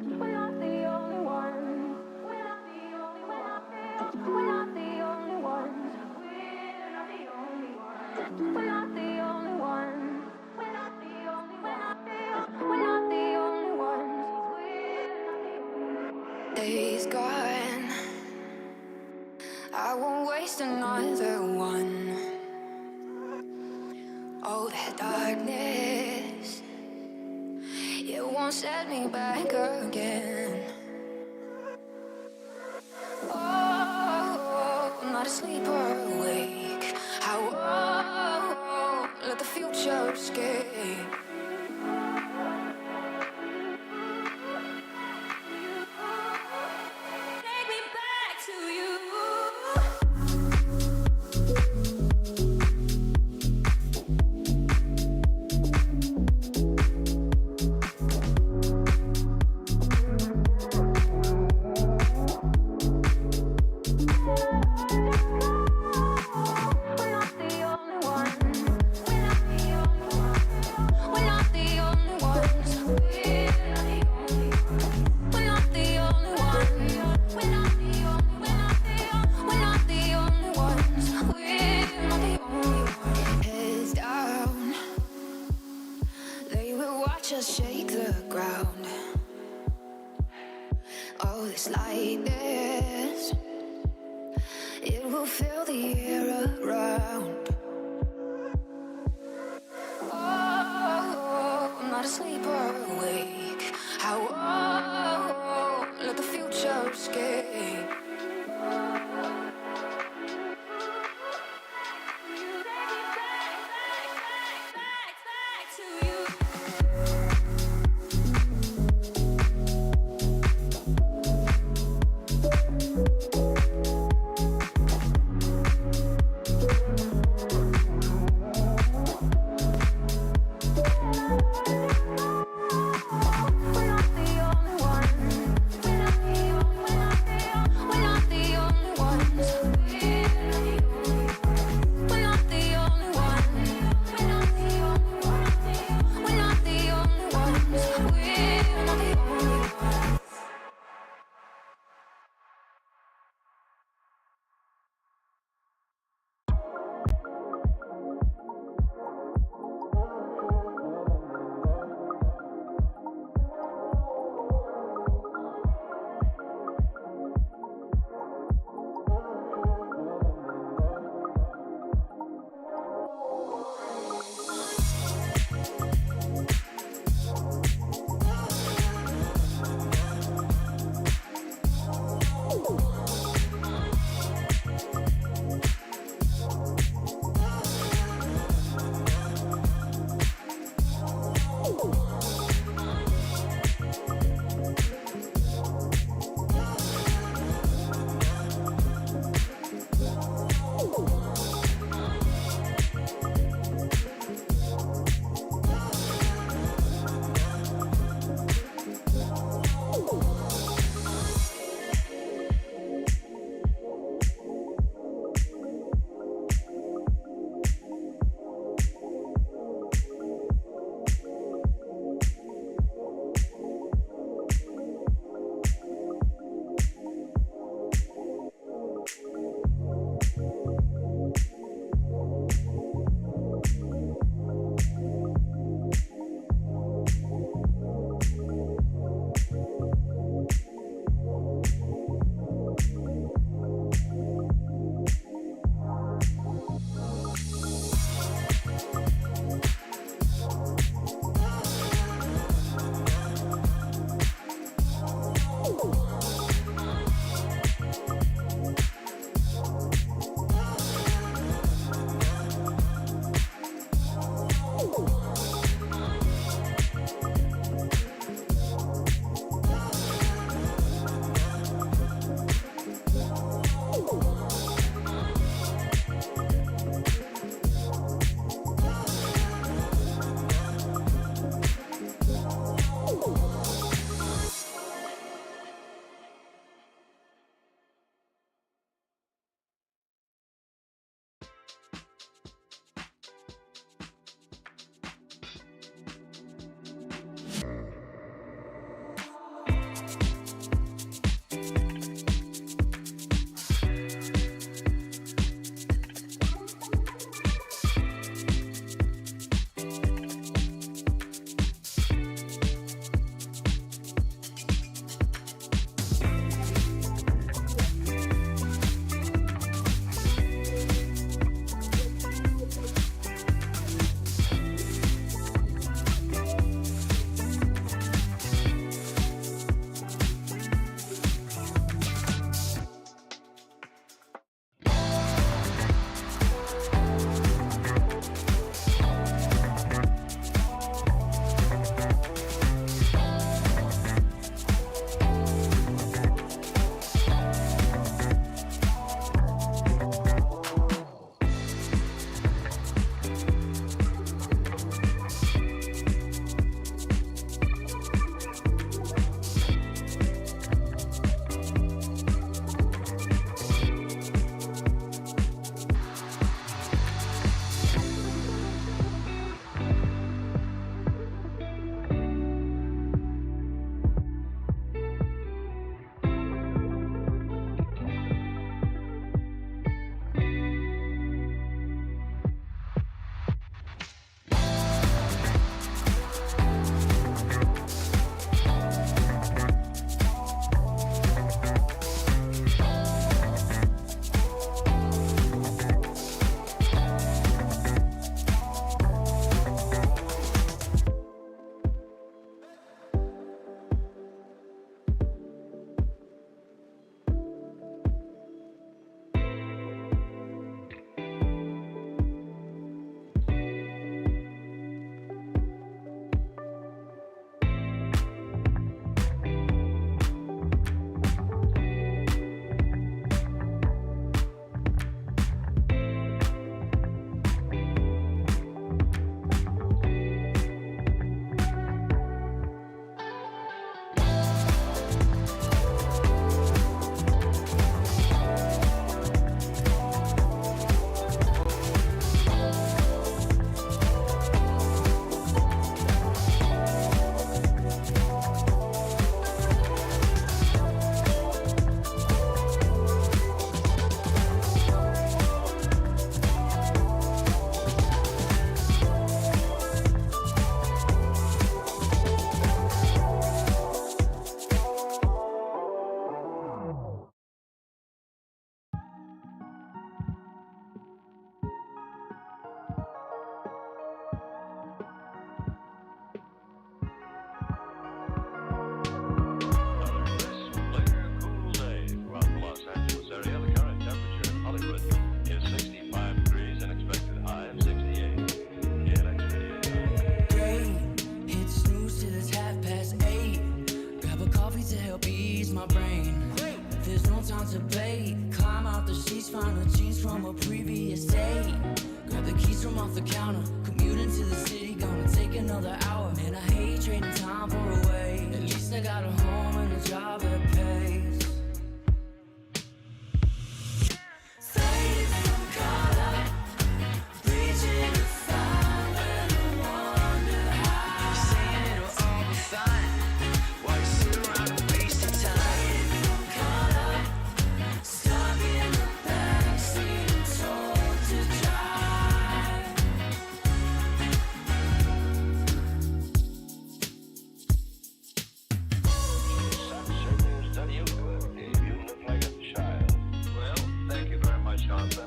We're not the only ones. We're not the only ones. We're not the only ones. We're not the only ones. We're not the only ones. We're not the only ones. We're not the only ones. We're not the only ones. Days gone, I won't waste another one. Oh, that darkness, it won't set me back again. Oh, I'm not asleep or awake. Let the future escape. Take me back to you. Just shake the ground. Oh, this lightness, it will fill the air around. Oh, I'm not asleep or awake. Let the future escape. We're not the only ones. We're not the only ones. to help ease my brain. There's no time to play. Climb out the sheets, find the jeans from a previous day. Grab the keys from off the counter, commute into the city, gonna take another hour. Man, I hate trading time for a way. At least I got a home and a job that pays. Faded from color, reaching to find when I wonder how. Saying it'll all be fine, while you sit around and waste your time. Faded from color, stuck in the backseat and told to drive. You look like a child. Well, thank you very much, Arthur.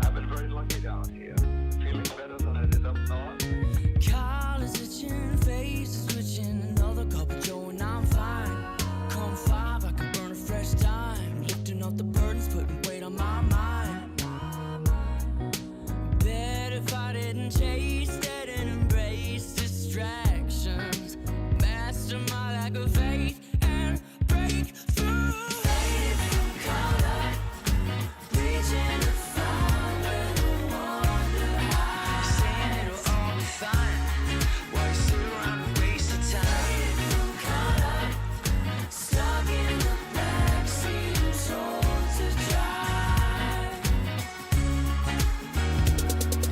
I've been very lucky down here. Feeling better than I did up north. Collars itching, faces switching, another cup of joe and I'm fine. Come 5, I can burn a fresh dime, lifting up the burdens, putting weight on my mind. Bet if I didn't chase, didn't embrace distractions, master my lack of faith and break through. Faded from color, reaching to find when I wonder how. Saying it'll all be fine, while you sit around and waste your time. Faded from color, stuck in the backseat and told to drive.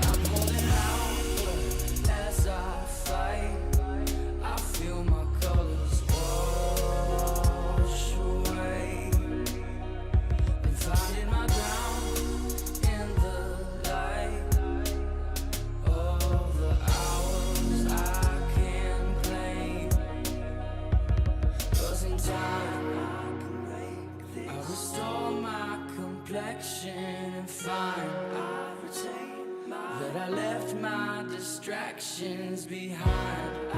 I'm holding out as I fight. I feel my colors wash away, and finding my ground in the light of the hours I can claim. 'Cause in time I restore my complexion and find that I left my distractions behind.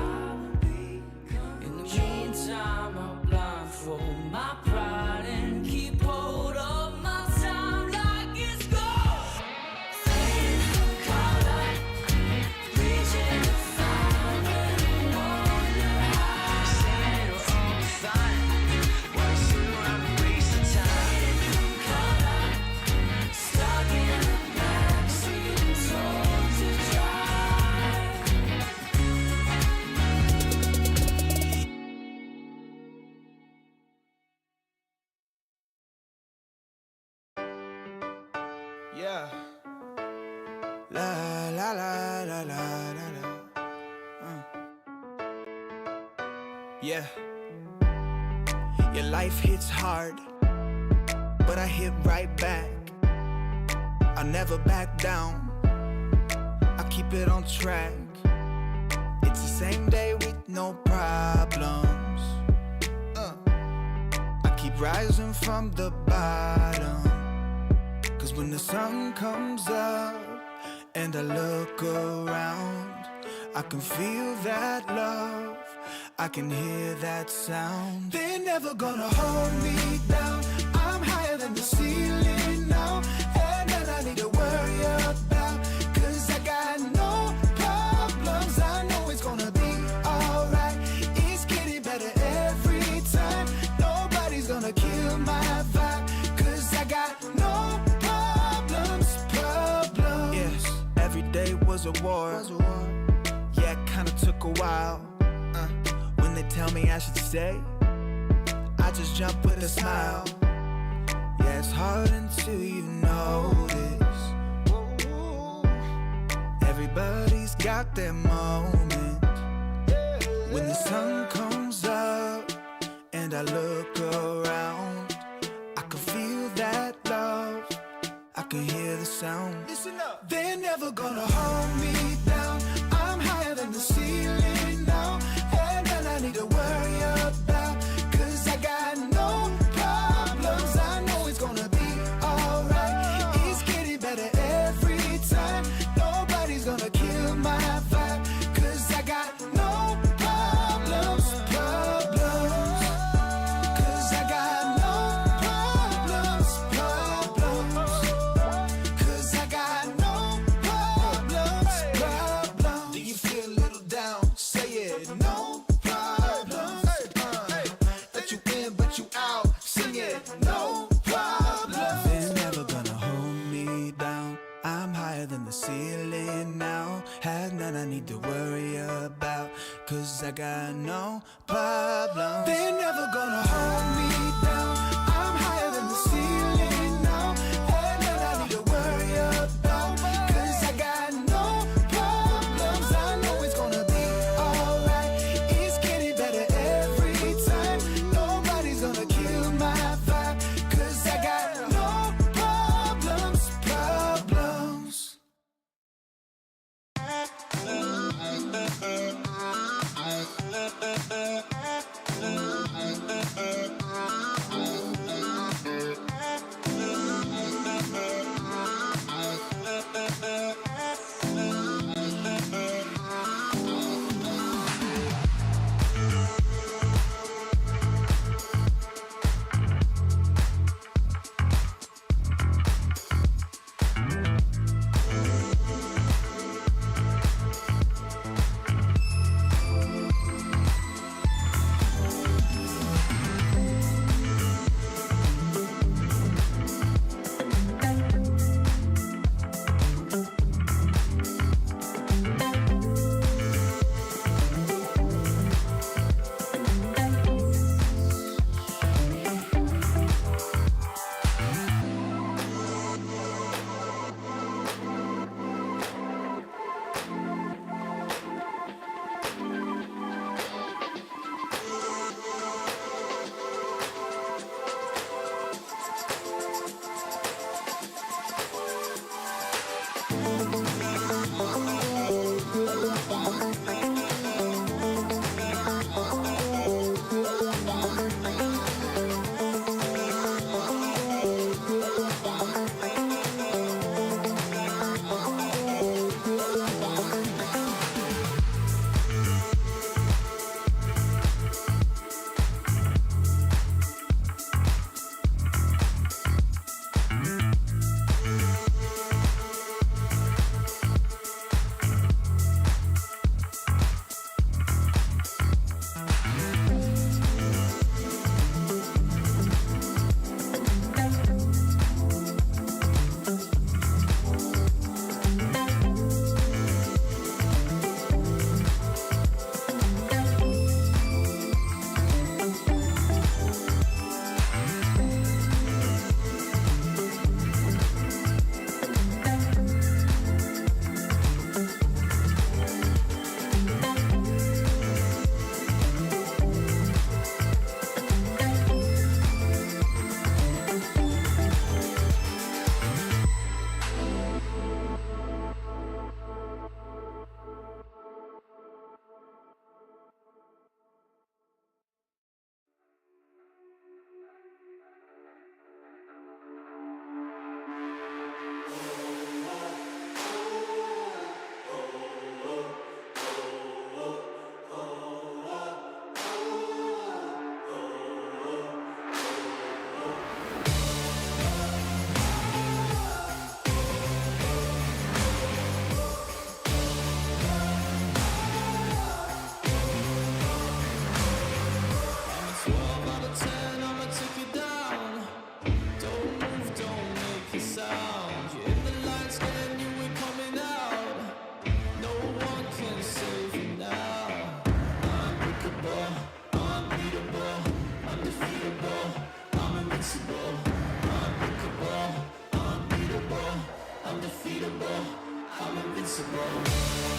In the meantime, I'll blindfold my pride and keep hold of my time like it's gold. Faded from color, reaching to find when I wonder how. Saying it'll all be fine, while you sit around and waste your time. Faded from color, stuck in the backseat and told to drive. Yeah. La la la la la la la. Yeah. Your life hits hard, but I hit right back. I never back down. I keep it on track. It's the same day with no problems. I keep rising from the bottom. 'Cause when the sun comes up and I look around, I can feel that love, I can hear that sound. They're never gonna hold me down. I'm higher than the ceiling now, and then I need to worry about, 'cause I got no problems. I know it's gonna be alright. It's getting better every time. Nobody's gonna kill my vibe, 'cause I got no problems. Yes, every day was a war. Yeah, it kinda took a while. When they tell me I should stay, I just jump with a smile. Yeah, it's hard until you notice. Everybody's got their moment. When the sun comes up and I look around, I can feel that love, I can hear the sound. Listen up. They're never gonna hold me down. I'm higher than the ceiling now, and then I need to worry about, 'cause I got no problems. I know it's gonna be alright. It's getting better every time. Nobody's gonna kill my vibe, 'cause I got no problems. 'Cause I got no problems. 'Cause I got no problems. Do you feel a little down? Say it. No problems. ceiling now. Have none I need to worry about, 'cause I got no problems. They're never gonna hold me down. I'm higher than the ceiling now. Have none I need to worry about, 'cause I got no problems. I know it's gonna be alright. It's getting better every time. Nobody's gonna kill my vibe, 'cause I got no problems.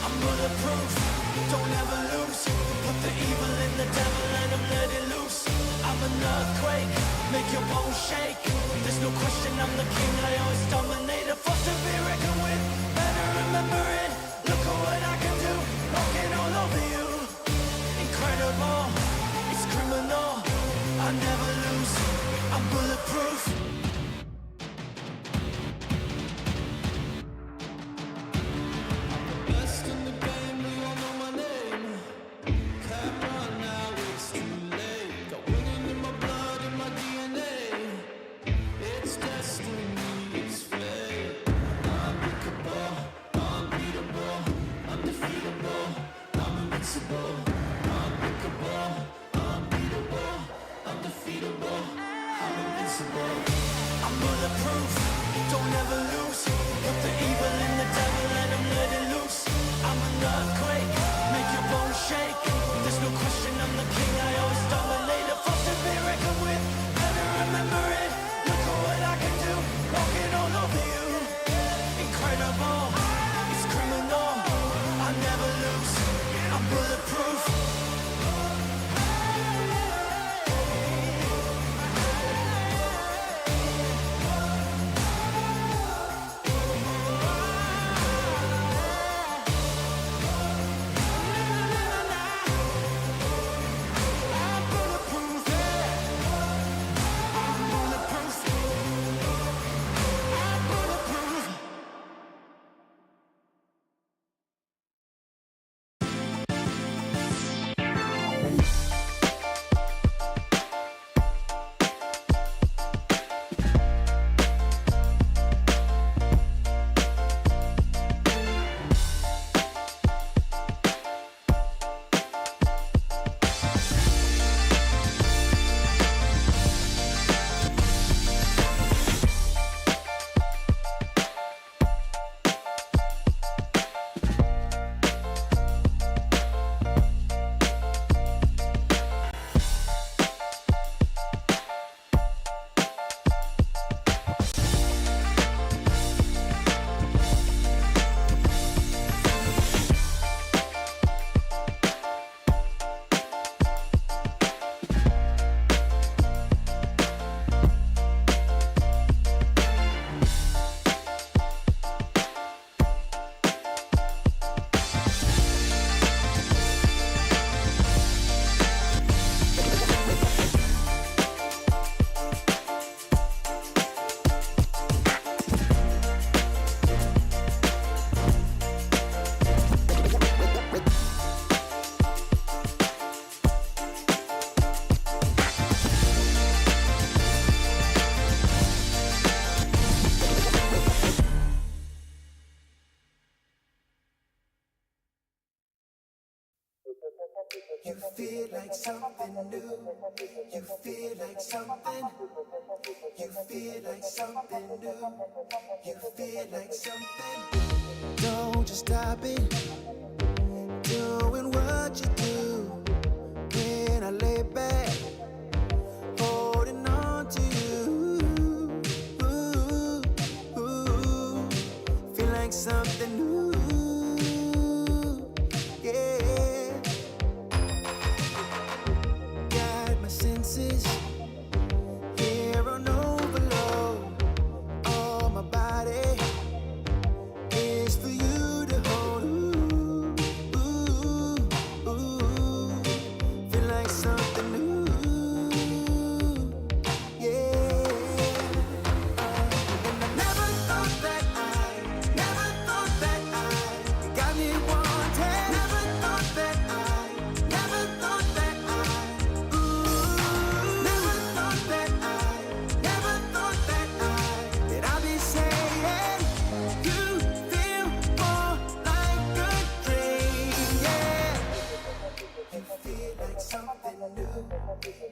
I'm bulletproof, don't ever lose. Put the evil in the devil and I'm letting loose. I'm an earthquake, make your bones shake. There's no question I'm the king, I always dominate. A force to be reckoned with, better remember it. Look at what I can do, walking all over you. Incredible, it's criminal. I never lose, I'm bulletproof. I'm bulletproof, don't ever lose. the evil and the devil, let him let it loose. I'm an earthquake, make your bones shake. There's no question I'm the king, I always dominate. A force to be reckoned with, better remember it. Look at what I can do, walking all over you. Incredible, it's criminal. I never lose, I'm bulletproof. You feel like something new. You feel like something. You feel like something new. You feel like something. Don't just stop it. Doing what you do. When I lay back, holding on to you. Ooh, ooh. Feel like something new. Here on overload, all my body is for you to hold. Ooh, ooh, ooh. Feel like something new, yeah. And I never thought that you got me wanted. Never thought that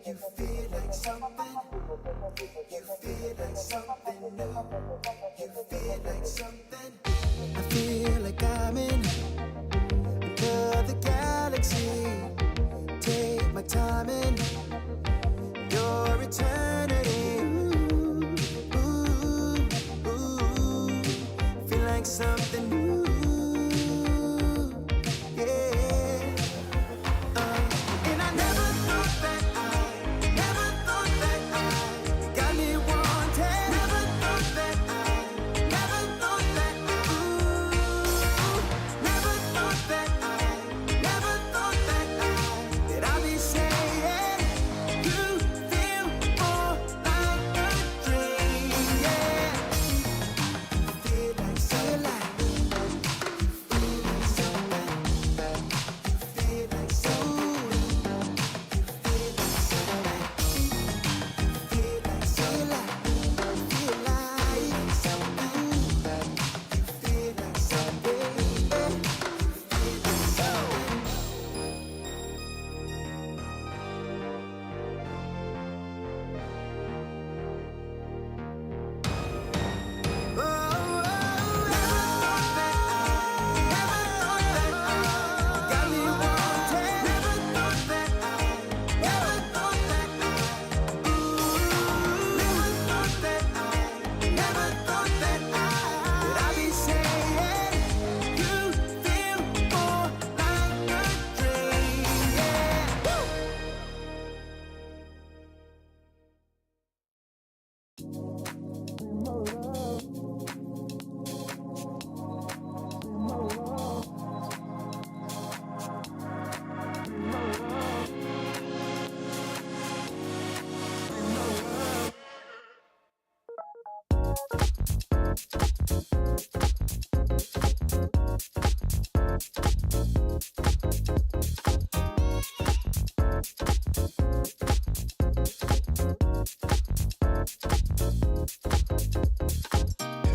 you feel like something. You feel like something new. You feel like something. I feel like I'm in another galaxy. Take my time in your eternity. Ooh, ooh, ooh. Feel like something new.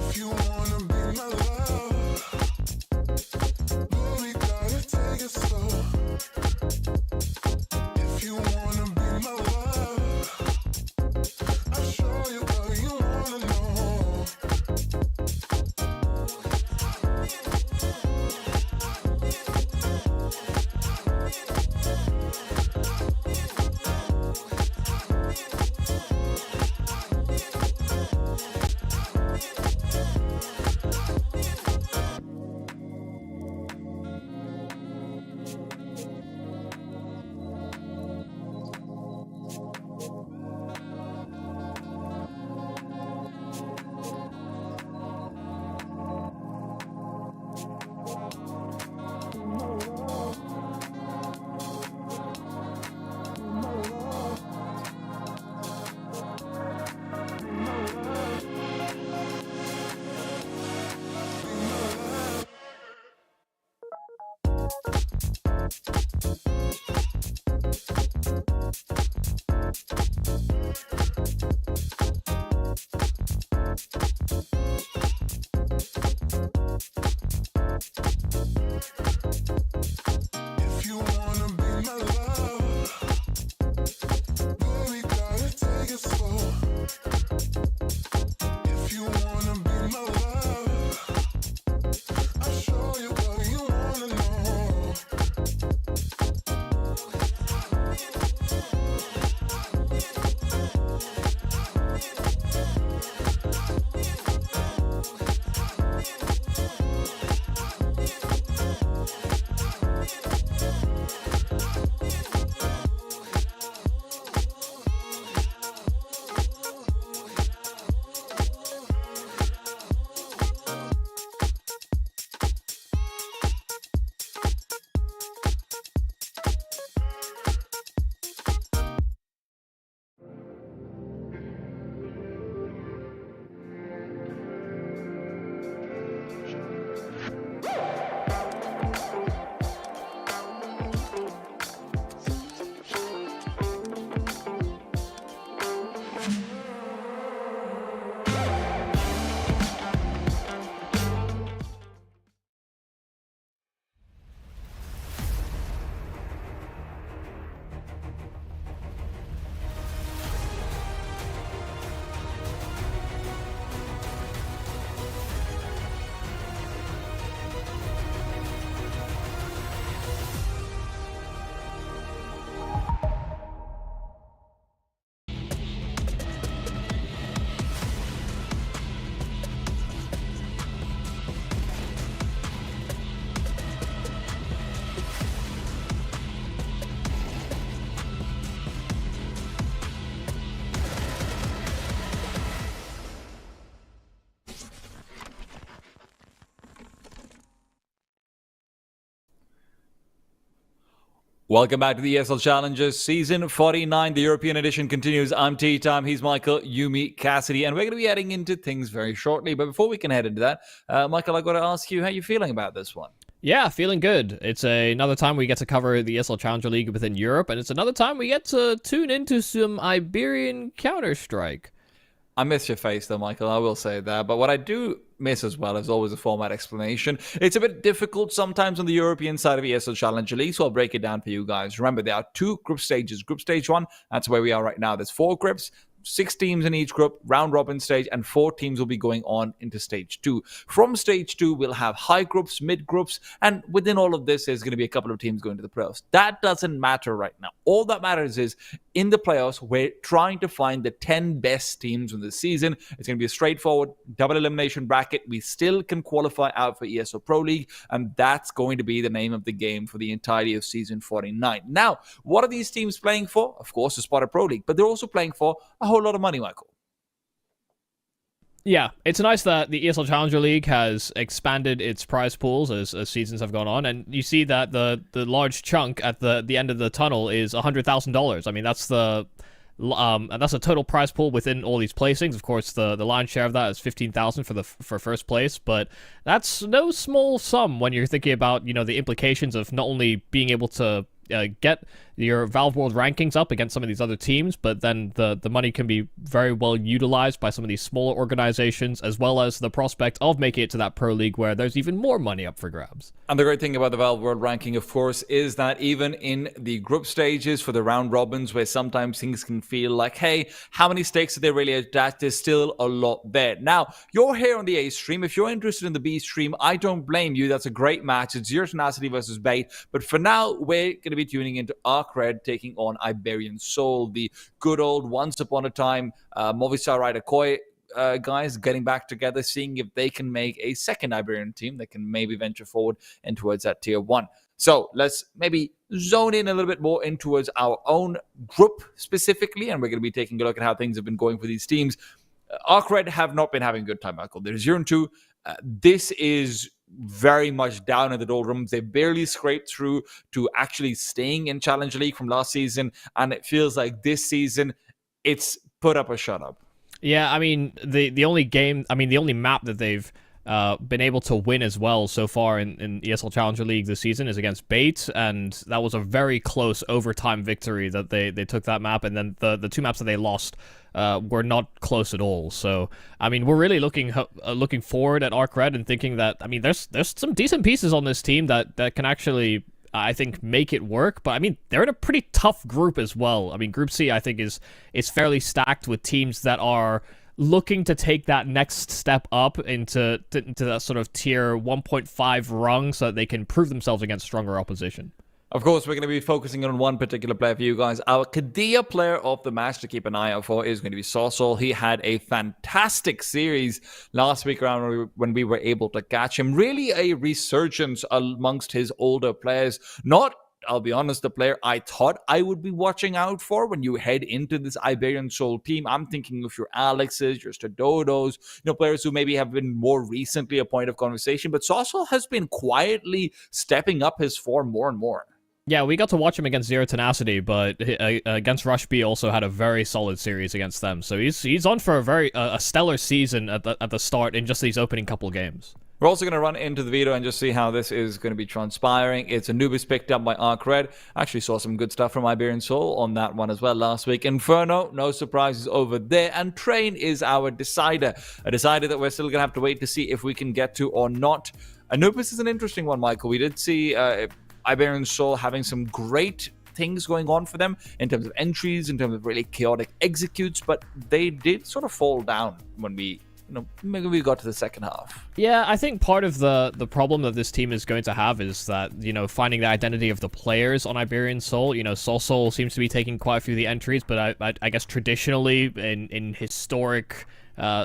If you wanna be my love, boy, we gotta take it slow. If you wanna be my love, I'll show you what you wanna know. If you wanna be my love, boy, we gotta take it slow. If you wanna be my love, I'll show you what you wanna know. Welcome back to the ESL Challenger Season 49. The European edition continues. I'm T-Time, he's Michael, Yumi, Cassidy, and we're going to be heading into things very shortly. But before we can head into that, Michael, I've got to ask you how you're feeling about this one. Yeah, feeling good. It's another time we get to cover the ESL Challenger League within Europe, and it's another time we get to tune into some Iberian Counter-Strike. I miss your face, though, Michael. I will say that. But what I do miss as well is always a format explanation. It's a bit difficult sometimes on the European side of ESL Challenger League, so I'll break it down for you guys. Remember, there are 2 group stages. Group stage 1, that's where we are right now. There's 4 groups. 6 teams in each group, round robin stage, and 4 teams will be going on into stage 2. From stage 2, we'll have high groups, mid groups, and within all of this, there's going to be a couple of teams going to the playoffs. That doesn't matter right now. All that matters is in the playoffs, we're trying to find the 10 best teams in the season. It's going to be a straightforward double elimination bracket. We still can qualify out for ESL Pro League, and that's going to be the name of the game for the entirety of season 49. Now, what are these teams playing for? Of course, the spot of Pro League, but they're also playing for a whole lot of money, Michael. Yeah, it's nice that the ESL Challenger League has expanded its prize pools as seasons have gone on, and you see that the large chunk at the end of the tunnel is $100,000. I mean, that's the And that's a total prize pool within all these placings. Of course, the lion's share of that is 15,000 for first place, but that's no small sum when you're thinking about the implications of not only being able to get your Valve World rankings up against some of these other teams, but then the money can be very well utilized by some of these smaller organizations, as well as the prospect of making it to that Pro League where there's even more money up for grabs. And the great thing about the Valve World Ranking, of course, is that even in the group stages for the round robins, where sometimes things can feel like, hey, how many stakes are they really attached? There's still a lot there. Now, you're here on the A stream. If you're interested in the B stream, I don't blame you. That's a great match. It's Zero Tenacity versus Bait. But for now, we're going to be tuning into ARCRED taking on Iberian Soul, the good old once upon a time Movistar Rider Koi guys getting back together, seeing if they can make a second Iberian team that can maybe venture forward and towards that tier 1. So let's maybe zone in a little bit more in towards our own group specifically, and we're going to be taking a look at how things have been going for these teams. ARCRED have not been having a good time, Michael. They're 0-2. This is very much down in the doldrums. They barely scraped through to actually staying in Challenger League from last season, and it feels like this season it's put up or shut up. Yeah, I mean, the only map that they've been able to win as well so far in ESL Challenger League this season is against Bait, and that was a very close overtime victory that they took that map, and then the two maps that they lost were not close at all. So, I mean, we're really looking forward at ARCRED and thinking that, I mean, there's some decent pieces on this team that can actually, I think, make it work. But I mean, they're in a pretty tough group as well. I mean, Group C, I think, is fairly stacked with teams that are looking to take that next step up into that sort of tier 1.5 rung so that they can prove themselves against stronger opposition. Of course, we're going to be focusing on one particular player for you guys. Our Kadia player of the match to keep an eye out for is going to be Sorsol. He had a fantastic series last week around when we were able to catch him. Really a resurgence amongst his older players. Not, I'll be honest, the player I thought I would be watching out for when you head into this Iberian Soul team. I'm thinking of your Alexes, your Stadodos, players who maybe have been more recently a point of conversation. But Sorsol has been quietly stepping up his form more and more. Yeah, we got to watch him against Zero Tenacity, but against Rush B also had a very solid series against them. So he's on for a stellar season at the start in just these opening couple games. We're also going to run into the video and just see how this is going to be transpiring. It's Anubis picked up by ARCRED. Actually saw some good stuff from Iberian Soul on that one as well last week. Inferno, no surprises over there. And Train is our decider. A decider that we're still going to have to wait to see if we can get to or not. Anubis is an interesting one, Michael. We did see Iberian Soul having some great things going on for them in terms of entries, in terms of really chaotic executes, but they did sort of fall down when we got to the second half. Yeah, I think part of the problem that this team is going to have is that, finding the identity of the players on Iberian Soul. Sorsol seems to be taking quite a few of the entries, but I guess traditionally in historic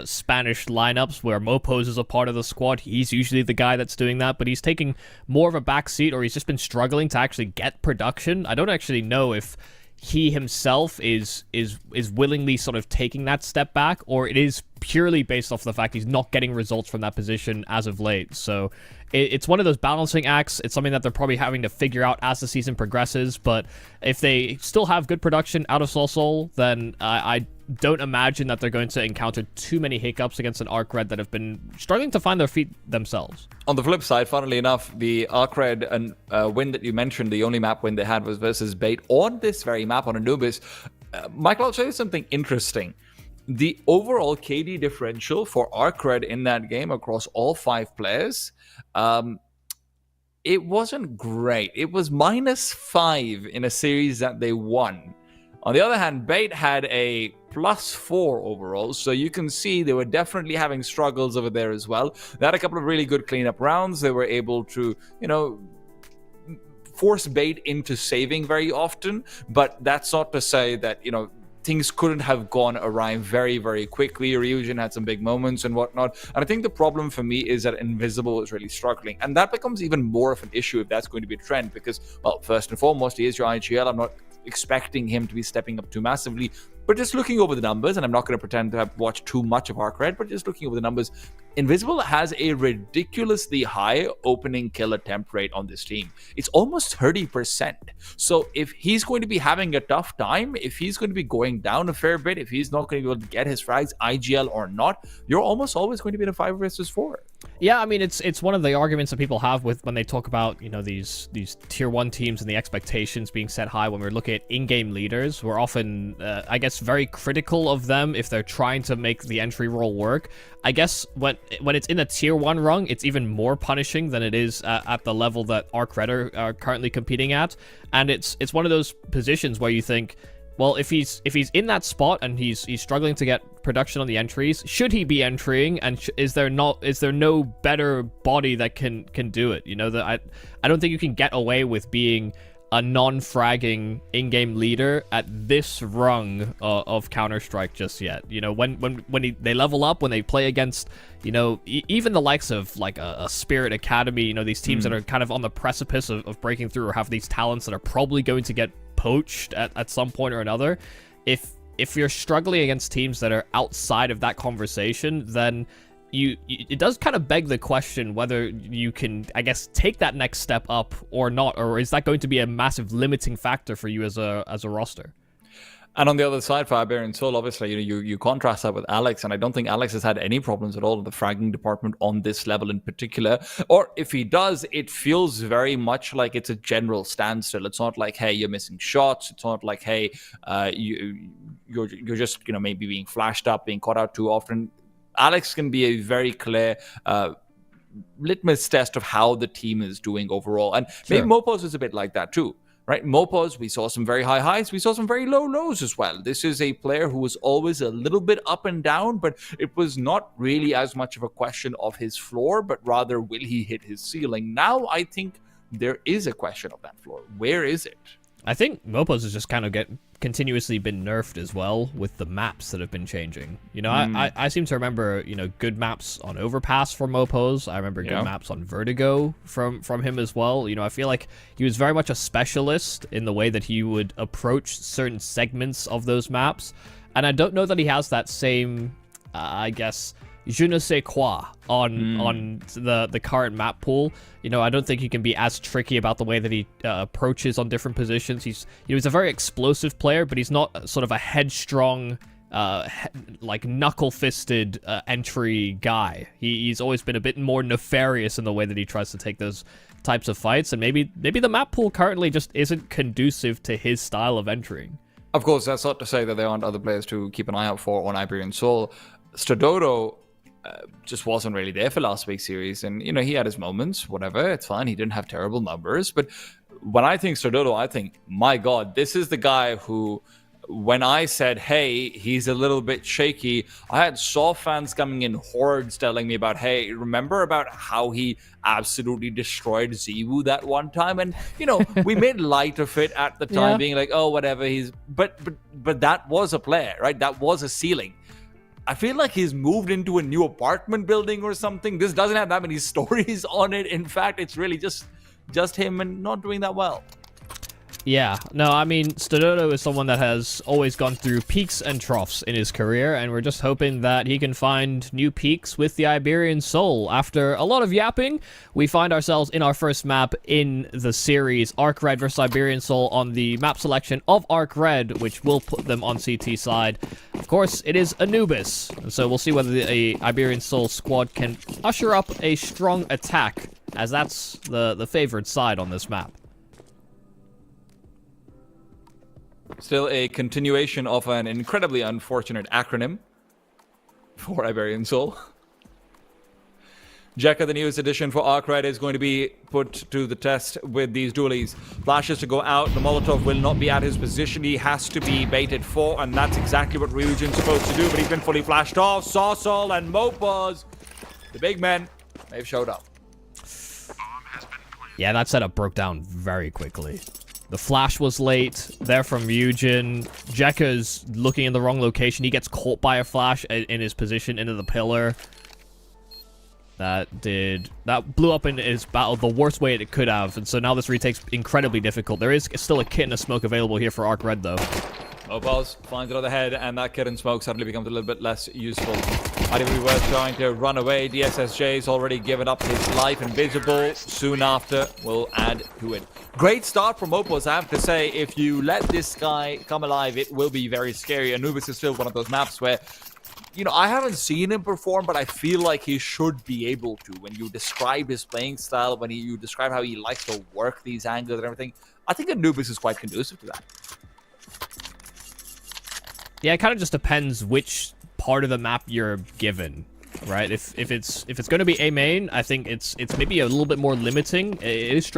Spanish lineups where Mopos is a part of the squad, he's usually the guy that's doing that, but he's taking more of a backseat, or he's just been struggling to actually get production. I don't actually know if he himself is willingly sort of taking that step back, or it is purely based off the fact he's not getting results from that position as of late. So it's one of those balancing acts. It's something that they're probably having to figure out as the season progresses, but if they still have good production out of Sorsol, then I don't imagine that they're going to encounter too many hiccups against an ARCRED that have been struggling to find their feet themselves. On the flip side, funnily enough, the ARCRED win that you mentioned, the only map win they had was versus Bait on this very map on Anubis. Michael, I'll show you something interesting. The overall KD differential for ARCRED in that game across all 5 players, it wasn't great. It was -5 in a series that they won. On the other hand, Bait had a +4 overall, so you can see they were definitely having struggles over there as well. They had a couple of really good cleanup rounds. They were able to, force Bait into saving very often, but that's not to say that, things couldn't have gone awry very, very quickly. Ryujin had some big moments and whatnot. And I think the problem for me is that Invisible is really struggling. And that becomes even more of an issue if that's going to be a trend because, well, first and foremost, he is your IGL. I'm not expecting him to be stepping up too massively. But just looking over the numbers, and I'm not going to pretend to have watched too much of ARCRED, but just looking over the numbers, Invisible has a ridiculously high opening kill attempt rate on this team. It's almost 30%. So if he's going to be having a tough time, if he's going to be going down a fair bit, if he's not going to be able to get his frags, IGL or not, you're almost always going to be in a 5 versus 4. Yeah, I mean, it's one of the arguments that people have with when they talk about, you know, these tier 1 teams and the expectations being set high. When we're looking at in-game leaders, we're often, I guess, very critical of them if they're trying to make the entry role work. I guess when it's in a tier 1 rung, it's even more punishing than it is at the level that ARCRED are currently competing at. And it's one of those positions where you think, well, if he's in that spot and he's struggling to get production on the entries, should he be entering? And is there no better body that can do it? You know, that I don't think you can get away with being a non-fragging in-game leader at this rung of Counter-Strike just yet. You know, when they level up, when they play against, you know, even the likes of like a Spirit Academy, you know, these teams that are kind of on the precipice of breaking through or have these talents that are probably going to get poached at some point or another. If you're struggling against teams that are outside of that conversation, then it does kind of beg the question whether you can, I guess, take that next step up or not, or is that going to be a massive limiting factor for you as a roster? And on the other side, for Iberian Soul, obviously, you know, you contrast that with Alex, and I don't think Alex has had any problems at all in the fragging department on this level in particular. Or if he does, it feels very much like it's a general standstill. It's not like, hey, you're missing shots. It's not like, hey, you're just, you know, maybe being flashed up, being caught out too often. Alex can be a very clear litmus test of how the team is doing overall. And maybe Mopos is a bit like that too. Right, Mopos, we saw some very high highs, we saw some very low lows as well. This is a player who was always a little bit up and down, but it was not really as much of a question of his floor, but rather will he hit his ceiling. Now I think there is a question of that floor. Where is it? I think Mopos has just kind of continuously been nerfed as well with the maps that have been changing. You know, I seem to remember, you know, good maps on Overpass from Mopos. I remember good maps on Vertigo from him as well. You know, I feel like he was very much a specialist in the way that he would approach certain segments of those maps. And I don't know that he has that same, I guess, je ne sais quoi on the current map pool. You know, I don't think he can be as tricky about the way that he approaches on different positions. He was a very explosive player, but he's not sort of a headstrong, like knuckle-fisted entry guy. He's always been a bit more nefarious in the way that he tries to take those types of fights, and maybe the map pool currently just isn't conducive to his style of entering. Of course, that's not to say that there aren't other players to keep an eye out for on Iberian Soul. Stododo just wasn't really there for last week's series, and you know, he had his moments, whatever, it's fine, he didn't have terrible numbers, but when I think Stododo, I think, my god, this is the guy who, when I said, hey, he's a little bit shaky, I had Saw fans coming in hordes telling me about, hey, remember about how he absolutely destroyed Zewu that one time? And, you know, we made light of it at the time, being like, oh, whatever, but that was a player, right? That was a ceiling. I feel like he's moved into a new apartment building or something. This doesn't have that many stories on it. In fact, it's really just him and not doing that well. Yeah, no, I mean, Stododo is someone that has always gone through peaks and troughs in his career, and we're just hoping that he can find new peaks with the Iberian Soul. After a lot of yapping, we find ourselves in our first map in the series, ARCRED versus Iberian Soul, on the map selection of ARCRED, which will put them on CT side. Of course, it is Anubis, so we'll see whether the Iberian Soul squad can usher up a strong attack, as that's the favored side on this map. Still a continuation of an incredibly unfortunate acronym for Iberian Soul. Jekka, the newest addition for ARCRED, is going to be put to the test with these dualies. Flashes to go out. The Molotov will not be at his position. He has to be baited for, and that's exactly what Ryujin's supposed to do, but he's been fully flashed off. Sawsol and Mopos, the big men, they've showed up. Yeah, that setup broke down very quickly. The flash was late. There from Ryujin. Jekka's looking in the wrong location. He gets caught by a flash in his position into the pillar. That blew up in his battle the worst way it could have, and so now this retake's incredibly difficult. There is still a kit and a smoke available here for ARCRED, though. Mobiles finds another head, and that kit and smoke suddenly becomes a little bit less useful. Might even be worth trying to run away. DSSJ's already given up his life. Invisible soon after will add to it. Great start from Mopos, I have to say. If you let this guy come alive, it will be very scary. Anubis is still one of those maps where, you know, I haven't seen him perform, but I feel like he should be able to. When you describe his playing style, when you describe how he likes to work these angles and everything, I think Anubis is quite conducive to that. Yeah, it kind of just depends which part of the map you're given, right? If it's going to be A main, I think it's maybe a little bit more limiting. It is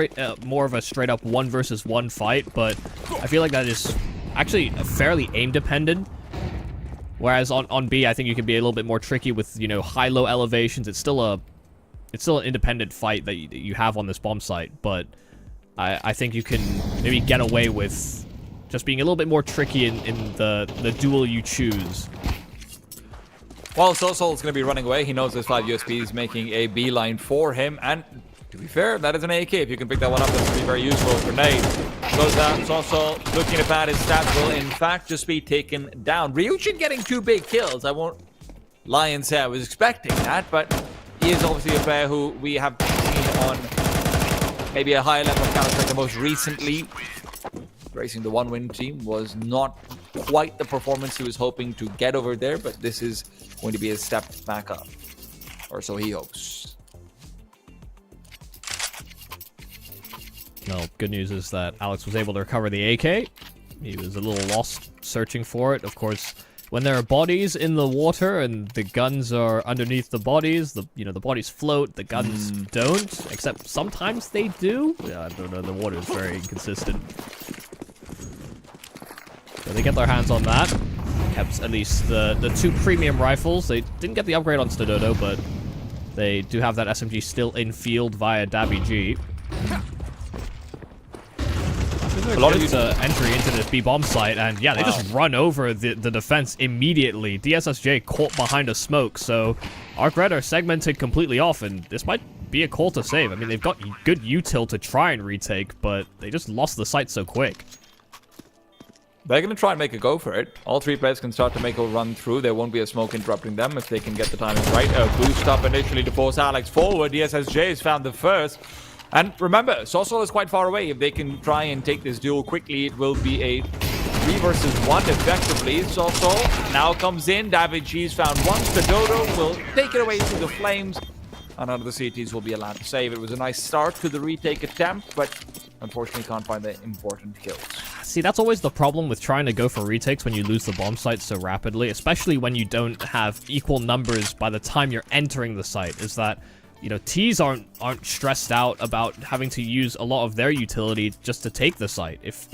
more of a straight up 1 versus 1 fight, but I feel like that is actually fairly aim dependent. Whereas on B, I think you can be a little bit more tricky with, you know, high-low elevations. It's still an independent fight that you have on this bomb site, but I think you can maybe get away with just being a little bit more tricky in the duel you choose. Well, Soul's going to be running away. He knows there's 5 USPs making a beeline for him, and to be fair, that is an AK. If you can pick that one up, that's going to be very useful. Grenade goes down. Soul looking to pad his stats will, in fact, just be taken down. Ryujin getting 2 big kills. I won't lie and say I was expecting that, but he is obviously a player who we have seen on maybe a higher level of Counter-Strike the most recently. Racing the 1-win team was not quite the performance he was hoping to get over there, but this is going to be a step back up, or so he hopes. Well, good news is that Alex was able to recover the AK. He was a little lost searching for it. Of course, when there are bodies in the water and the guns are underneath the bodies, the bodies float, the guns don't, except sometimes they do. Yeah, I don't know, the water is very inconsistent. So they get their hands on that. Kept at least the 2 premium rifles. They didn't get the upgrade on Stododo, but they do have that SMG still in field via Dabby G. A lot of entry into this B bomb site, and yeah, they just run over the defense immediately. DSSJ caught behind a smoke, so ARCRED are segmented completely off, and this might be a call to save. I mean, they've got good util to try and retake, but they just lost the site so quick. They're going to try and make a go for it. All 3 players can start to make a run through. There won't be a smoke interrupting them if they can get the timing right. A boost up initially to force Alex forward. DSSJ has found the first. And remember, Soul is quite far away. If they can try and take this duel quickly, it will be a 3 versus 1 effectively. Soul now comes in. David G's found one. Stododo will take it away through the flames. And none of the CTs will be allowed to save. It was a nice start to the retake attempt, but unfortunately can't find the important kills. See, that's always the problem with trying to go for retakes when you lose the bomb site so rapidly, especially when you don't have equal numbers by the time you're entering the site, is that, you know, Ts aren't stressed out about having to use a lot of their utility just to take the site. If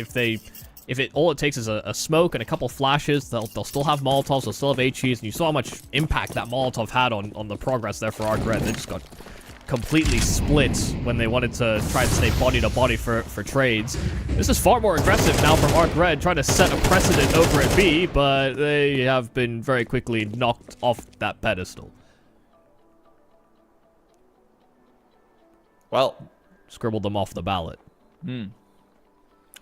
all it takes is a smoke and a couple flashes, they'll still have Molotovs, they'll still have HEs, and you saw how much impact that Molotov had on the progress there for ARCRED. They just got completely split when they wanted to try and stay body to body for trades. This is far more aggressive now from ARCRED, trying to set a precedent over at B, but they have been very quickly knocked off that pedestal. Well, scribbled them off the ballot.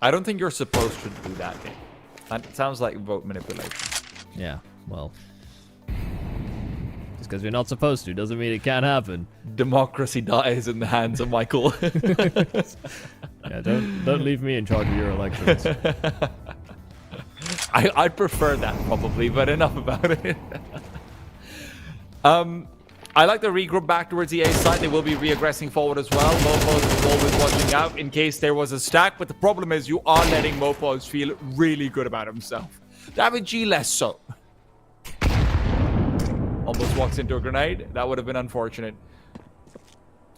I don't think you're supposed to do that game. That sounds like vote manipulation. Yeah, well, just because you're not supposed to doesn't mean it can't happen. Democracy dies in the hands of Michael. Yeah, don't leave me in charge of your elections. I'd prefer that probably, but enough about it. I like the regroup back towards the A side. They will be re-aggressing forward as well. Mopos is always watching out in case there was a stack, but the problem is you are letting Mopos feel really good about himself. David G less so. Almost walks into a grenade. That would have been unfortunate.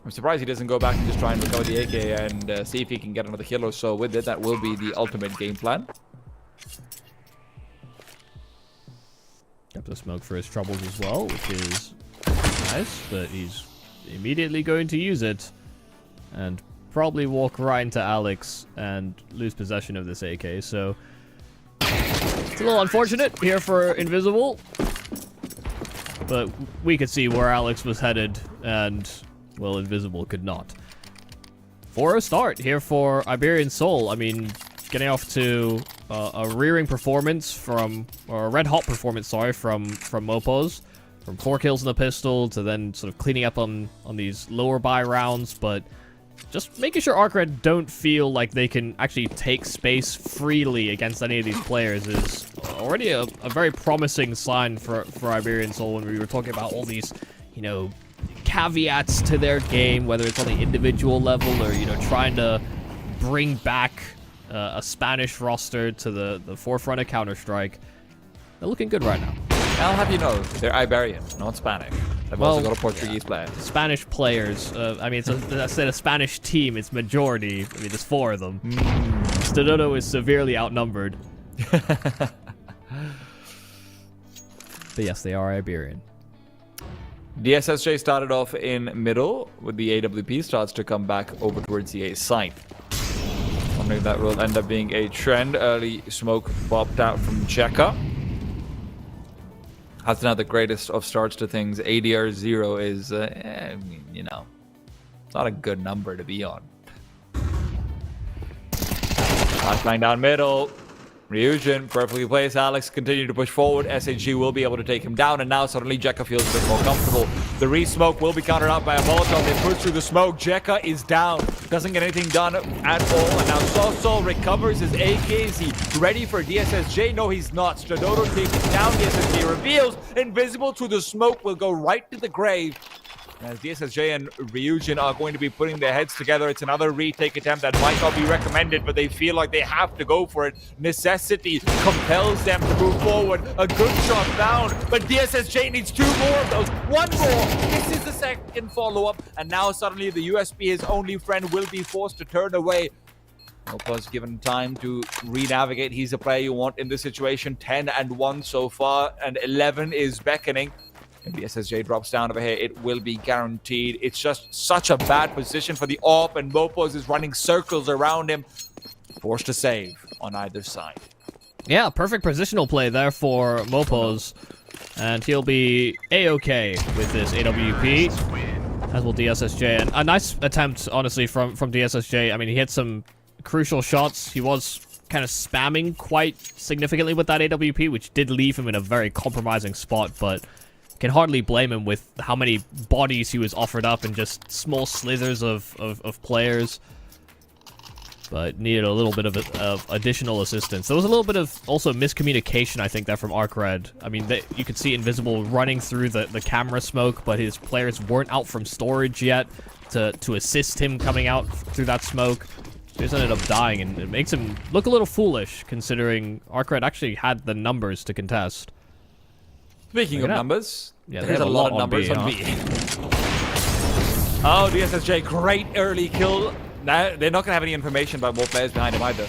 I'm surprised he doesn't go back and just try and recover the AK and see if he can get another kill or so with it. That will be the ultimate game plan. Kept a smoke for his troubles as well, which is nice, but he's immediately going to use it and probably walk right into Alex and lose possession of this AK. So it's a little unfortunate here for Invisible, but we could see where Alex was headed and, well, Invisible could not. For a start here for Iberian Soul, I mean, getting off to a rearing performance or a red-hot performance, sorry, from Mopos. From 4 kills in the pistol to then sort of cleaning up on these lower buy rounds, but just making sure ARCRED don't feel like they can actually take space freely against any of these players is already a very promising sign for Iberian Soul when we were talking about all these, you know, caveats to their game, whether it's on the individual level or, you know, trying to bring back a Spanish roster to the forefront of Counter-Strike. They're looking good right now. I'll have you know, they're Iberian, not Spanish. They've also got a Portuguese player. Spanish players. I mean, I said a Spanish team. It's majority. I mean, there's 4 of them. Stododo is severely outnumbered. But yes, they are Iberian. DSSJ started off in middle with the AWP, starts to come back over towards the A site. Wondering if that will end up being a trend. Early smoke popped out from Cheka. That's not the greatest of starts to things. ADR 0 is, I mean, you know, it's not a good number to be on. Flying down middle. Ryujin perfectly placed. Alex continued to push forward. SAG will be able to take him down, and now suddenly Jekka feels a bit more comfortable. The re-smoke will be countered out by a Molotov. They push through the smoke. Jekka is down. Doesn't get anything done at all. And now Sosol recovers his AK. Is he ready for DSSJ? No, he's not. Stododo takes it down. DSSJ reveals. Invisible to the smoke will go right to the grave. As DSSJ and Ryujin are going to be putting their heads together. It's another retake attempt that might not be recommended, but they feel like they have to go for it. Necessity compels them to move forward. A good shot down, but DSSJ needs 2 more of those. 1 more. This is the second follow-up, and now suddenly the USB, his only friend, will be forced to turn away. Nopa's given time to re-navigate. He's a player you want in this situation. 10-1 so far, and 11 is beckoning. If the SSJ drops down over here, it will be guaranteed. It's just such a bad position for the AWP, and Mopos is running circles around him. Forced to save on either side. Yeah, perfect positional play there for Mopos. And he'll be A-okay with this AWP, as will DSSJ. And a nice attempt, honestly, from DSSJ. I mean, he hit some crucial shots. He was kind of spamming quite significantly with that AWP, which did leave him in a very compromising spot, but can hardly blame him with how many bodies he was offered up and just small slithers of players. But needed a little bit of additional assistance. There was a little bit of also miscommunication, I think, there from ARCRED. I mean, you could see Invisible running through the camera smoke, but his players weren't out from storage yet to assist him coming out through that smoke. He just ended up dying, and it makes him look a little foolish, considering ARCRED actually had the numbers to contest. Speaking of numbers, yeah, there's a lot of numbers on B. Oh, DSSJ, great early kill. Now, they're not going to have any information about more players behind him either.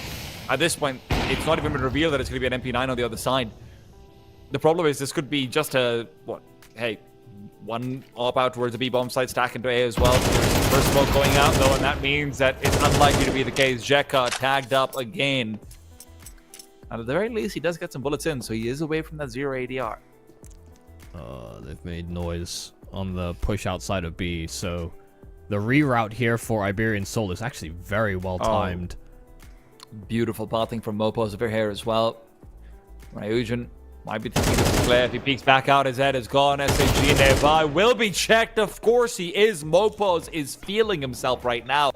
At this point, it's not even been revealed that it's going to be an MP9 on the other side. The problem is this could be just a, one AWP out towards the B-bomb site, stack into A as well. First smoke going out, though, and that means that it's unlikely to be the case. Jekka tagged up again. And at the very least, he does get some bullets in, so he is away from that 0 ADR. They've made noise on the push outside of B, so the reroute here for Iberian Soul is actually very well timed. Beautiful pathing from Mopos over here as well. Ryujin might be thinking this is clear. If he peeks back out, his head is gone. SAG nearby will be checked. Of course he is. Mopos is feeling himself right now.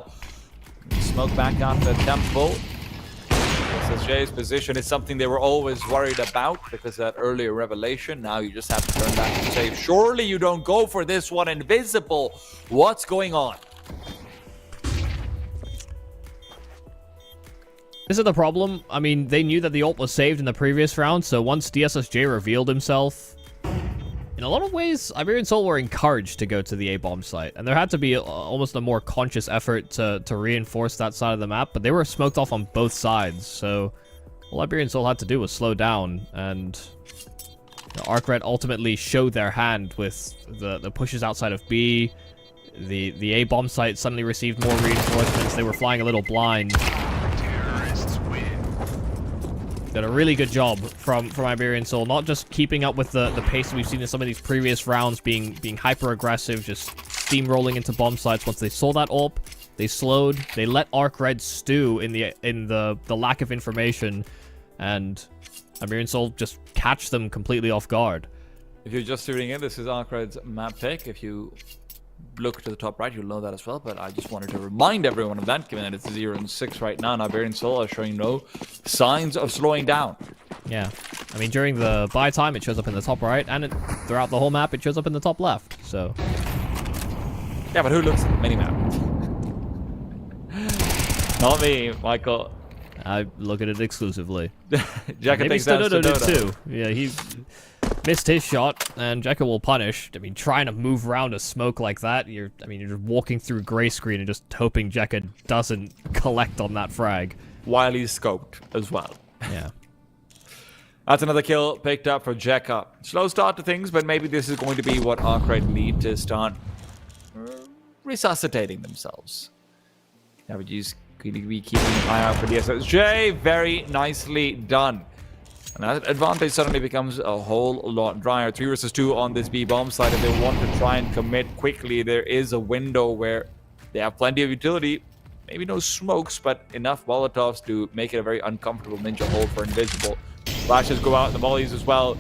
Smoke back out the temple. SSJ's position is something they were always worried about because of that earlier revelation. Now you just have to turn back and say, surely you don't go for this one. Invisible. What's going on? This is the problem. I mean, they knew that the ult was saved in the previous round, so once DSSJ revealed himself, in a lot of ways, Iberian Soul were encouraged to go to the A-bomb site, and there had to be almost a more conscious effort to reinforce that side of the map, but they were smoked off on both sides, so all Iberian Soul had to do was slow down, and ARCRED ultimately showed their hand with the pushes outside of B. The A-bomb site suddenly received more reinforcements. They were flying a little blind. Did a really good job from Iberian Soul, not just keeping up with the pace we've seen in some of these previous rounds, being hyper aggressive, just steamrolling into bomb sites. Once they saw that AWP, they slowed. They let ARCRED stew in the lack of information, and Iberian Soul just catch them completely off guard. If you're just tuning in, this is ARCRED's map pick. If you look to the top right, you'll know that as well, but I just wanted to remind everyone of that, given that it's 0-6 right now, and Iberian Soul are showing no signs of slowing down. Yeah, I mean, during the buy time, it shows up in the top right, and throughout the whole map, it shows up in the top left, so... Yeah, but who looks at the minimap? Not me, Michael. I look at it exclusively. Jekka Maybe thinks that's did Sonoda. too. Yeah, he missed his shot, and Jekka will punish. I mean, trying to move around a smoke like that, you're just walking through gray screen and just hoping Jekka doesn't collect on that frag. While he's scoped as well. Yeah. That's another kill picked up for Jekka. Slow start to things, but maybe this is going to be what ARCRED need to start resuscitating themselves. Now we're just going to be keeping an eye out for the SSJ. Very nicely done. And that advantage suddenly becomes a whole lot drier. 3 versus 2 on this B bomb side. If they want to try and commit quickly, there is a window where they have plenty of utility. Maybe no smokes, but enough Molotovs to make it a very uncomfortable ninja hold for Invisible. Flashes go out, the mollies as well.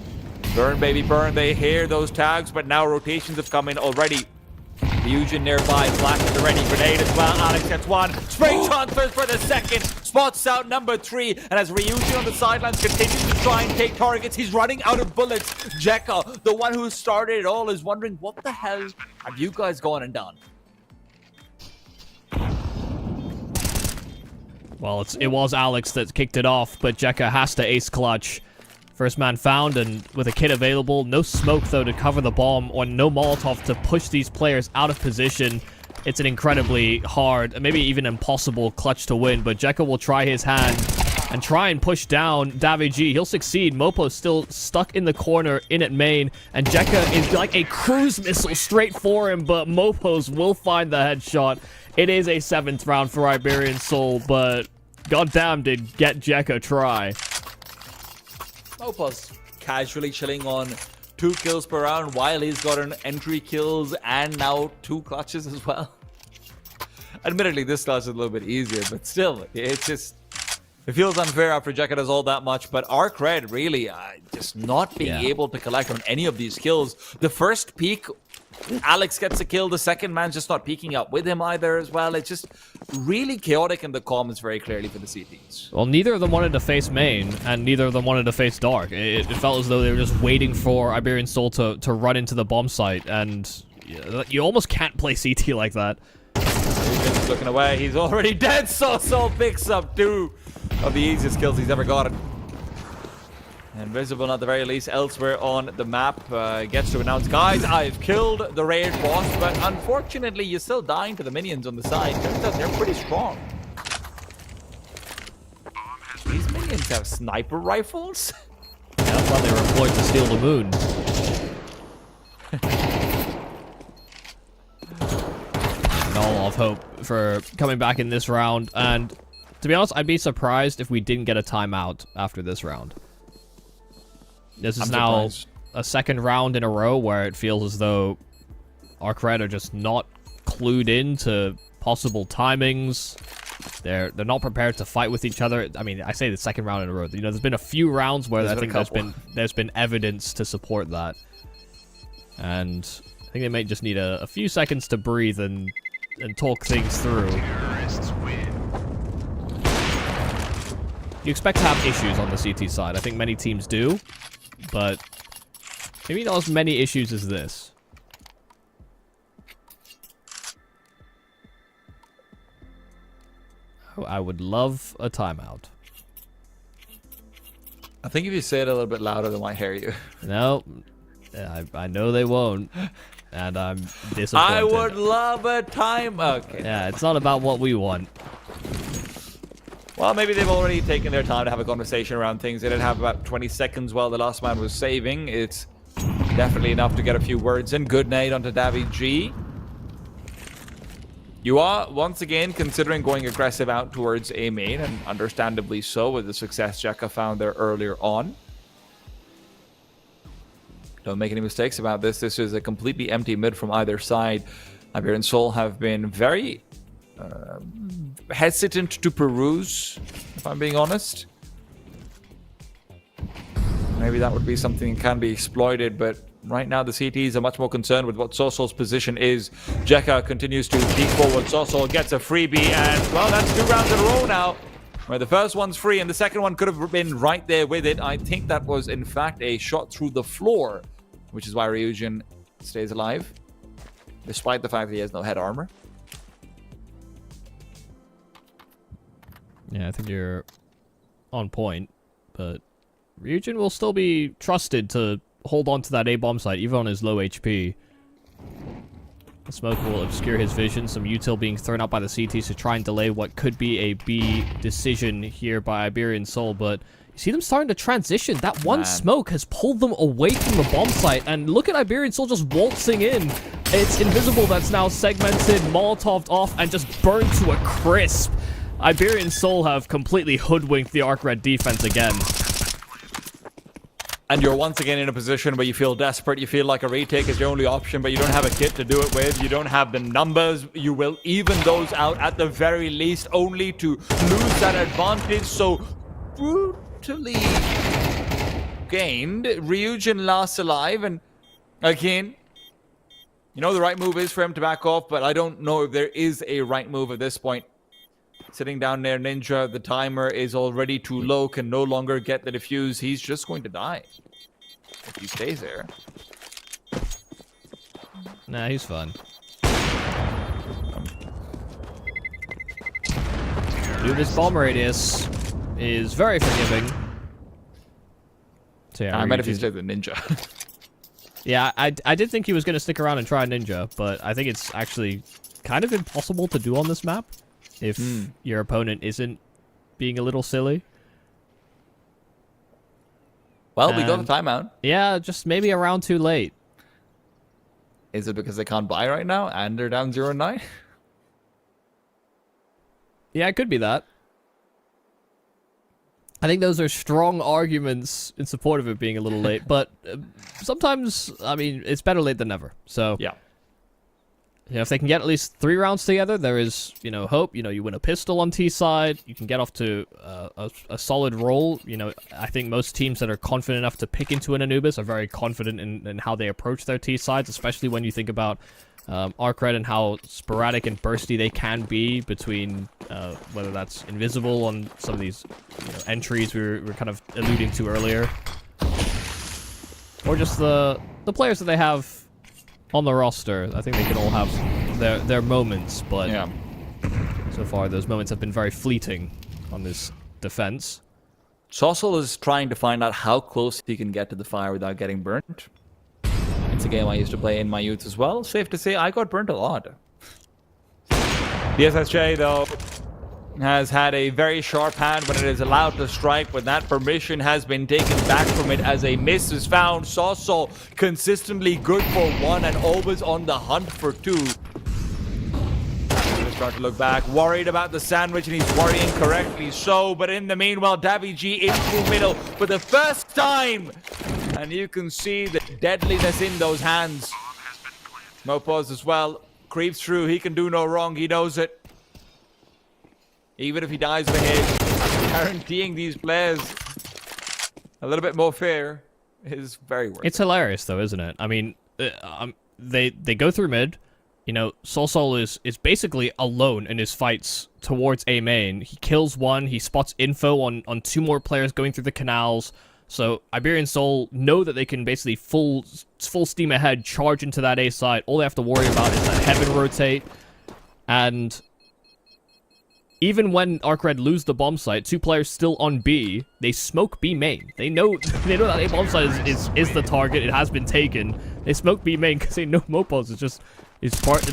Burn, baby, burn. They hear those tags, but now rotations have come in already. Fusion nearby, flash at the ready, grenade as well. Alex gets one, straight transfers for the second, spots out number 3, and as Ryujin on the sidelines continues to try and take targets, he's running out of bullets. Jekka, the one who started it all, is wondering, what the hell have you guys gone and done? Well, it was Alex that kicked it off, but Jekka has to ace clutch. First man found, and with a kit available, no smoke though to cover the bomb, or no Molotov to push these players out of position. It's an incredibly hard, maybe even impossible clutch to win, but Jekka will try his hand and try and push down Davi G. He'll succeed. Mopo's still stuck in the corner in at main, and Jekka is like a cruise missile straight for him, but Mopo's will find the headshot. It is a 7th round for Iberian Soul, but goddamn did Get Jekka try. Mopo's casually chilling on 2 kills per round while he's gotten entry kills and now 2 clutches as well. Admittedly, this clutch is a little bit easier, but still, it's just... It feels unfair after Jekka does all that much, but ARCRED really just not being able to collect on any of these kills. The first peak, Alex gets a kill. The second man's just not peeking up with him either as well. It's just really chaotic in the comments very clearly for the CTs. Well, neither of them wanted to face main, and neither of them wanted to face dark. It felt as though they were just waiting for Iberian Soul to run into the bomb site, and you almost can't play CT like that. He's looking away. He's already dead. Soul picks up 2 of the easiest kills he's ever gotten. Invisible, at the very least, elsewhere on the map, gets to announce, guys, I've killed the raid boss, but unfortunately, you're still dying to the minions on the side. Turns out they're pretty strong. These minions have sniper rifles? Yeah, I thought they were employed to steal the moon. And all of hope for coming back in this round, and to be honest, I'd be surprised if we didn't get a timeout after this round. This is now a 2nd round in a row where it feels as though ARCRED are just not clued into possible timings. They're not prepared to fight with each other. I mean, I say the 2nd round in a row. You know, there's been a few rounds where I think there's been evidence to support that, and I think they might just need a few seconds to breathe and talk things through. You expect to have issues on the CT side. I think many teams do, but maybe not as many issues as this. Oh, I would love a timeout. I think if you say it a little bit louder, they might hear you. No, I know they won't, and I'm disappointed. I would love a time. Okay. Yeah, it's not about what we want. Well, maybe they've already taken their time to have a conversation around things. They did have about 20 seconds while the last man was saving. It's definitely enough to get a few words in. Good nade onto Davi G. You are, once again, considering going aggressive out towards A main, and understandably so with the success Jekka found there earlier on. Don't make any mistakes about this. This is a completely empty mid from either side. Iberian Soul have been very hesitant to peruse, if I'm being honest. Maybe that would be something that can be exploited, but right now the CTs are much more concerned with what Sosol's position is. Jekka continues to peek forward. Sosol gets a freebie, and, well, that's 2 rounds in a row now, where the first one's free and the second one could have been right there with it. I think that was, in fact, a shot through the floor, which is why Ryujin stays alive, despite the fact that he has no head armor. Yeah, I think you're on point, but Ryujin will still be trusted to hold on to that A-bomb site, even on his low HP. The smoke will obscure his vision, some util being thrown out by the CTs to try and delay what could be a B decision here by Iberian Soul, but you see them starting to transition. That one smoke has pulled them away from the bomb site, and look at Iberian Soul just waltzing in. It's Invisible that's now segmented, Molotoved off, and just burned to a crisp. Iberian Soul have completely hoodwinked the ARCRED defense again. And you're once again in a position where you feel desperate. You feel like a retake is your only option, but you don't have a kit to do it with. You don't have the numbers. You will even those out at the very least, only to lose that advantage. So brutally gained. Ryujin lasts alive, and again, you know the right move is for him to back off, but I don't know if there is a right move at this point. Sitting down there, Ninja, the timer is already too low, can no longer get the defuse. He's just going to die if he stays there. Nah, he's fine. Dude, this bomb radius is very forgiving. So yeah, I meant if he stayed with Ninja. Yeah, I did think he was going to stick around and try Ninja, but I think it's actually kind of impossible to do on this map if your opponent isn't being a little silly. Well, we got the timeout. Yeah, just maybe a round too late. Is it because they can't buy right now and they're down 0-9? Yeah, it could be that. I think those are strong arguments in support of it being a little late, but sometimes, I mean, it's better late than never. So, yeah. You know, if they can get at least 3 rounds together, there is, you know, hope. You know, you win a pistol on T side, you can get off to a solid roll. You know, I think most teams that are confident enough to pick into an Anubis are very confident in how they approach their T sides, especially when you think about ARCRED and how sporadic and bursty they can be between whether that's Invisible on some of these entries we were kind of alluding to earlier, or just the players that they have on the roster. I think they can all have their moments, but yeah. So far those moments have been very fleeting on this defense. Sosol is trying to find out how close he can get to the fire without getting burnt. It's a game I used to play in my youth as well. Safe to say, I got burnt a lot. The SSJ, though, has had a very sharp hand when it is allowed to strike, but that permission has been taken back from it as a miss is found. Sosol consistently good for 1 and always on the hunt for 2. Start to look back, worried about the sandwich, and he's worrying correctly so. But in the meanwhile, Davi G into middle for the first time, and you can see the deadliness in those hands. Mopos as well creeps through. He can do no wrong. He knows it. Even if he dies for hit, guaranteeing these players a little bit more fair is very worth it. It's hilarious, though, isn't it? I mean, they go through mid. You know, Sol is basically alone in his fights towards A main. He kills one, he spots info on 2 more players going through the canals. So Iberian Soul know that they can basically full steam ahead, charge into that A side. All they have to worry about is that heaven rotate. And even when ARCRED lose the bomb site, 2 players still on B, they smoke B main. They know that A bomb site is the target. It has been taken. They smoke B main because they know Mopos is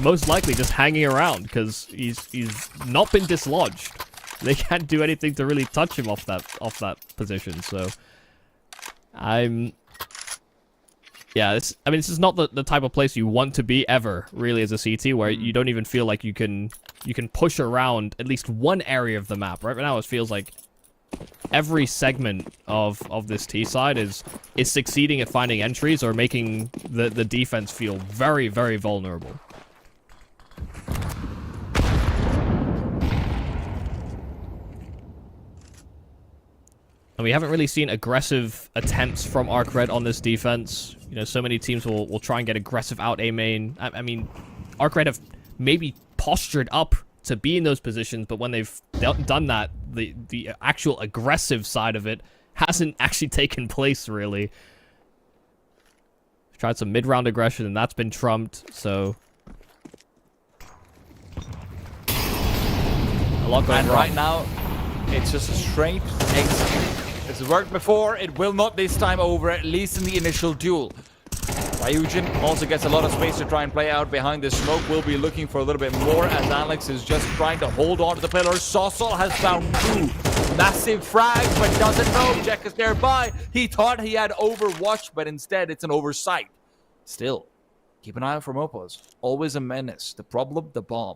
most likely just hanging around because he's not been dislodged. They can't do anything to really touch him off that position. So this is not the type of place you want to be ever, really, as a CT, where you don't even feel like you can push around at least one area of the map. Right now, it feels like every segment of this T side is succeeding at finding entries or making the defense feel very, very vulnerable. And we haven't really seen aggressive attempts from ARCRED on this defense. You know, so many teams will try and get aggressive out A main. I mean, ARCRED have maybe postured up to be in those positions, but when they've done that, the actual aggressive side of it hasn't actually taken place, really. Tried some mid-round aggression, and that's been trumped, so... a lot going wrong. Right now, it's just a straight execute. This has worked before, it will not this time over, at least in the initial duel. Ryujin also gets a lot of space to try and play out behind the smoke. Will be looking for a little bit more as Alex is just trying to hold on to the pillar. Sossel has found 2 massive frags, but doesn't know. Jack is nearby. He thought he had overwatched, but instead it's an oversight. Still, keep an eye out for Mopos. Always a menace. The problem, the bomb.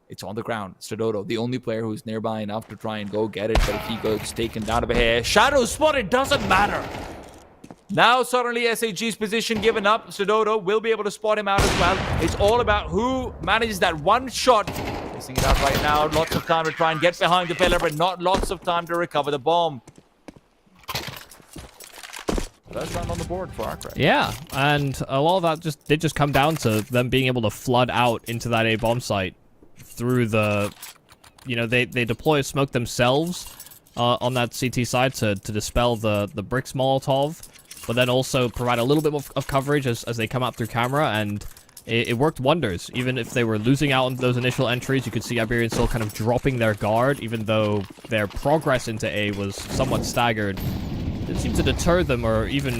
It's on the ground. Stododo, the only player who's nearby enough to try and go get it, but if he goes taken down a bit here, shadow spotted, doesn't matter. Now suddenly SAG's position given up. Stododo will be able to spot him out as well. It's all about who manages that one shot. Missing it out right now. Lots of time to try and get behind the pillar, but not lots of time to recover the bomb. First round on the board for ARCRED. Yeah, and a lot of that did just come down to them being able to flood out into that A bomb site through the... You know, they deploy a smoke themselves on that CT side to dispel the bricks Molotov, but then also provide a little bit of coverage as they come out through camera, and it worked wonders. Even if they were losing out on those initial entries, you could see Iberian still kind of dropping their guard, even though their progress into A was somewhat staggered. It didn't seem to deter them, or even...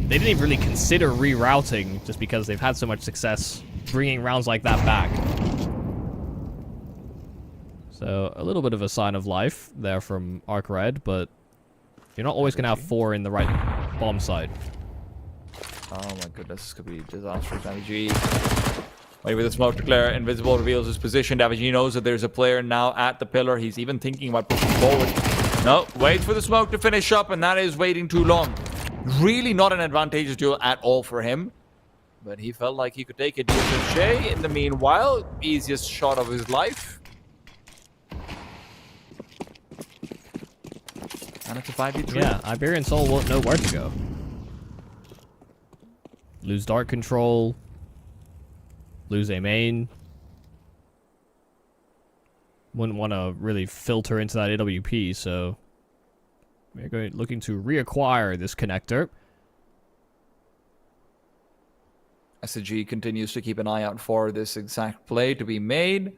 They didn't even really consider rerouting, just because they've had so much success bringing rounds like that back. So, a little bit of a sign of life there from ARCRED, but you're not always going to have 4 in the right bomb site. Oh my goodness, this could be disastrous. Davigi. Wait with the smoke to clear. Invisible reveals his position. Davigi knows that there's a player now at the pillar. He's even thinking about pushing forward. No, waits for the smoke to finish up, and that is waiting too long. Really not an advantageous duel at all for him. But he felt like he could take it. Jay in the meanwhile, easiest shot of his life. And it's a 5v3. Yeah, Iberian Soul won't know where to go. Lose dart control. Lose a main. Wouldn't want to really filter into that AWP, so we're looking to reacquire this connector. SG continues to keep an eye out for this exact play to be made,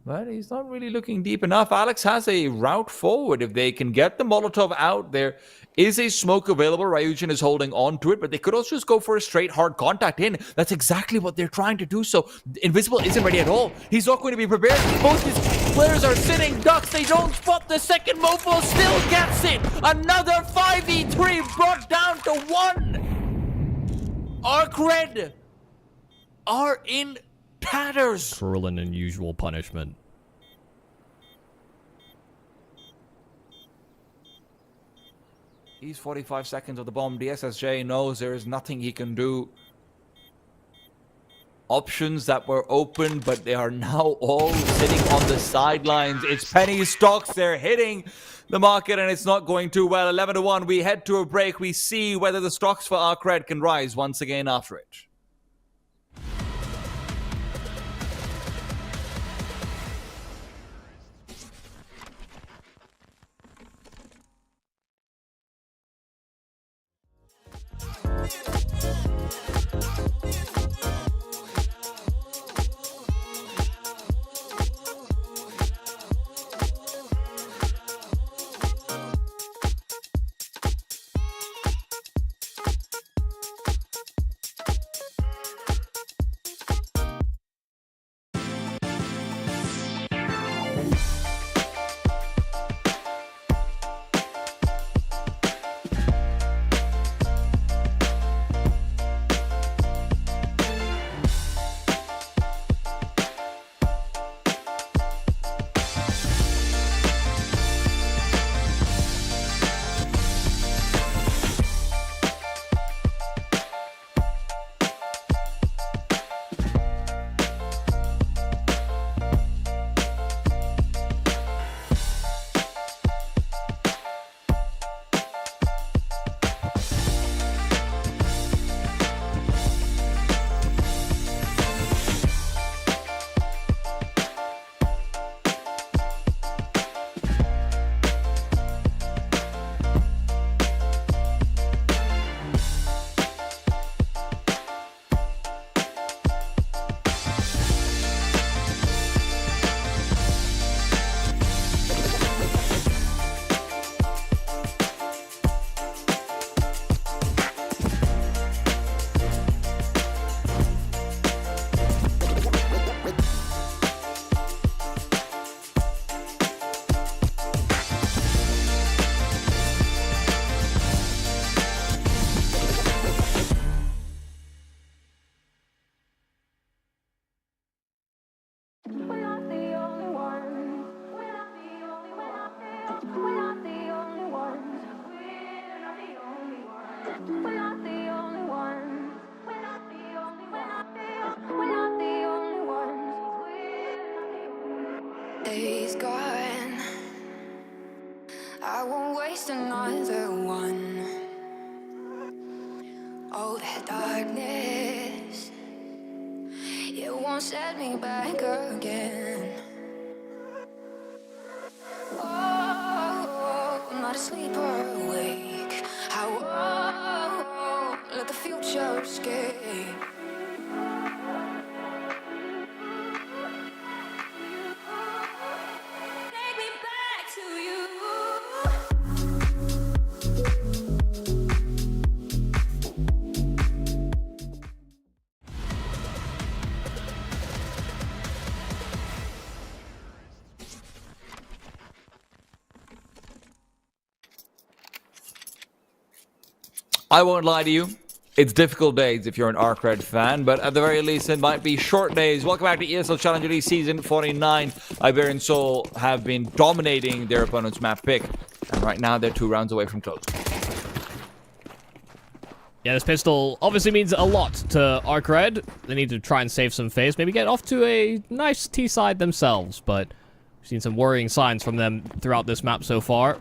but he's not really looking deep enough. Alex has a route forward. If they can get the Molotov out, there is a smoke available. Ryujin is holding on to it, but they could also just go for a straight hard contact in. That's exactly what they're trying to do. So Invisible isn't ready at all. He's not going to be prepared. Both his players are sitting ducks. They don't spot the second. Mofo still gets it. Another 5v3 brought down to 1. ARCRED are in tatters. Cruel and unusual punishment. He's 45 seconds of the bomb. DSSJ knows there is nothing he can do. Options that were open, but they are now all sitting on the sidelines. It's penny stocks. They're hitting the market, and it's not going too well. 11-1. We head to a break. We see whether the stocks for ARCRED can rise once again after it. darkness. It won't set me back again. Oh, I'm not asleep or awake. I won't let the future escape. Take me back to you. I won't lie to you. It's difficult days if you're an ARCRED fan, but at the very least, it might be short days. Welcome back to ESL Challenger League Season 49. Iberian Soul have been dominating their opponent's map pick, and right now they're 2 rounds away from closing. Yeah, this pistol obviously means a lot to ARCRED. They need to try and save some face, maybe get off to a nice T-side themselves, but we've seen some worrying signs from them throughout this map so far.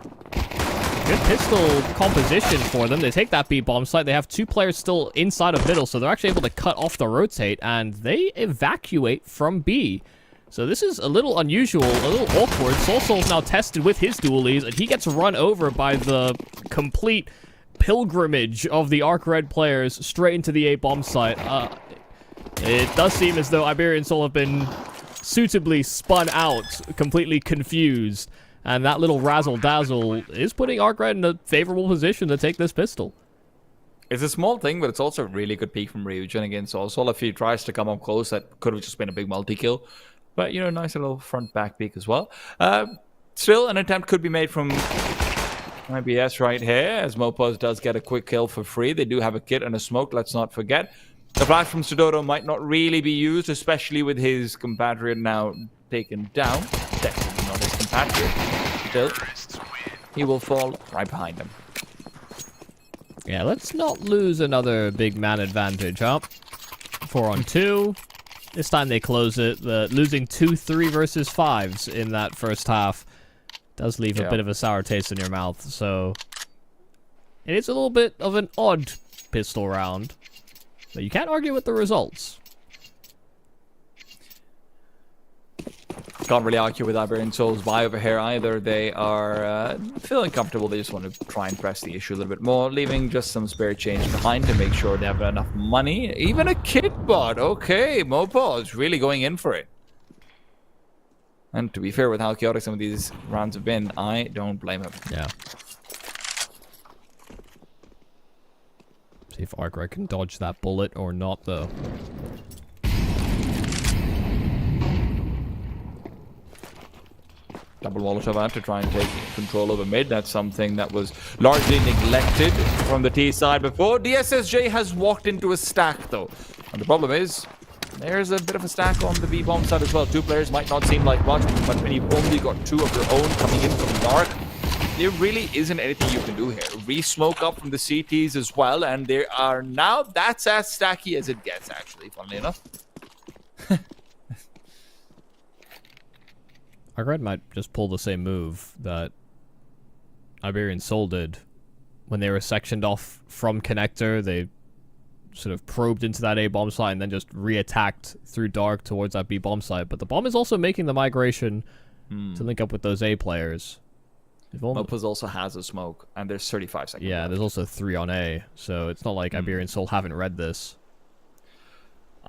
Good pistol composition for them. They take that B bomb site. They have 2 players still inside of middle, so they're actually able to cut off the rotate, and they evacuate from B. So this is a little unusual, a little awkward. Soul's now tested with his dualies, and he gets run over by the complete pilgrimage of the ARCRED players straight into the A bomb site. It does seem as though Iberian Soul have been suitably spun out, completely confused. And that little razzle-dazzle is putting ARCRED in a favorable position to take this pistol. It's a small thing, but it's also a really good peek from Ryujin against Soul. If he tries to come up close, that could have just been a big multi-kill. But, you know, nice little front-back peek as well. Still, an attempt could be made from IBS right here, as Mopos does get a quick kill for free. They do have a kit and a smoke, let's not forget. The flash from Sudodo might not really be used, especially with his compatriot now taken down. Definitely not his compatriot. Still, he will fall right behind him. Yeah, let's not lose another big man advantage, huh? 4 on 2. This time they close it. Losing 2-3 versus 5s in that first half does leave a bit of a sour taste in your mouth, so it is a little bit of an odd pistol round, but you can't argue with the results. Can't really argue with Iberian Soul's buy over here either. They are feeling comfortable. They just want to try and press the issue a little bit more, leaving just some spare change behind to make sure they have enough money. Even a kit bot. Okay, Mopo is really going in for it. And to be fair, with how chaotic some of these rounds have been, I don't blame him. Yeah. See if ARCRED can dodge that bullet or not, though. Double Molotov out to try and take control over mid. That's something that was largely neglected from the T side before. DSSJ has walked into a stack, though. And the problem is, there's a bit of a stack on the B-bomb side as well. 2 players might not seem like much, but when you've only got 2 of your own coming in from dark, there really isn't anything you can do here. Re-smoke up from the CTs as well, and there are now, that's as stacky as it gets, actually, funnily enough. ARCRED might just pull the same move that Iberian Soul did. When they were sectioned off from connector, they sort of probed into that A bomb site and then just re-attacked through dark towards that B bomb site. But the bomb is also making the migration to link up with those A players. Mopos also has a smoke, and there's 35 seconds. Yeah, there's also 3 on A, so it's not like Iberian Soul haven't read this.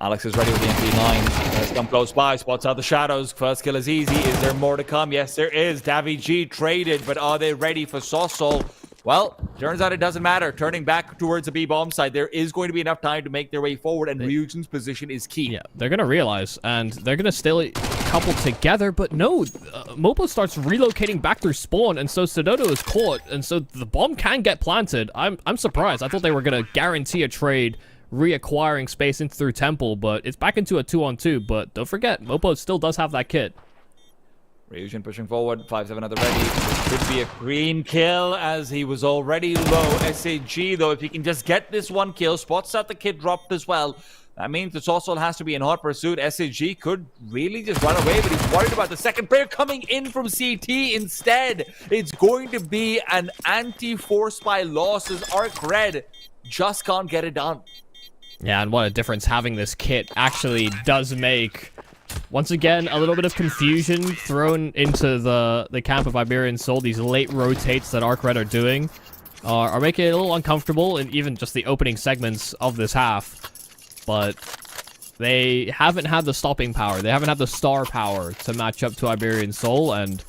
Alex is ready with the MP9. Has come close by, spots out the shadows. First kill is easy. Is there more to come? Yes, there is. Davi G traded, but are they ready for Soul? Well, turns out it doesn't matter. Turning back towards the B-bomb side, there is going to be enough time to make their way forward, and Ryujin's position is key. Yeah, they're going to realize, and they're going to stay coupled together, but no, Mopo starts relocating back through spawn, and so Sudodo is caught, and so the bomb can get planted. I'm surprised. I thought they were going to guarantee a trade, reacquiring space into through Temple, but it's back into a 2-on-2, but don't forget, Mopo still does have that kit. Ryujin pushing forward, 5-7 at the ready. This could be a green kill as he was already low. SAG, though, if he can just get this 1 kill, spots out the kit dropped as well. That means the Soul has to be in hot pursuit. SAG could really just run away, but he's worried about the second player coming in from CT instead. It's going to be an anti-force by loss as ARCRED just can't get it done. Yeah, and what a difference having this kit actually does make. Once again, a little bit of confusion thrown into the camp of Iberian Soul. These late rotates that ARCRED are doing are making it a little uncomfortable in even just the opening segments of this half. But they haven't had the stopping power. They haven't had the star power to match up to Iberian Soul, and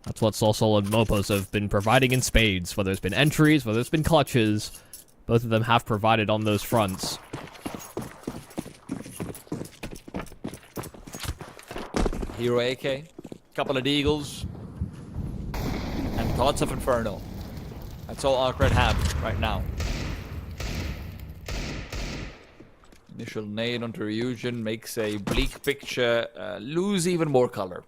that's what Soul and Mopos have been providing in spades. Whether it's been entries, whether it's been clutches, both of them have provided on those fronts. Hero AK, couple of Deagles, and Thoughts of Inferno. That's all ARCRED have right now. Initial nade onto Ryujin makes a bleak picture lose even more color.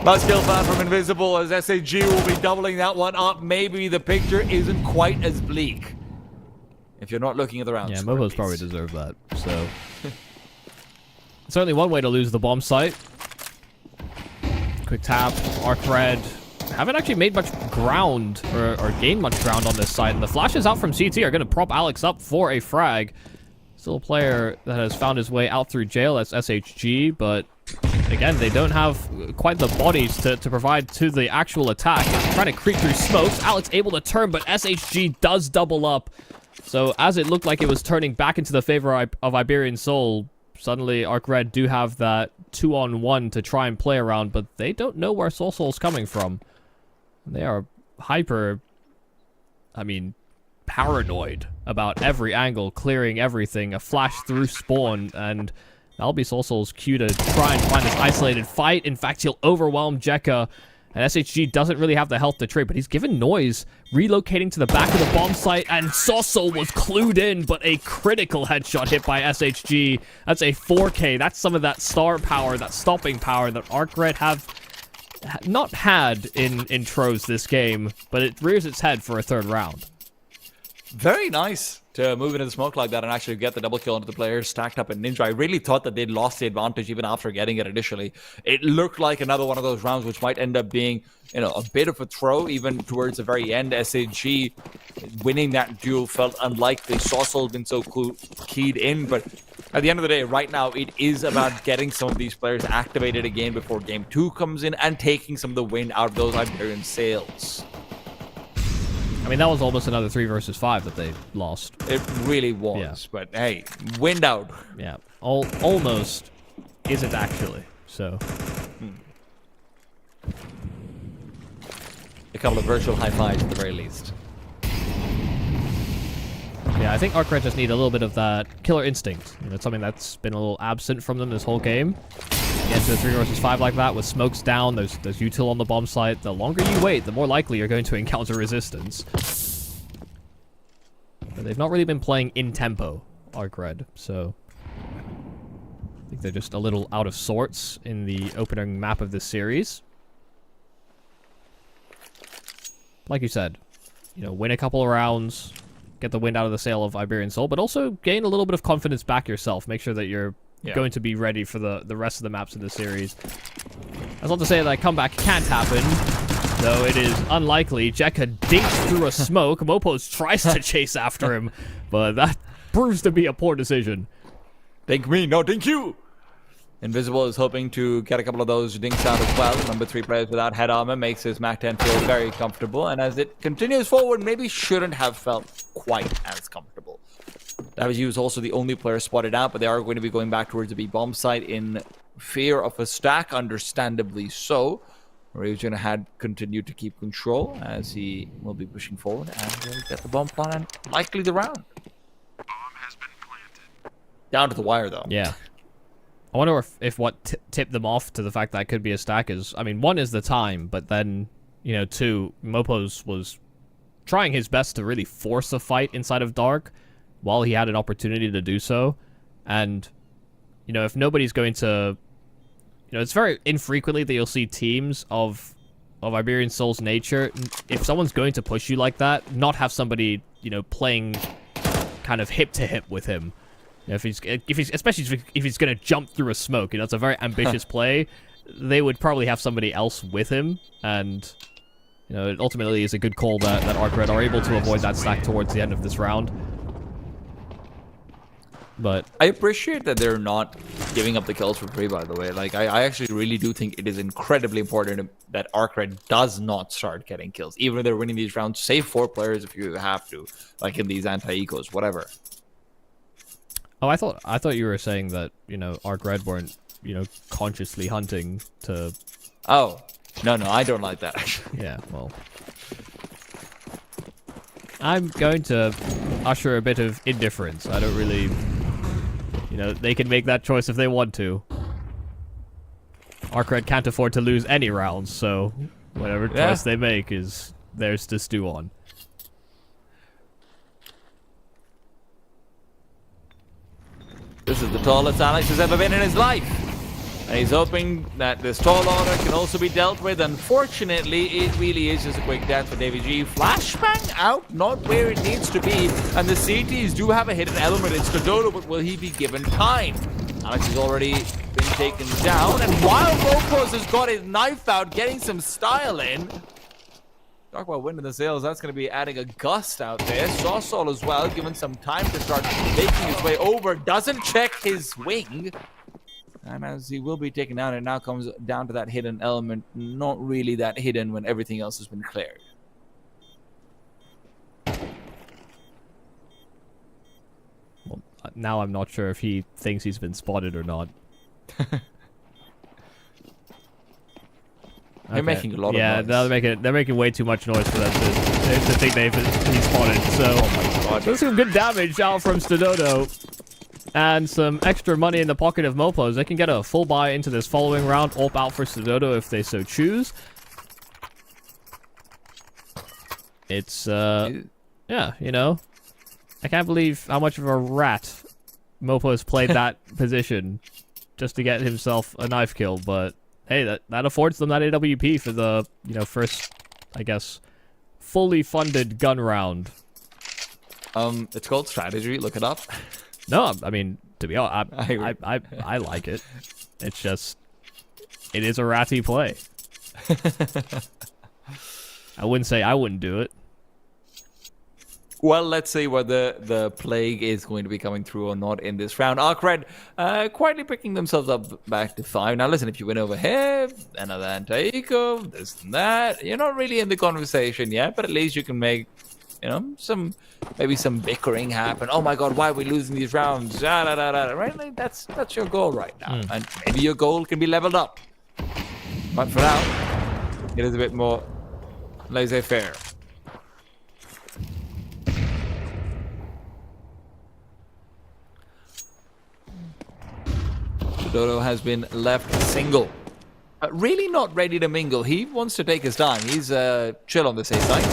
Must kill fan from Invisible as SAG will be doubling that one up. Maybe the picture isn't quite as bleak. If you're not looking at the round. Yeah, Mopos probably deserve that, so... Certainly one way to lose the bomb site. Quick tap, ARCRED. Haven't actually made much ground, or gained much ground on this side. And the flashes out from CT are going to prop Alex up for a frag. Still a player that has found his way out through jail, that's SHG, but again, they don't have quite the bodies to provide to the actual attack. It's trying to creep through smokes. Alex able to turn, but SHG does double up. So as it looked like it was turning back into the favor of Iberian Soul, suddenly ARCRED do have that 2-on-1 to try and play around, but they don't know where Soul's coming from. They are hyper, paranoid about every angle, clearing everything, a flash through spawn, and that'll be Soul's cue to try and find this isolated fight. In fact, he'll overwhelm Jekka, and SHG doesn't really have the health to trade, but he's given Noise, relocating to the back of the bomb site, and Soul was clued in, but a critical headshot hit by SHG. That's a 4K. That's some of that star power, that stopping power that ARCRED have not had in intros this game, but it rears its head for a third round. Very nice to move into the smoke like that and actually get the double kill onto the players stacked up in Ninja. I really thought that they'd lost the advantage even after getting it initially. It looked like another one of those rounds which might end up being, a bit of a throw even towards the very end. SAG winning that duel felt unlikely. Soul's been so keyed in, but at the end of the day, right now, it is about getting some of these players activated again before Game 2 comes in and taking some of the wind out of those Iberian sails. That was almost another 3 versus 5 that they lost. It really was, yeah. But hey, wind out. Yeah, almost isn't actually, so. A couple of virtual high fives at the very least. Yeah, I think ARCRED just need a little bit of that killer instinct. It's something that's been a little absent from them this whole game. Get to the 3 versus 5 like that with smokes down, there's util on the bomb site. The longer you wait, the more likely you're going to encounter resistance. But they've not really been playing in tempo, ARCRED, so I think they're just a little out of sorts in the opening map of this series. Like you said, win a couple of rounds, get the wind out of the sail of Iberian Soul, but also gain a little bit of confidence back yourself. Make sure that you're going to be ready for the rest of the maps in the series. That's not to say that comeback can't happen, though it is unlikely. Jekka dinks through a smoke. Mopos tries to chase after him, but that proves to be a poor decision. Dink me, no dink you! Invisible is hoping to get a couple of those dinks out as well. Number 3 players without head armor makes his MAC-10 feel very comfortable, and as it continues forward, maybe shouldn't have felt quite as comfortable. WSU is also the only player spotted out, but they are going to be going back towards the B-bomb site in fear of a stack, understandably so. Ryujin had continued to keep control as he will be pushing forward and will get the bomb plan and likely the round. Bomb has been planted. Down to the wire, though. Yeah. I wonder if what tipped them off to the fact that it could be a stack is, one is the time, but then, 2, Mopos was trying his best to really force a fight inside of Dark while he had an opportunity to do so. And, if nobody's going to... it's very infrequently that you'll see teams of Iberian Soul's nature. If someone's going to push you like that, not have somebody, playing kind of hip to hip with him. Especially if he's going to jump through a smoke, it's a very ambitious play. They would probably have somebody else with him, and You know, it ultimately is a good call that ARCRED are able to avoid that stack towards the end of this round. But I appreciate that they're not giving up the kills for free, by the way. Like, I actually really do think it is incredibly important that ARCRED does not start getting kills. Even if they're winning these rounds, save 4 players if you have to. Like in these anti-ecos, whatever. oh, I thought you were saying that, you know, ARCRED weren't, you know, consciously hunting to... Oh, no, I don't like that, actually. Yeah, well... I'm going to usher a bit of indifference. I don't really... You know, they can make that choice if they want to. ARCRED can't afford to lose any rounds, so whatever choice they make is theirs to stew on. This is the tallest Alex has ever been in his life. And he's hoping that this tall order can also be dealt with. Unfortunately, it really is just a quick death for Davy G. Flashbang out, not where it needs to be. And the CTs do have a hidden element. It's Dodo, but will he be given time? Alex has already been taken down. And while Lopez has got his knife out, getting some style in. Talk about winning the sales. That's going to be adding a gust out there. Sawsall as well, given some time to start making his way over. Doesn't check his wing. And as he will be taken down, it now comes down to that hidden element. Not really that hidden when everything else has been cleared. Well, now I'm not sure if he thinks he's been spotted or not. They're making a lot of noise. Yeah, they're making way too much noise for them to think he's spotted. So, oh my God. There's some good damage out from Stododo. And some extra money in the pocket of Mopos. They can get a full buy into this following round. Orp out for Stododo if they so choose. It's, yeah, you know. I can't believe how much of a rat Mopos played that position just to get himself a knife kill. But, hey, that affords them that AWP for the, you know, first, I guess, fully funded gun round. It's called strategy. Look it up. No, I mean, to be honest, I like it. It's just, it is a ratty play. I wouldn't say I wouldn't do it. Well, let's see whether the plague is going to be coming through or not in this round. ARCRED quietly picking themselves up back to 5. Now, listen, if you win over here, another anti-eco, this and that, you're not really in the conversation yet, but at least you can make, you know, maybe some bickering happen. Oh my God, why are we losing these rounds? Right? Like, that's your goal right now. And maybe your goal can be leveled up. But for now, it is a bit more laissez-faire. Dodo has been left single. Really not ready to mingle. He wants to take his time. He's chill on the safe side.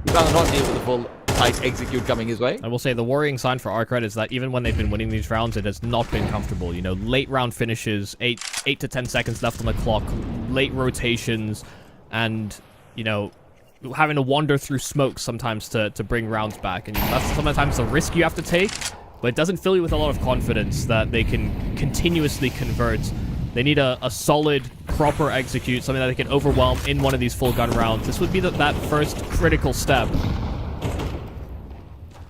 He'd rather not deal with the full tight execute coming his way. I will say the worrying sign for ARCRED is that even when they've been winning these rounds, it has not been comfortable. You know, late round finishes, 8 to 10 seconds left on the clock, late rotations, and, you know, having to wander through smoke sometimes to bring rounds back. And that's sometimes the risk you have to take, but it doesn't fill you with a lot of confidence that they can continuously convert. They need a solid, proper execute, something that they can overwhelm in one of these full gun rounds. This would be that first critical step.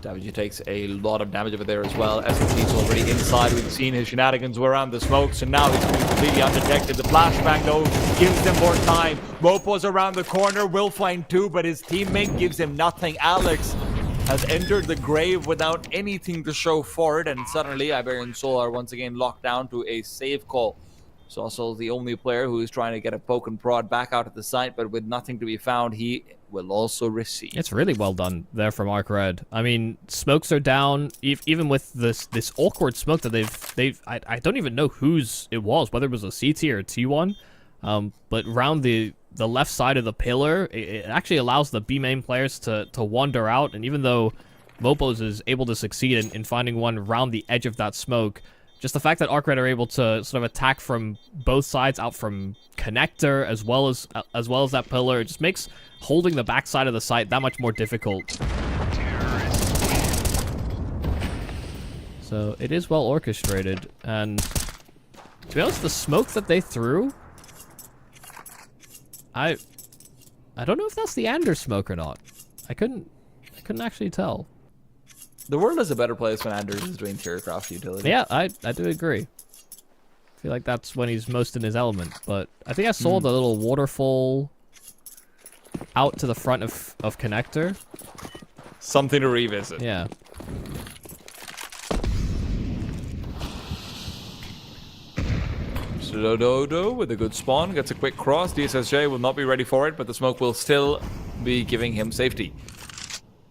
WG takes a lot of damage over there as well. SNC's already inside. We've seen his shenanigans around the smokes, and now he's completely undetected. The flashbang, though, gives him more time. Mopo's around the corner, will find 2, but his teammate gives him nothing. Alex has entered the grave without anything to show for it, and suddenly Iberian Soul are once again locked down to a save call. It's also the only player who is trying to get a poke and prod back out at the site, but with nothing to be found, he will also receive. It's really well done there from ARCRED. I mean, smokes are down, even with this awkward smoke that I don't even know whose it was, whether it was a CT or a T1, but around the left side of the pillar, it actually allows the B main players to wander out, and even though Mopos is able to succeed in finding one around the edge of that smoke, just the fact that ARCRED are able to sort of attack from both sides, out from connector as well as that pillar, it just makes holding the backside of the site that much more difficult. So it is well orchestrated, and to be honest, the smoke that they threw, I don't know if that's the Anders smoke or not. I couldn't actually tell. The world is a better place when Anders is doing Tiercraft utility. Yeah, I do agree. I feel like that's when he's most in his element. But I think I saw the little waterfall out to the front of connector. Something to revisit. Yeah. Dodo with a good spawn, gets a quick cross. DSSJ will not be ready for it, but the smoke will still be giving him safety.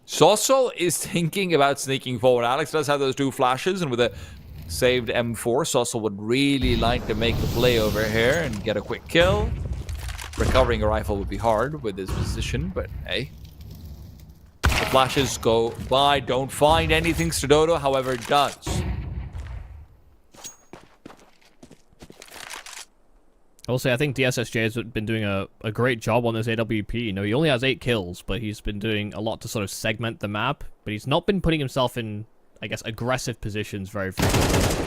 Sossol is thinking about sneaking forward. Alex does have those 2 flashes, and with a saved M4, Sossol would really like to make the play over here and get a quick kill. Recovering a rifle would be hard with his position, but hey. The flashes go by, don't find anything. Stododo, however, does. Also, I think DSSJ has been doing a great job on this AWP. You know, he only has 8 kills, but he's been doing a lot to sort of segment the map. But he's not been putting himself in, I guess, aggressive positions very frequently.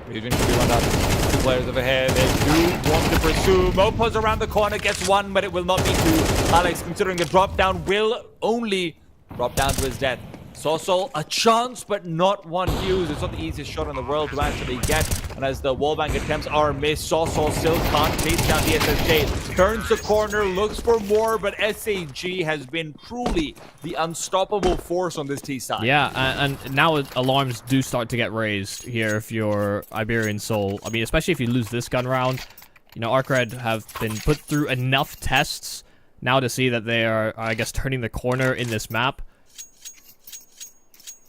Region should be run up. 2 players over here. They do want to pursue. Mopo's around the corner, gets 1, but it will not be 2. Alex, considering the drop down, will only drop down to his death. Sossol, a chance, but not one used. It's not the easiest shot in the world to actually get. And as the wallbang attempts are missed, Sossol still can't chase down the SSJ. Turns the corner, looks for more, but SAG has been truly the unstoppable force on this T side. Yeah, and now alarms do start to get raised here if you're Iberian Soul. I mean, especially if you lose this gun round. You know, ARCRED have been put through enough tests now to see that they are, I guess, turning the corner in this map.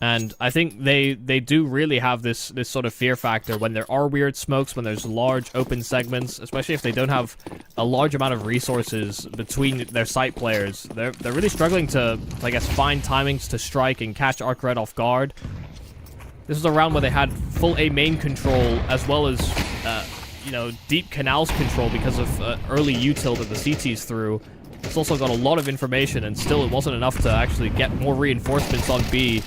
And I think they do really have this sort of fear factor when there are weird smokes, when there's large open segments, especially if they don't have a large amount of resources between their site players. They're really struggling to, I guess, find timings to strike and catch ARCRED off guard. This was a round where they had full A main control as well as, you know, deep canals control because of early util that the CTs threw. It's also got a lot of information, and still it wasn't enough to actually get more reinforcements on B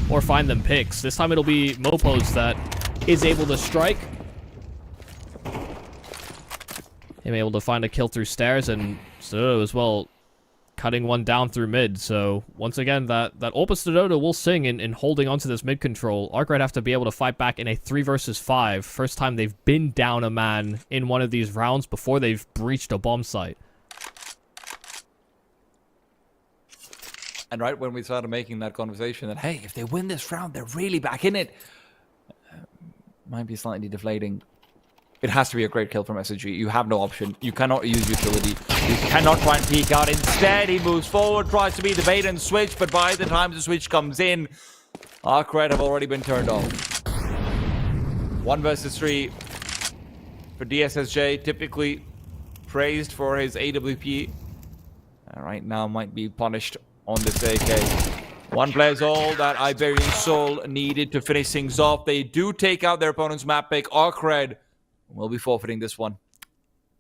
or find them picks. This time it'll be Mopos that is able to strike. Him able to find a kill through stairs, and Stododo as well cutting one down through mid. So once again, that Orpa Stododo will sing in holding onto this mid control. ARCRED have to be able to fight back in a 3 versus 5. First time they've been down a man in one of these rounds before they've breached a bomb site. And right when we started making that conversation that, hey, if they win this round, they're really back in it, might be slightly deflating. It has to be a great kill from SSG. You have no option. You cannot use utility. You cannot try and peek out. Instead, he moves forward, tries to be the bait and switch, but by the time the switch comes in, ARCRED have already been turned off. 1 versus 3 for DSSJ, typically praised for his AWP. Right now might be punished on this AK. 1 player's all that Iberian Soul needed to finish things off. They do take out their opponent's map pick. ARCRED will be forfeiting this one.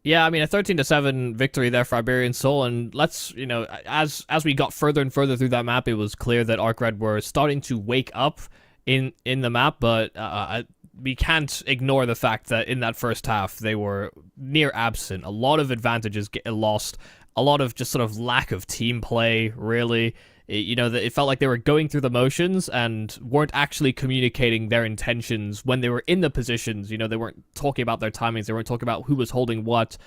Yeah, I mean, a 13-7 victory there for Iberian Soul, and let's, you know, as we got further and further through that map, it was clear that ARCRED were starting to wake up in the map, but we can't ignore the fact that in that first half, they were near absent. A lot of advantages get lost. A lot of just sort of lack of team play, really. You know, it felt like they were going through the motions and weren't actually communicating their intentions when they were in the positions. You know, they weren't talking about their timings. They weren't talking about who was holding what,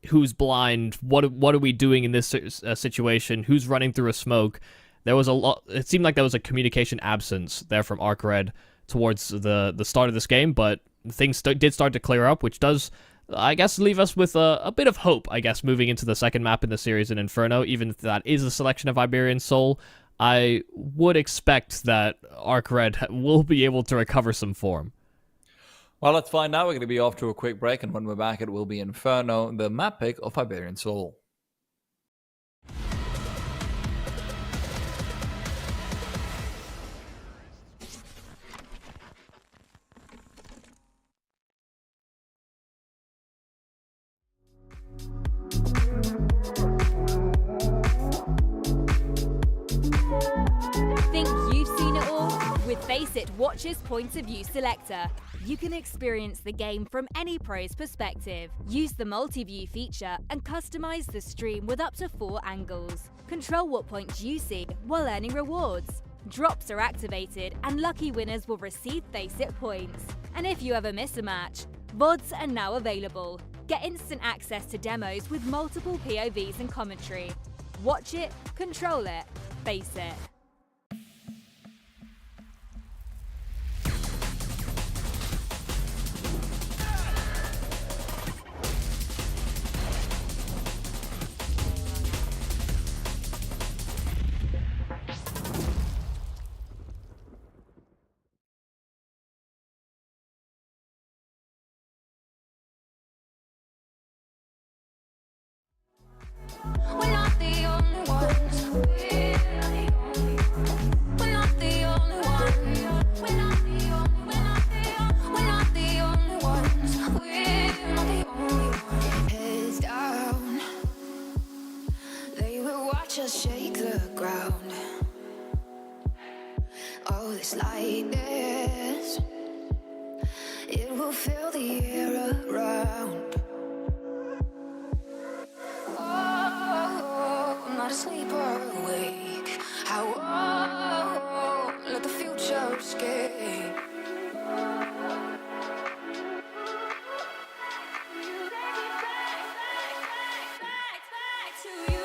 who's blind, what are we doing in this situation, who's running through a smoke. There was a lot. It seemed like there was a communication absence there from ARCRED towards the start of this game, but things did start to clear up, which does, I guess, leave us with a bit of hope, I guess, moving into the second map in the series in Inferno. Even if that is a selection of Iberian Soul, I would expect that ARCRED will be able to recover some form. Well, let's find out. We're going to be off to a quick break, and when we're back, it will be Inferno, the map pick of Iberian Soul. Think you've seen it all? With With FACEIT Watch's Point of View Selector, you can experience the game from any pro's perspective. Use the multi-view feature and customize the stream with up to 4 angles. Control what points you see while earning rewards. Drops are activated and lucky winners will receive FACEIT points. And if you ever miss a match, VODs are now available. Get instant access to demos with multiple POVs and commentary. Watch it, control it, FACEIT. We're not the only ones. We're not the only ones. We're not the only ones. We're not the only. We're not the only ones. We're not the only ones. Heads down. They will watch us shake the ground. Oh, this lightness, it will fill the air around. Not asleep or awake. I won't let the future escape. Back to you.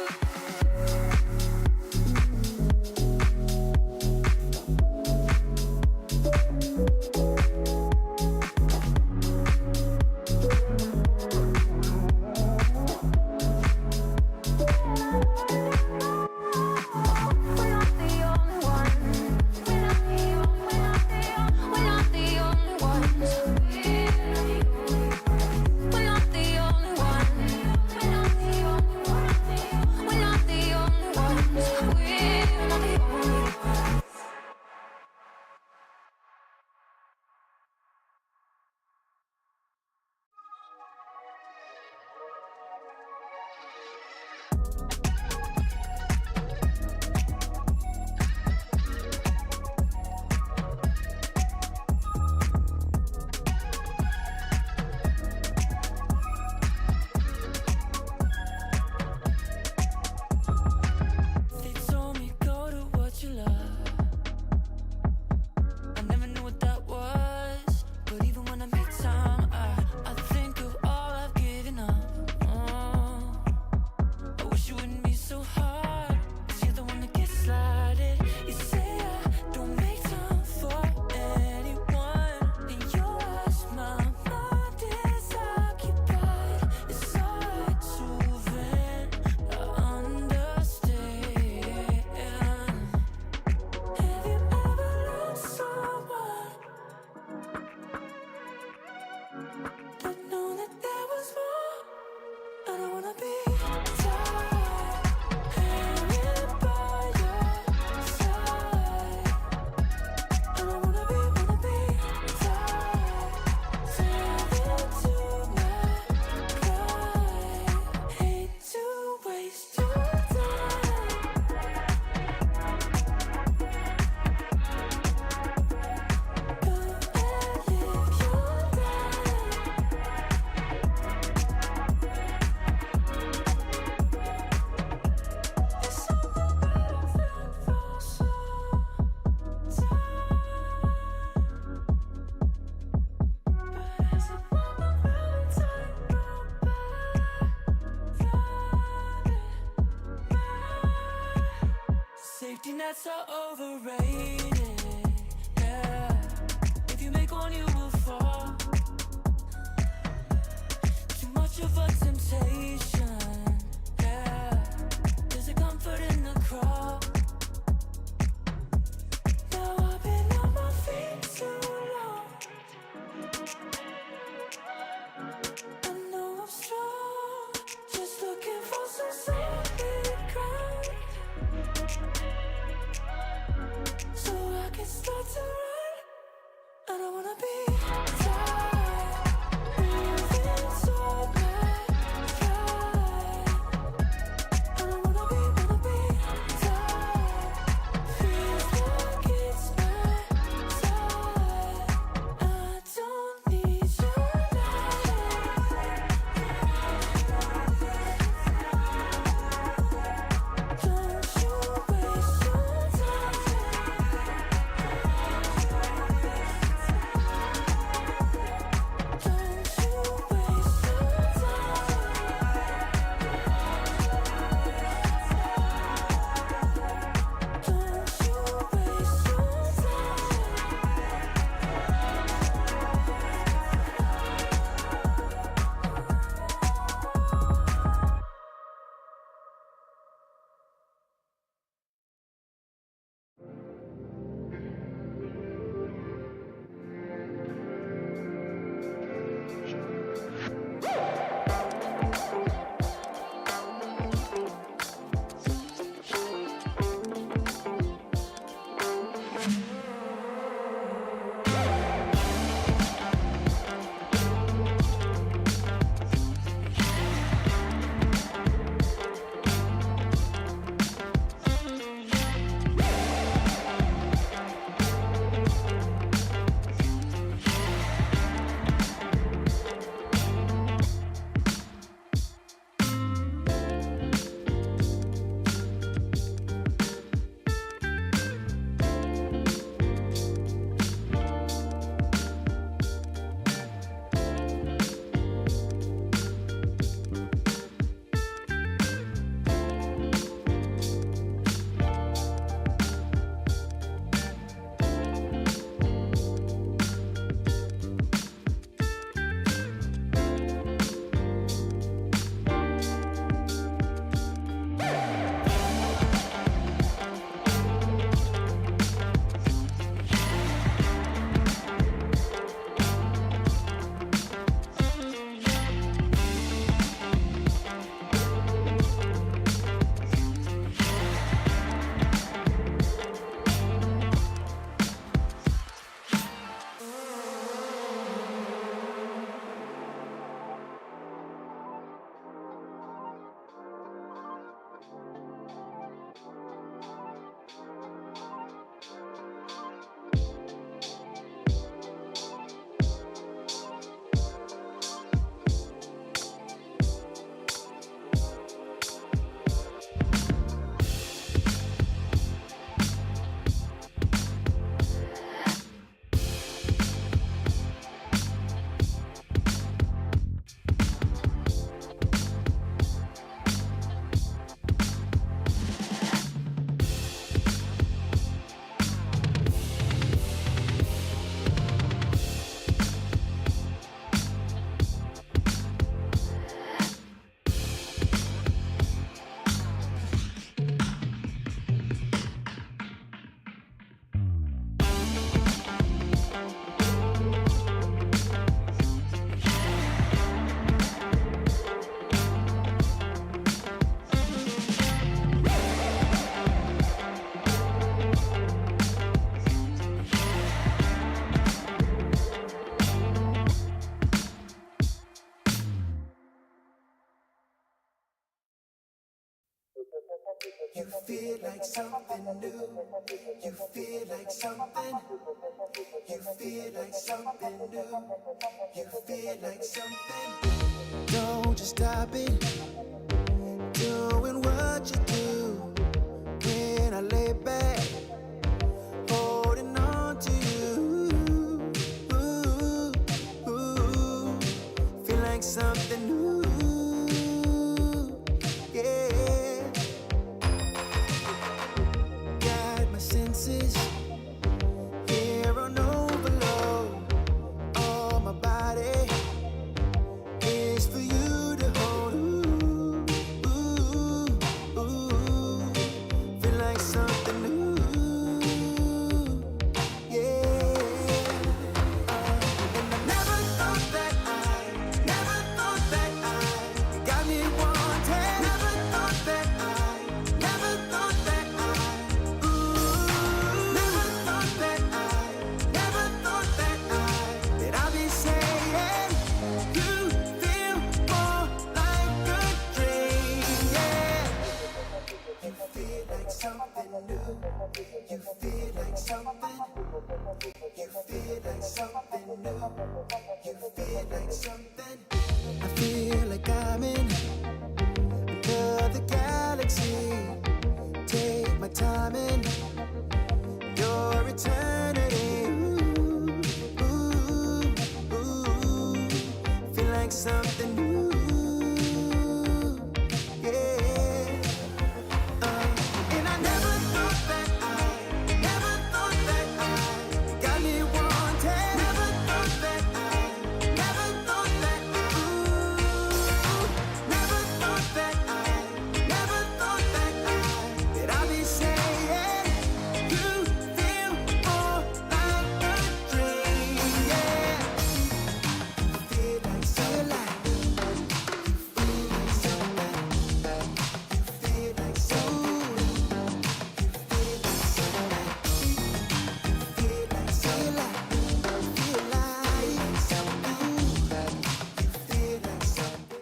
Safety nets are overrated. Yeah. If you make one, you will fall. Too much of a temptation. Yeah. There's a comfort in the crawl. Now I've been on my feet too long. I know I'm strong, just looking for some solid ground, so I can start to run. I don't wanna be tired, moving so bad. I don't wanna be tired. Feels like it's my You feel like something new. You feel like something. You feel like something new. You feel like something. Don't just stop it. Doing what you do. When I lay back, holding on to you. Ooh, ooh, feel like something new. Yeah. Got my senses here on overload. All my body is for you to hold. Ooh, ooh, ooh, feel like something new. Yeah. And I never thought that you got me wanting. Never thought that never thought that never thought that that I'd be saying you feel more like a dream. Yeah. You feel like something new. You feel like something. You feel like something new. You feel like something. I feel like I'm in another galaxy. Take my time in your eternity. Ooh, ooh, ooh, feel like something new. Yeah. And I never thought that got me wanting. Never thought that never thought that never thought that I'd be saying you feel more like a dream. Yeah. Feel like something. Feel like something. You feel like something. Feel like something. Feel like something. Feel like something. You feel like something.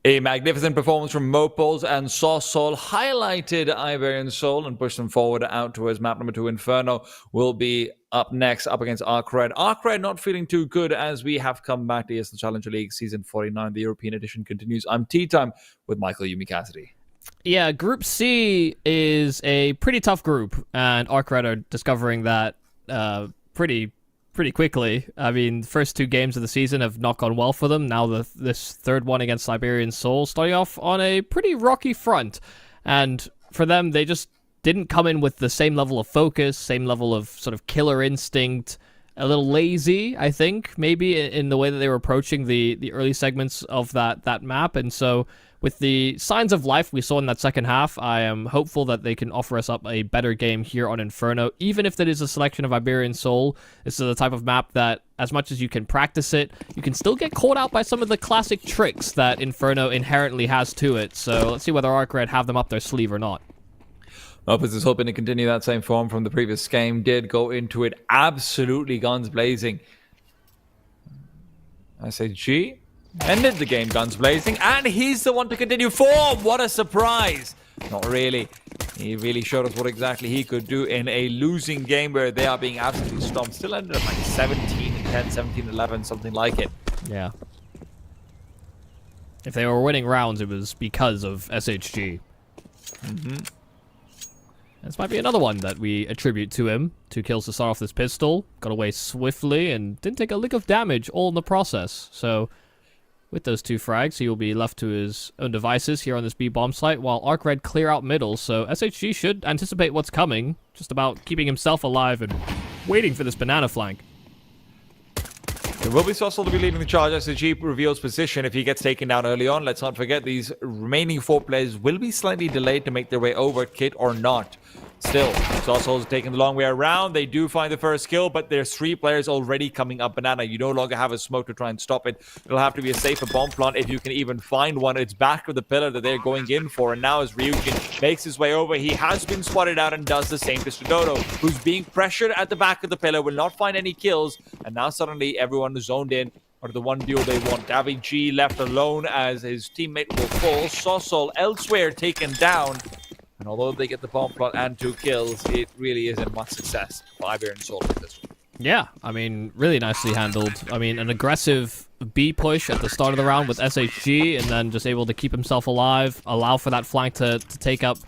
A magnificent performance from Mopals and Sauce Soul highlighted Iberian Soul and pushed them forward out towards map number 2. Inferno will be up next, up against ARCRED. ARCRED not feeling too good as we have come back to ESL Challenger League Season 49. The European edition continues. I'm Tea Time with Michael Yumi Cassidy. Yeah, Group C is a pretty tough group, and ARCRED are discovering that pretty quickly. I mean, the first 2 games of the season have not gone well for them. Now this third one against Iberian Soul, starting off on a pretty rocky front. And for them, they just didn't come in with the same level of focus, same level of sort of killer instinct, a little lazy, I think, maybe, in the way that they were approaching the early segments of that map. And so with the signs of life we saw in that second half, I am hopeful that they can offer us up a better game here on Inferno, even if that is a selection of Iberian Soul. This is the type of map that, as much as you can practice it, you can still get caught out by some of the classic tricks that Inferno inherently has to it. So let's see whether ARCRED have them up their sleeve or not. Opus is hoping to continue that same form from the previous game. Did go into it absolutely guns blazing. SHG ended the game guns blazing, and he's the one to continue form. What a surprise. Not really. He really showed us what exactly he could do in a losing game where they are being absolutely stomped. Still ended up like 17-10, 17-11, something like it. Yeah. If they were winning rounds, it was because of SHG. This might be another one that we attribute to him. 2 kills to start off this pistol. Got away swiftly and didn't take a lick of damage all in the process. So with those 2 frags, he will be left to his own devices here on this B bomb site while ARCRED clear out middle. So SHG should anticipate what's coming. Just about keeping himself alive and waiting for this banana flank. It will be Sauce to be leading the charge. SHG reveals position if he gets taken down early on. Let's not forget these remaining 4 players will be slightly delayed to make their way over, Kit or not. Still, Sossol's taking the long way around. They do find the first kill, but there's 3 players already coming up Banana. You no longer have a smoke to try and stop it. It'll have to be a safer bomb plant if you can even find one. It's back of the pillar that they're going in for, and now as Ryujin makes his way over, he has been spotted out and does the same to Sudodo, who's being pressured at the back of the pillar, will not find any kills, and now suddenly everyone is zoned in or the one duel they want. Davi G left alone as his teammate will fall. Sossol elsewhere taken down. And although they get the bomb plot and 2 kills, it really isn't much success for Iberian Soul with this one. Yeah, I mean, really nicely handled. I mean, an aggressive B push at the start of the round with SHG, and then just able to keep himself alive, allow for that flank to take up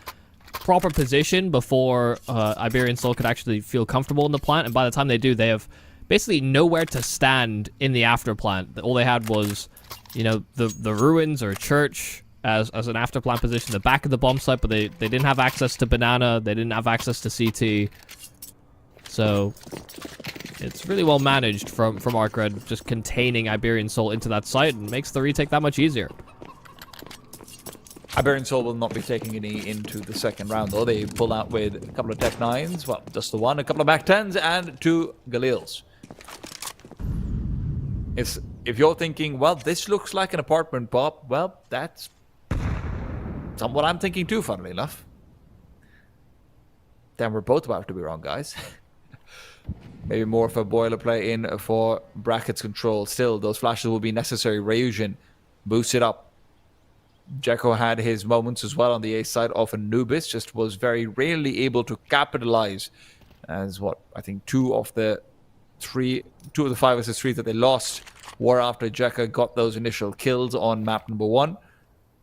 proper position before Iberian Soul could actually feel comfortable in the plant. And by the time they do, they have basically nowhere to stand in the after plant. All they had was, you know, the ruins or church as an after plant position, the back of the bomb site, but they didn't have access to Banana, they didn't have access to CT. So it's really well managed from ARCRED, just containing Iberian Soul into that site, and makes the retake that much easier. Iberian Soul will not be taking any into the second round, though. They pull out with a couple of Tech 9s, well, just the one, a couple of Mac 10s, and 2 Galils. If you're thinking, well, this looks like an apartment pop, well, that's somewhat I'm thinking too, funnily enough. Then we're both about to be wrong, guys. Maybe more of a boilerplate in for brackets control. Still, those flashes will be necessary. Ryujin boosts it up. Jekko had his moments as well on the A side of Anubis, just was very rarely able to capitalize. As what, I think 2 of the 5 assist 3 that they lost were after Jekko got those initial kills on map number 1.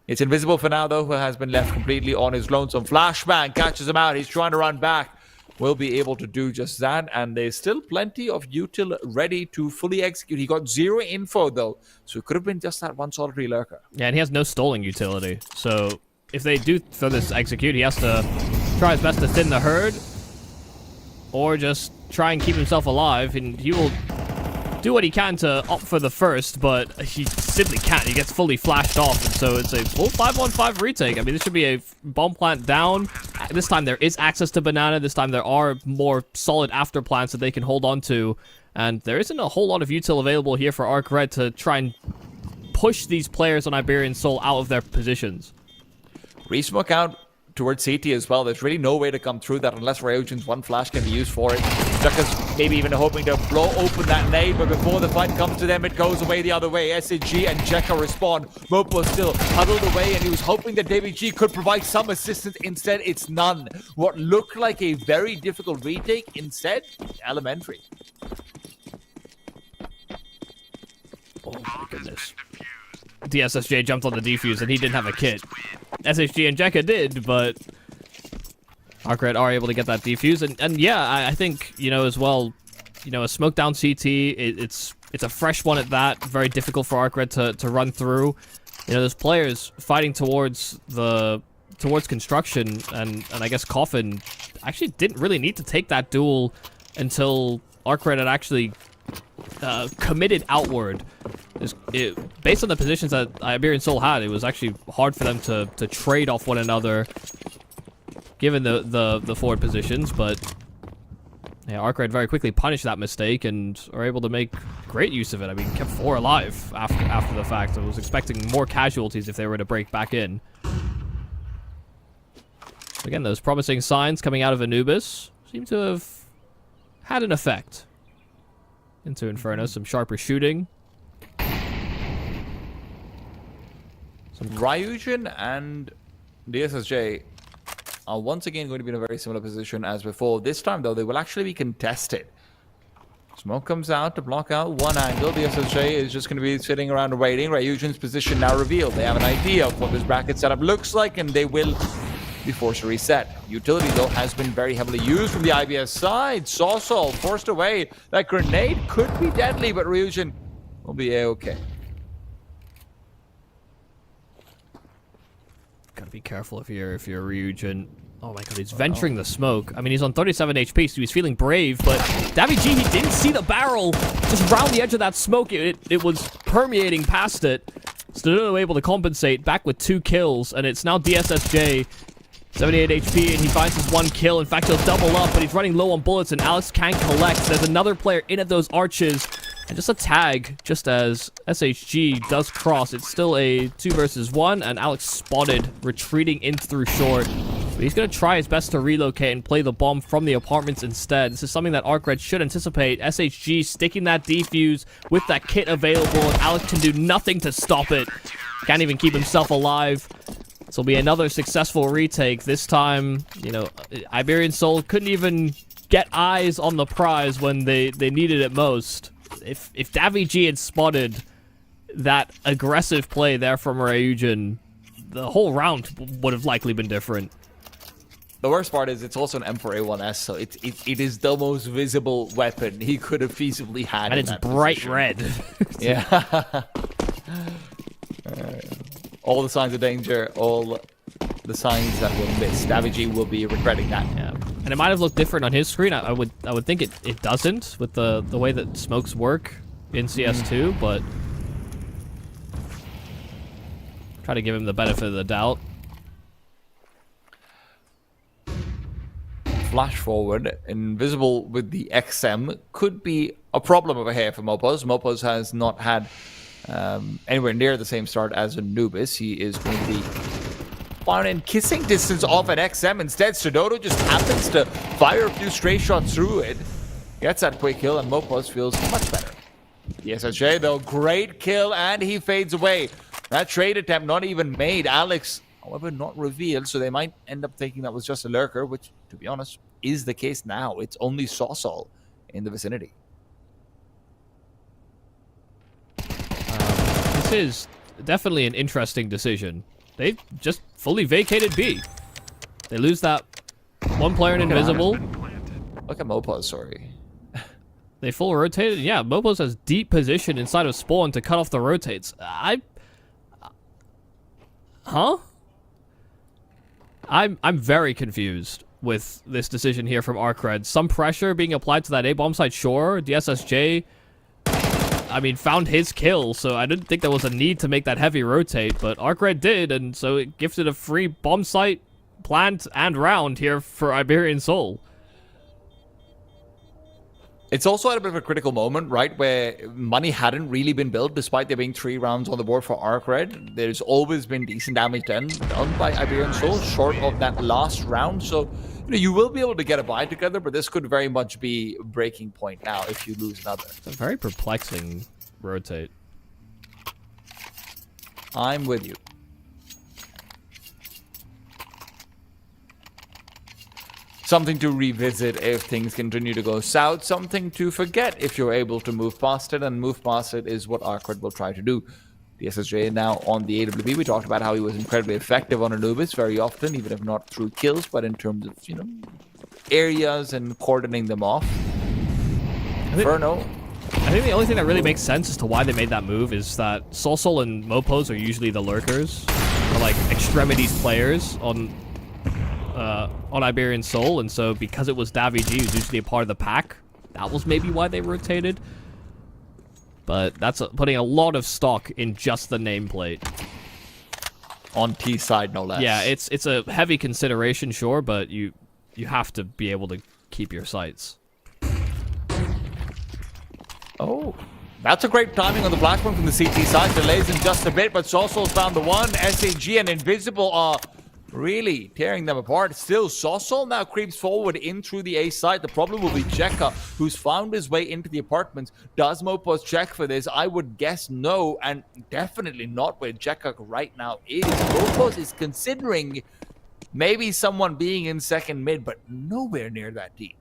It's invisible for now, though, who has been left completely on his lonesome. Flashbang catches him out. He's trying to run back. Will be able to do just that. And there's still plenty of util ready to fully execute. He got 0 info, though. So it could have been just that one solitary lurker. Yeah, and he has no stalling utility. So if they do for this execute, he has to try his best to thin the herd. Or just try and keep himself alive. And he will do what he can to opt for the first, but he simply can't. He gets fully flashed off, and so it's a full 5-on-5 retake. I mean, this should be a bomb plant down. This time there is access to Banana. This time there are more solid after plants that they can hold on to, and there isn't a whole lot of util available here for ARCRED to try and push these players on Iberian Soul out of their positions. Resmoke out towards CT as well. There's really no way to come through that unless Ryujin's one flash can be used for it. Jekko's maybe even hoping to blow open that nade, but before the fight comes to them, it goes away the other way. SG and Jekko respond. Mopo still huddled away, and he was hoping that David G could provide some assistance. Instead, it's none. What looked like a very difficult retake, instead, elementary. Oh my goodness. DSSJ jumped on the defuse, and he didn't have a kit. SHG and Jekka did, but ARCRED are able to get that defuse, and yeah, I think, you know, as well, you know, a smoke down CT, it's a fresh one at that, very difficult for ARCRED to run through. You know, there's players fighting towards construction, and I guess Coffin actually didn't really need to take that duel until ARCRED had actually committed outward. Based on the positions that Iberian Soul had, it was actually hard for them to trade off one another, given the forward positions. But yeah, ARCRED very quickly punished that mistake and are able to make great use of it. I mean, kept 4 alive after the fact. I was expecting more casualties if they were to break back in. Again, those promising signs coming out of Anubis seem to have had an effect. Into Inferno, some sharper shooting. Ryujin and DSSJ are once again going to be in a very similar position as before. This time, though, they will actually be contested. Smoke comes out to block out one angle. DSSJ is just going to be sitting around waiting. Ryujin's position now revealed. They have an idea of what this bracket setup looks like, and they will be forced to reset. Utility, though, has been very heavily used from the IBS side. Sossol forced away. That grenade could be deadly, but Ryujin will be A-okay. Gotta be careful if you're Ryujin. Oh my god, he's venturing the smoke. I mean, he's on 37 HP, so he's feeling brave, but Davi G, he didn't see the barrel just round the edge of that smoke. It was permeating past it. Still able to compensate, back with 2 kills, and it's now DSSJ 78 HP, and he finds his 1 kill. In fact, he'll double up, but he's running low on bullets, and Alex can collect. There's another player in at those arches, and just a tag, just as SHG does cross. It's still a 2 versus 1, and Alex spotted, retreating in through short. But he's going to try his best to relocate and play the bomb from the apartments instead. This is something that ARCRED should anticipate. SHG sticking that defuse with that kit available, and Alex can do nothing to stop it. Can't even keep himself alive. This will be another successful retake. This time, you know, Iberian Soul couldn't even get eyes on the prize when they needed it most. If Davi G had spotted that aggressive play there from Ryujin, the whole round would have likely been different. The worst part is it's also an M4A1S, so it is the most visible weapon he could have feasibly had. And in it's that bright position. red. Yeah. All the signs of danger, all the signs that were missed. Davi G will be regretting that. Yeah. And it might have looked different on his screen. I would think it doesn't with the way that smokes work in CS2, but try to give him the benefit of the doubt. Flash forward, Invisible with the XM could be a problem over here for Mopos. Mopos has not had anywhere near the same start as Anubis. He is going to be found in kissing distance off an XM. Instead, Sodoto just happens to fire a few stray shots through it. Gets that quick kill, and Mopos feels much better. The SSJ, though, great kill, and he fades away. That trade attempt not even made. Alex, however, not revealed, so they might end up thinking that was just a lurker, which, to be honest, is the case now. It's only Sosol in the vicinity. This is definitely an interesting decision. They just fully vacated B. They lose that one player in Invisible. Look at Mopos, sorry. They full rotated. Yeah, Mopos has deep position inside of Spawn to cut off the rotates. Huh? I'm very confused with this decision here from ARCRED. Some pressure being applied to that A-bomb site, sure. The SSJ, I mean, found his kill, so I didn't think there was a need to make that heavy rotate, but ARCRED did, and so it gifted a free bomb site, plant, and round here for Iberian Soul. It's also at a bit of a critical moment, right, where money hadn't really been built, despite there being 3 rounds on the board for ARCRED. There's always been decent damage done by Iberian Soul, short of that last round. So, you know, you will be able to get a buy together, but this could very much be a breaking point now if you lose another. It's a very perplexing rotate. I'm with you. Something to revisit if things continue to go south. Something to forget if you're able to move past it. And move past it is what ARCRED will try to do. The SSJ now on the AWP. We talked about how he was incredibly effective on Anubis very often, even if not through kills, but in terms of, you know, areas and cordoning them off. Inferno. I think the only thing that really makes sense as to why they made that move is that Solsol and Mopos are usually the lurkers, or like extremities players on Iberian Soul, and so because it was Davi G, who's usually a part of the pack, that was maybe why they rotated. But that's putting a lot of stock in just the nameplate. On T side, no less. Yeah, it's a heavy consideration, sure, but you have to be able to keep your sights. Oh, that's a great timing on the flashpoint from the CT side. Delays in just a bit, but Sosol's found the one. SAG and Invisible are really tearing them apart. Still, Sosol now creeps forward in through the A side. The problem will be Jekka, who's found his way into the apartments. Does Mopos check for this? I would guess no, and definitely not where Jekka right now is. Mopos is considering maybe someone being in second mid, but nowhere near that deep.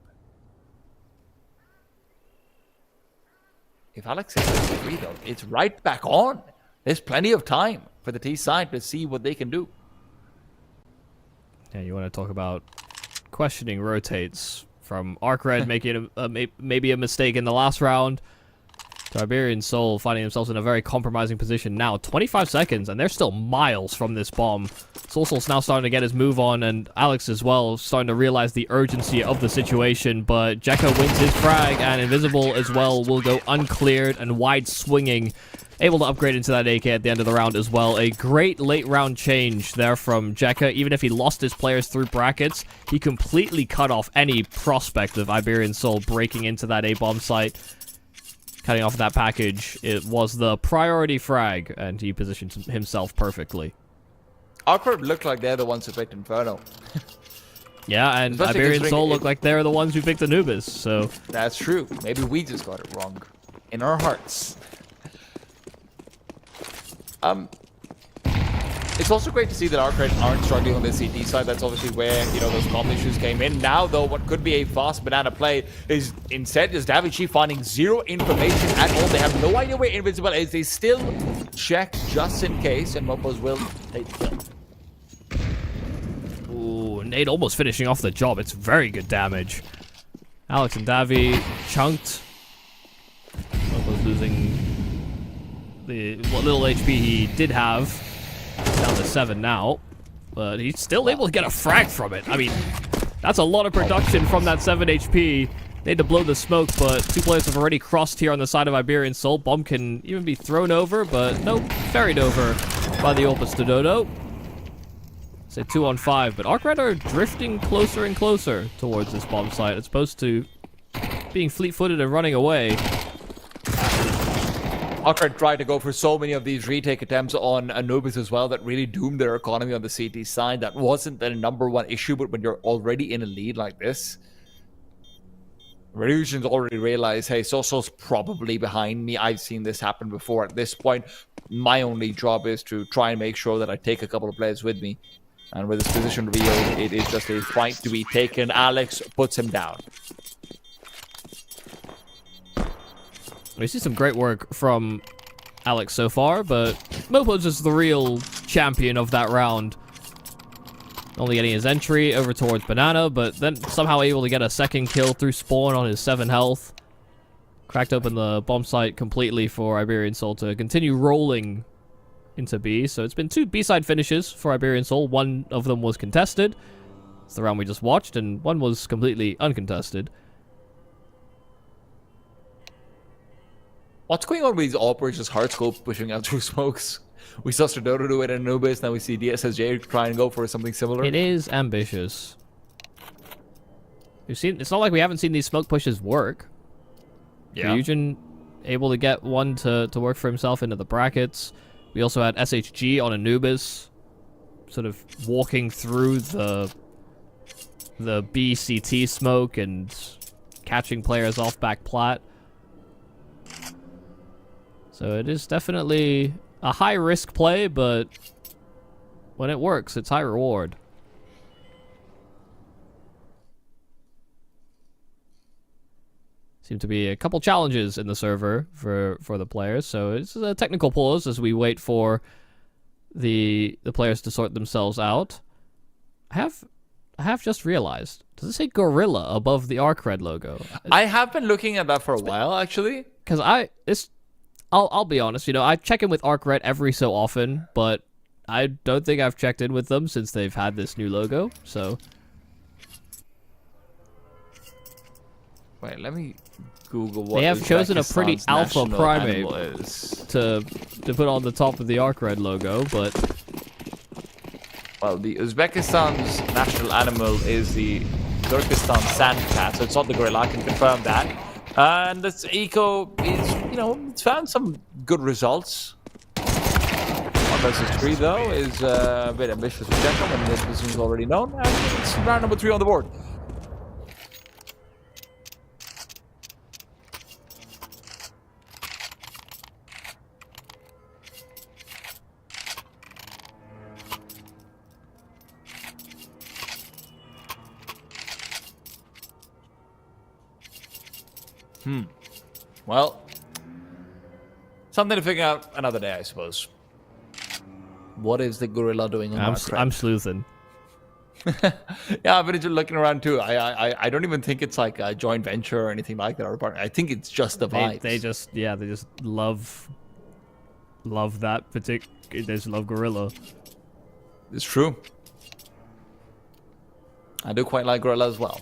If Alex hits this free, though, it's right back on. There's plenty of time for the T side to see what they can do. Yeah, you want to talk about questioning rotates from ARCRED making maybe a mistake in the last round to Iberian Soul finding themselves in a very compromising position now. 25 seconds, and they're still miles from this bomb. Solsol's now starting to get his move on, and Alex as well starting to realize the urgency of the situation, but Jekka wins his frag, and Invisible as well will go uncleared and wide swinging able to upgrade into that AK at the end of the round as well. A great late round change there from Jekka. Even if he lost his players through brackets, he completely cut off any prospect of Iberian Soul breaking into that A-bomb site. Cutting off that package, it was the priority frag, and he positioned himself perfectly. ARCRED looked like they're the ones who picked Inferno. Yeah, and Especially Iberian considering Soul look like they're the ones who picked Anubis, so... That's true. Maybe we just got it wrong. In our hearts. It's also great to see that ARCRED aren't struggling on the CT side. That's obviously where, you know, those comm issues came in. Now, though, what could be a fast banana play is instead just davichi finding zero information at all. They have no idea where Invincible is. They still check just in case, and Mopos will take the kill. Ooh, Nate almost finishing off the job. It's very good damage. Alex and Davi chunked. Mopos losing what little HP he did have. Down to 7 now, but he's still able to get a frag from it. I mean, that's a lot of production from that 7 HP. They had to blow the smoke, but 2 players have already crossed here on the side of Iberian Soul. Bomb can even be thrown over, but nope, ferried over by the Opus Dodo. Say 2 on 5, but ARCRED are drifting closer and closer towards this bomb site, as opposed to being fleet-footed and running away. ARCRED tried to go for so many of these retake attempts on Anubis as well that really doomed their economy on the CT side. That wasn't the #1 issue, but when you're already in a lead like this, Revolution's already realized, hey, Soso's probably behind me. I've seen this happen before. At this point, my only job is to try and make sure that I take a couple of players with me. And with his position revealed, it is just a fight to be taken. Alex puts him down. We see some great work from Alex so far, but Mopos is the real champion of that round. Only getting his entry over towards Banana, but then somehow able to get a second kill through spawn on his 7 health. Cracked open the bomb site completely for Iberian Soul to continue rolling into B. So it's been 2 B-side finishes for Iberian Soul. One of them was contested. It's the round we just watched, and one was completely uncontested. What's going on with these operators hard scope pushing out through smokes? We saw Stradodo do it in Anubis, now we see DSSJ try and go for something similar. It is ambitious. It's not like we haven't seen these smoke pushes work. Yeah. Ryujin able to get one to work for himself into the brackets. We also had SHG on Anubis, sort of walking through the BCT smoke and catching players off back plat. So it is definitely a high-risk play, but when it works, it's high reward. Seem to be a couple challenges in the server for the players, so it's a technical pause as we wait for the players to sort themselves out. I have just realized, does it say Gorilla above the ARCRED logo? I have been looking at that for a while, actually. Because I'll be honest, you know, I check in with ARCRED every so often, but I don't think I've checked in with them since they've had this new logo, so... Wait, let me Google what they have chosen a pretty Uzbekistan's alpha national primate animal is. to put on the top of the ARCRED logo, but... Well, the Uzbekistan's national animal is the Turkestan sand cat, so it's not the gorilla, I can confirm that. And this eco is, you know, it's found some good results. 1 versus 3, though, is a bit ambitious to check them, and this position is already known. And it's round number 3 on the board. Well, something to figure out another day, I suppose. What is the gorilla doing on ARCRED? I'm sleuthing. Yeah, I've been looking around too. I don't even think it's like a joint venture or anything like that. Or I think it's just the vibes. They just love that particular. They just love gorilla. It's true. I do quite like gorilla as well.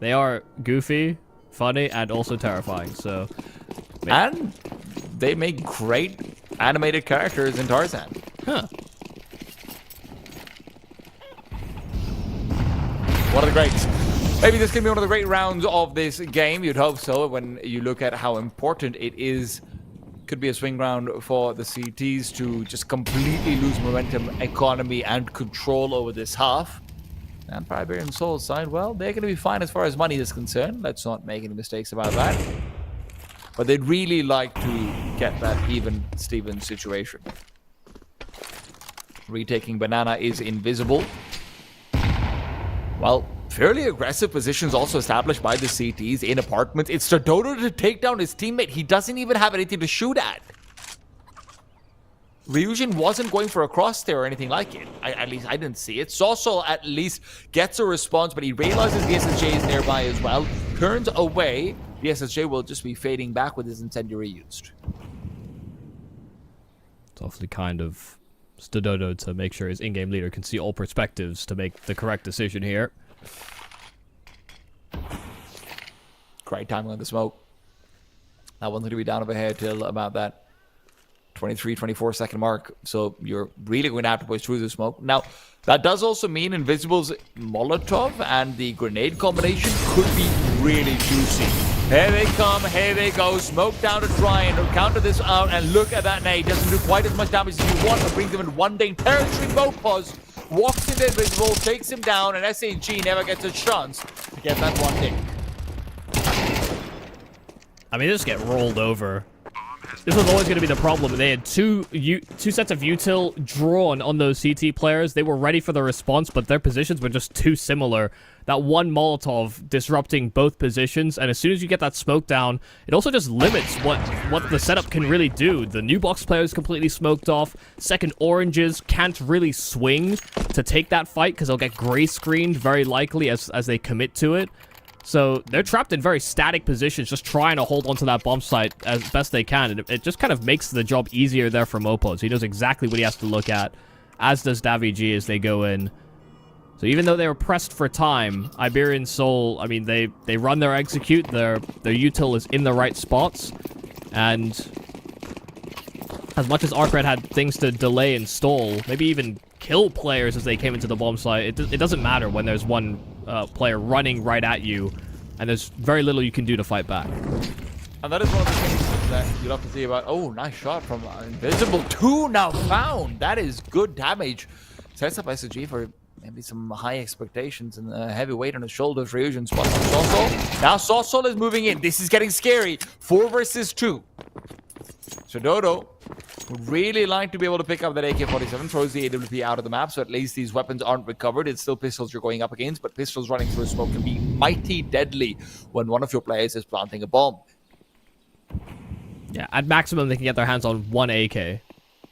They are goofy, funny, and also terrifying. So, and they make great animated characters in Tarzan. Huh. One of the greats. Maybe this can be one of the great rounds of this game. You'd hope so when you look at how important it is. Could be a swing round for the CTs to just completely lose momentum, economy, and control over this half. And for Iberian Soul's side, well, they're going to be fine as far as money is concerned. Let's not make any mistakes about that. But they'd really like to get that even Steven situation. Retaking Banana is invisible. Well, fairly aggressive positions also established by the CTs in apartments. It's Dodo to take down his teammate. He doesn't even have anything to shoot at. Ryujin wasn't going for a cross there or anything like it. At least I didn't see it. Soso at least gets a response, but he realizes the SSJ is nearby as well. Turns away. The SSJ will just be fading back with his incendiary used. It's awfully kind of Stododo to make sure his in-game leader can see all perspectives to make the correct decision here. Great timing on the smoke. That one's going to be down over here till about that 23-24 second mark. So you're really going to have to push through the smoke. Now, that does also mean Invisible's Molotov and the grenade combination could be really juicy. Here they come, here they go. Smoke down to try and counter this out. And look at that nade. Doesn't do quite as much damage as you want, but brings them in one day territory. Mopos walks into Invisible, takes him down, and SAG never gets a chance to get that one day. I mean, they just get rolled over. This was always going to be the problem. They had two sets of util drawn on those CT players. They were ready for the response, but their positions were just too similar. That one Molotov disrupting both positions, and as soon as you get that smoke down, it also just limits what the setup can really do. The new box player is completely smoked off. Second Oranges can't really swing to take that fight because they'll get gray screened very likely as they commit to it. So they're trapped in very static positions, just trying to hold onto that bomb site as best they can. And it just kind of makes the job easier there for Mopos. He knows exactly what he has to look at, as does Davy as they go in. So even though they were pressed for time, Iberian Soul, I mean, they run their execute. Their util is in the right spots. And as much as ARCRED had things to delay and stall, maybe even kill players as they came into the bomb site, it doesn't matter when there's one player running right at you, and there's very little you can do to fight back. And that is one of the things that you'll have to see about. Oh, nice shot from Invisible. 2 now found. That is good damage. Sets up SG for maybe some high expectations and heavy weight on his shoulders. Ryujin spots on Soso. Now Soso is moving in. This is getting scary. 4 versus 2. So Dodo would really like to be able to pick up that AK-47, throws the AWP out of the map, so at least these weapons aren't recovered. It's still pistols you're going up against, but pistols running through a smoke can be mighty deadly when one of your players is planting a bomb. Yeah, at maximum they can get their hands on 1 AK,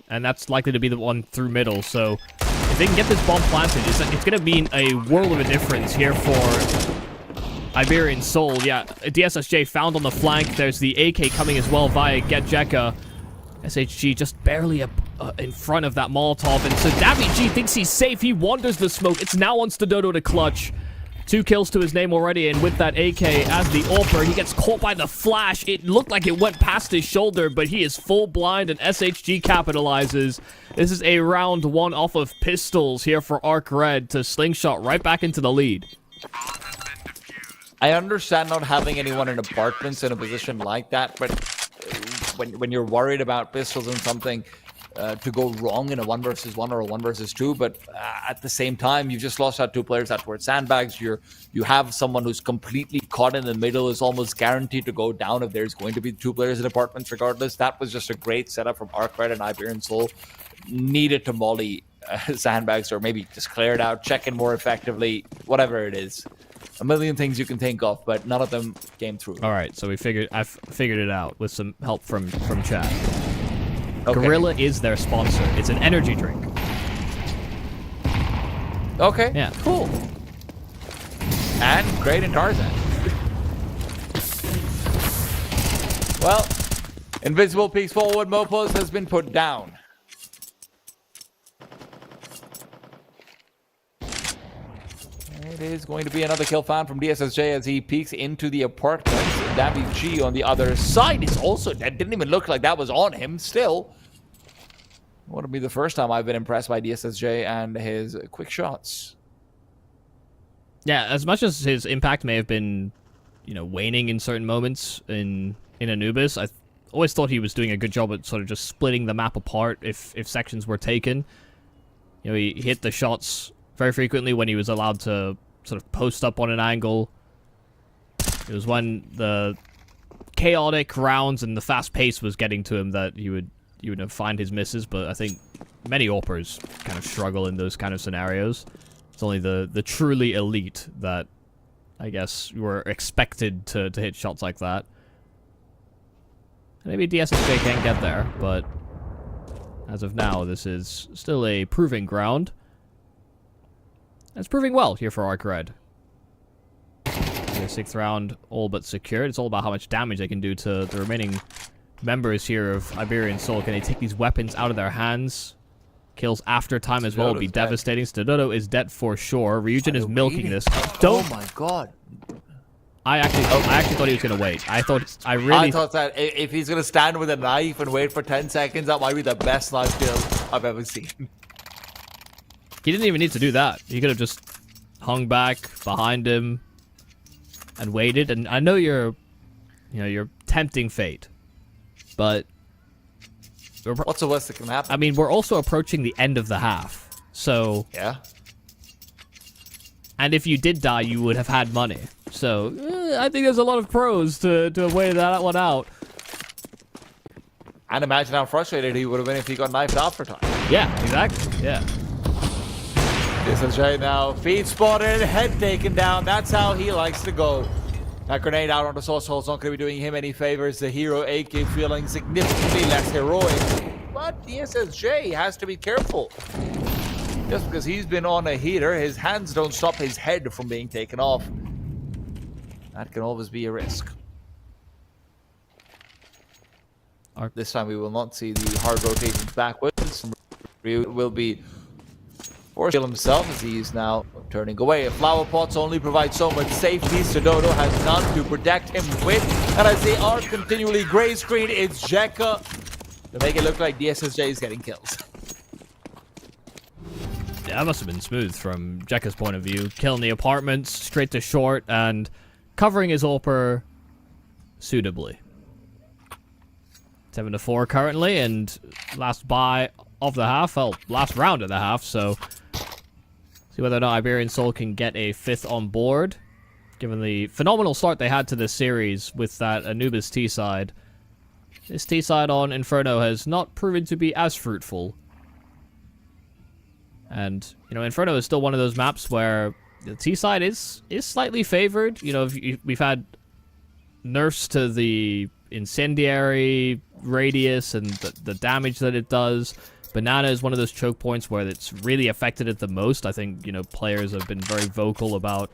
and that's likely to be the one through middle, so if they can get this bomb planted, it's going to mean a world of a difference here for Iberian Soul. Yeah, DSSJ found on the flank. There's the AK coming as well via Getjeka. SHG just barely in front of that Molotov, and so Davy G thinks he's safe. He wanders the smoke. It's now on Stododo to clutch. 2 kills to his name already, and with that AK as the AWPer, he gets caught by the flash. It looked like it went past his shoulder, but he is full blind, and SHG capitalizes. This is a round 1 off of pistols here for ARCRED to slingshot right back into the lead. I understand not having anyone in apartments in a position like that, but when you're worried about pistols and something to go wrong in a 1 versus 1 or a 1 versus 2, but at the same time, you've just lost out 2 players that were sandbags. You have someone who's completely caught in the middle, is almost guaranteed to go down if there's going to be 2 players in apartments regardless. That was just a great setup from ARCRED, and Iberian Soul needed to molly sandbags, or maybe just clear it out, check in more effectively, whatever it is. A million things you can think of, but none of them came through. All right, so I've figured it out with some help from chat. Okay. Gorilla is their sponsor. It's an energy drink. Okay. Yeah. Cool. And great in Tarzan. Well, Invisible peeks forward. Mopos has been put down. It is going to be another kill found from DSSJ as he peeks into the apartments. Davi G on the other side is also dead. Didn't even look like that was on him still. Wouldn't be the first time I've been impressed by DSSJ and his quick shots. Yeah, as much as his impact may have been, you know, waning in certain moments in Anubis, I always thought he was doing a good job at sort of just splitting the map apart if sections were taken. You know, he hit the shots very frequently when he was allowed to sort of post up on an angle. It was when the chaotic rounds and the fast pace was getting to him that you would find his misses, but I think many AWPers kind of struggle in those kind of scenarios. It's only the truly elite that, I guess, were expected to hit shots like that. Maybe DSSJ can get there, but as of now, this is still a proving ground. It's proving well here for ARCRED. The 6th round all but secured. It's all about how much damage they can do to the remaining members here of Iberian Soul. Can they take these weapons out of their hands? Kills after time as well would be devastating. Stododo is dead for sure. Ryujin is milking this. Oh my god. I actually thought he was gonna wait. I thought that if he's gonna stand with a knife and wait for 10 seconds, that might be the best knife kill I've ever seen. He didn't even need to do that. He could have just hung back behind him and waited. And I know you're tempting fate, but what's the worst that can happen? I mean, we're also approaching the end of the half, so yeah. And if you did die, you would have had money. So I think there's a lot of pros to weigh that one out. And imagine how frustrated he would have been if he got knifed after time. Yeah, exactly. Yeah. DSSJ now, feet spotted, head taken down. That's how he likes to go. That grenade out on the source hole's not going to be doing him any favors. The hero AK feeling significantly less heroic. But DSSJ has to be careful. Just because he's been on a heater, his hands don't stop his head from being taken off. That can always be a risk. This time we will not see the hard rotations backwards. Ryu will be forced to kill himself as he is now turning away. Flower pots only provide so much safety. Stododo has none to protect him with. And as they are continually gray screen, it's Jekka to make it look like DSSJ is getting kills. Yeah, that must have been smooth from Jekka's point of view. Killing the apartments, straight to short, and covering his AWPer suitably. 7-4 currently, and last buy of the half, well, last round of the half, so see whether or not Iberian Soul can get a 5th on board, given the phenomenal start they had to this series with that Anubis T-side. This T-side on Inferno has not proven to be as fruitful. And, you know, Inferno is still one of those maps where the T-side is slightly favored. You know, we've had nerfs to the incendiary radius and the damage that it does. Banana is one of those choke points where it's really affected it the most. I think, you know, players have been very vocal about,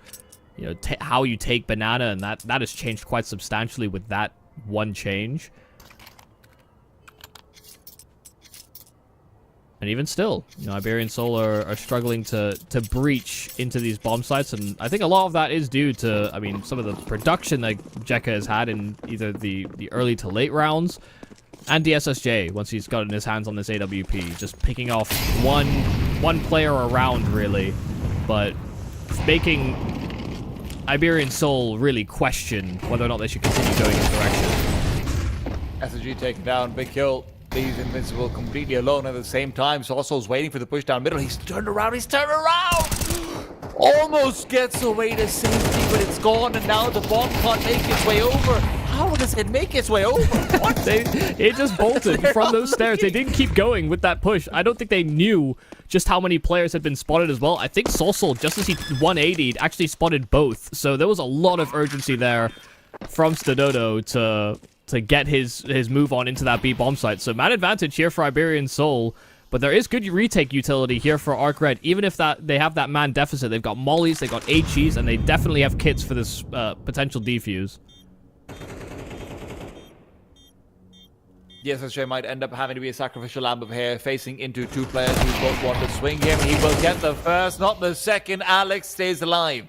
you know, how you take Banana, and that has changed quite substantially with that one change. And even still, you know, Iberian Soul are struggling to breach into these bomb sites, and I think a lot of that is due to, I mean, some of the production that Jekka has had in either the early to late rounds, and DSSJ, once he's gotten his hands on this AWP, just picking off one player around, really, but making Iberian Soul really question whether or not they should continue going in this direction. SSG taken down, big kill. Leaves Invincible completely alone at the same time. Saucel's waiting for the push down middle. He's turned around. Almost gets away to safety, but it's gone, and now the bomb can't make its way over. How does it make its way over? What? It just bolted from those stairs. They didn't keep going with that push. I don't think they knew just how many players had been spotted as well. I think Saucel, just as he 180'd, actually spotted both. So there was a lot of urgency there from Stododo to get his move on into that B bomb site. So man advantage here for Iberian Soul, but there is good retake utility here for ARCRED. Even if they have that man deficit, they've got mollies, they've got HEs, and they definitely have kits for this potential defuse. DSSJ might end up having to be a sacrificial lamb of hair, facing into two players who both want to swing him. He will get the first, not the second. Alex stays alive.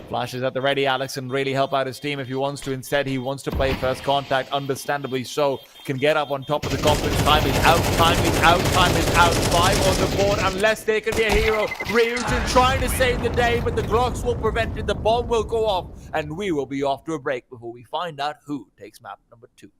Flashes at the ready, Alex, and really help out his team if he wants to. Instead, he wants to play first contact, understandably so. Can get up on top of the confidence. Time is out, time is out, time is out. 5 on the board, unless they can be a hero. Ryujin trying to save the day, but the Glocks will prevent it. The bomb will go off, and we will be off to a break before we find out who takes map number 2.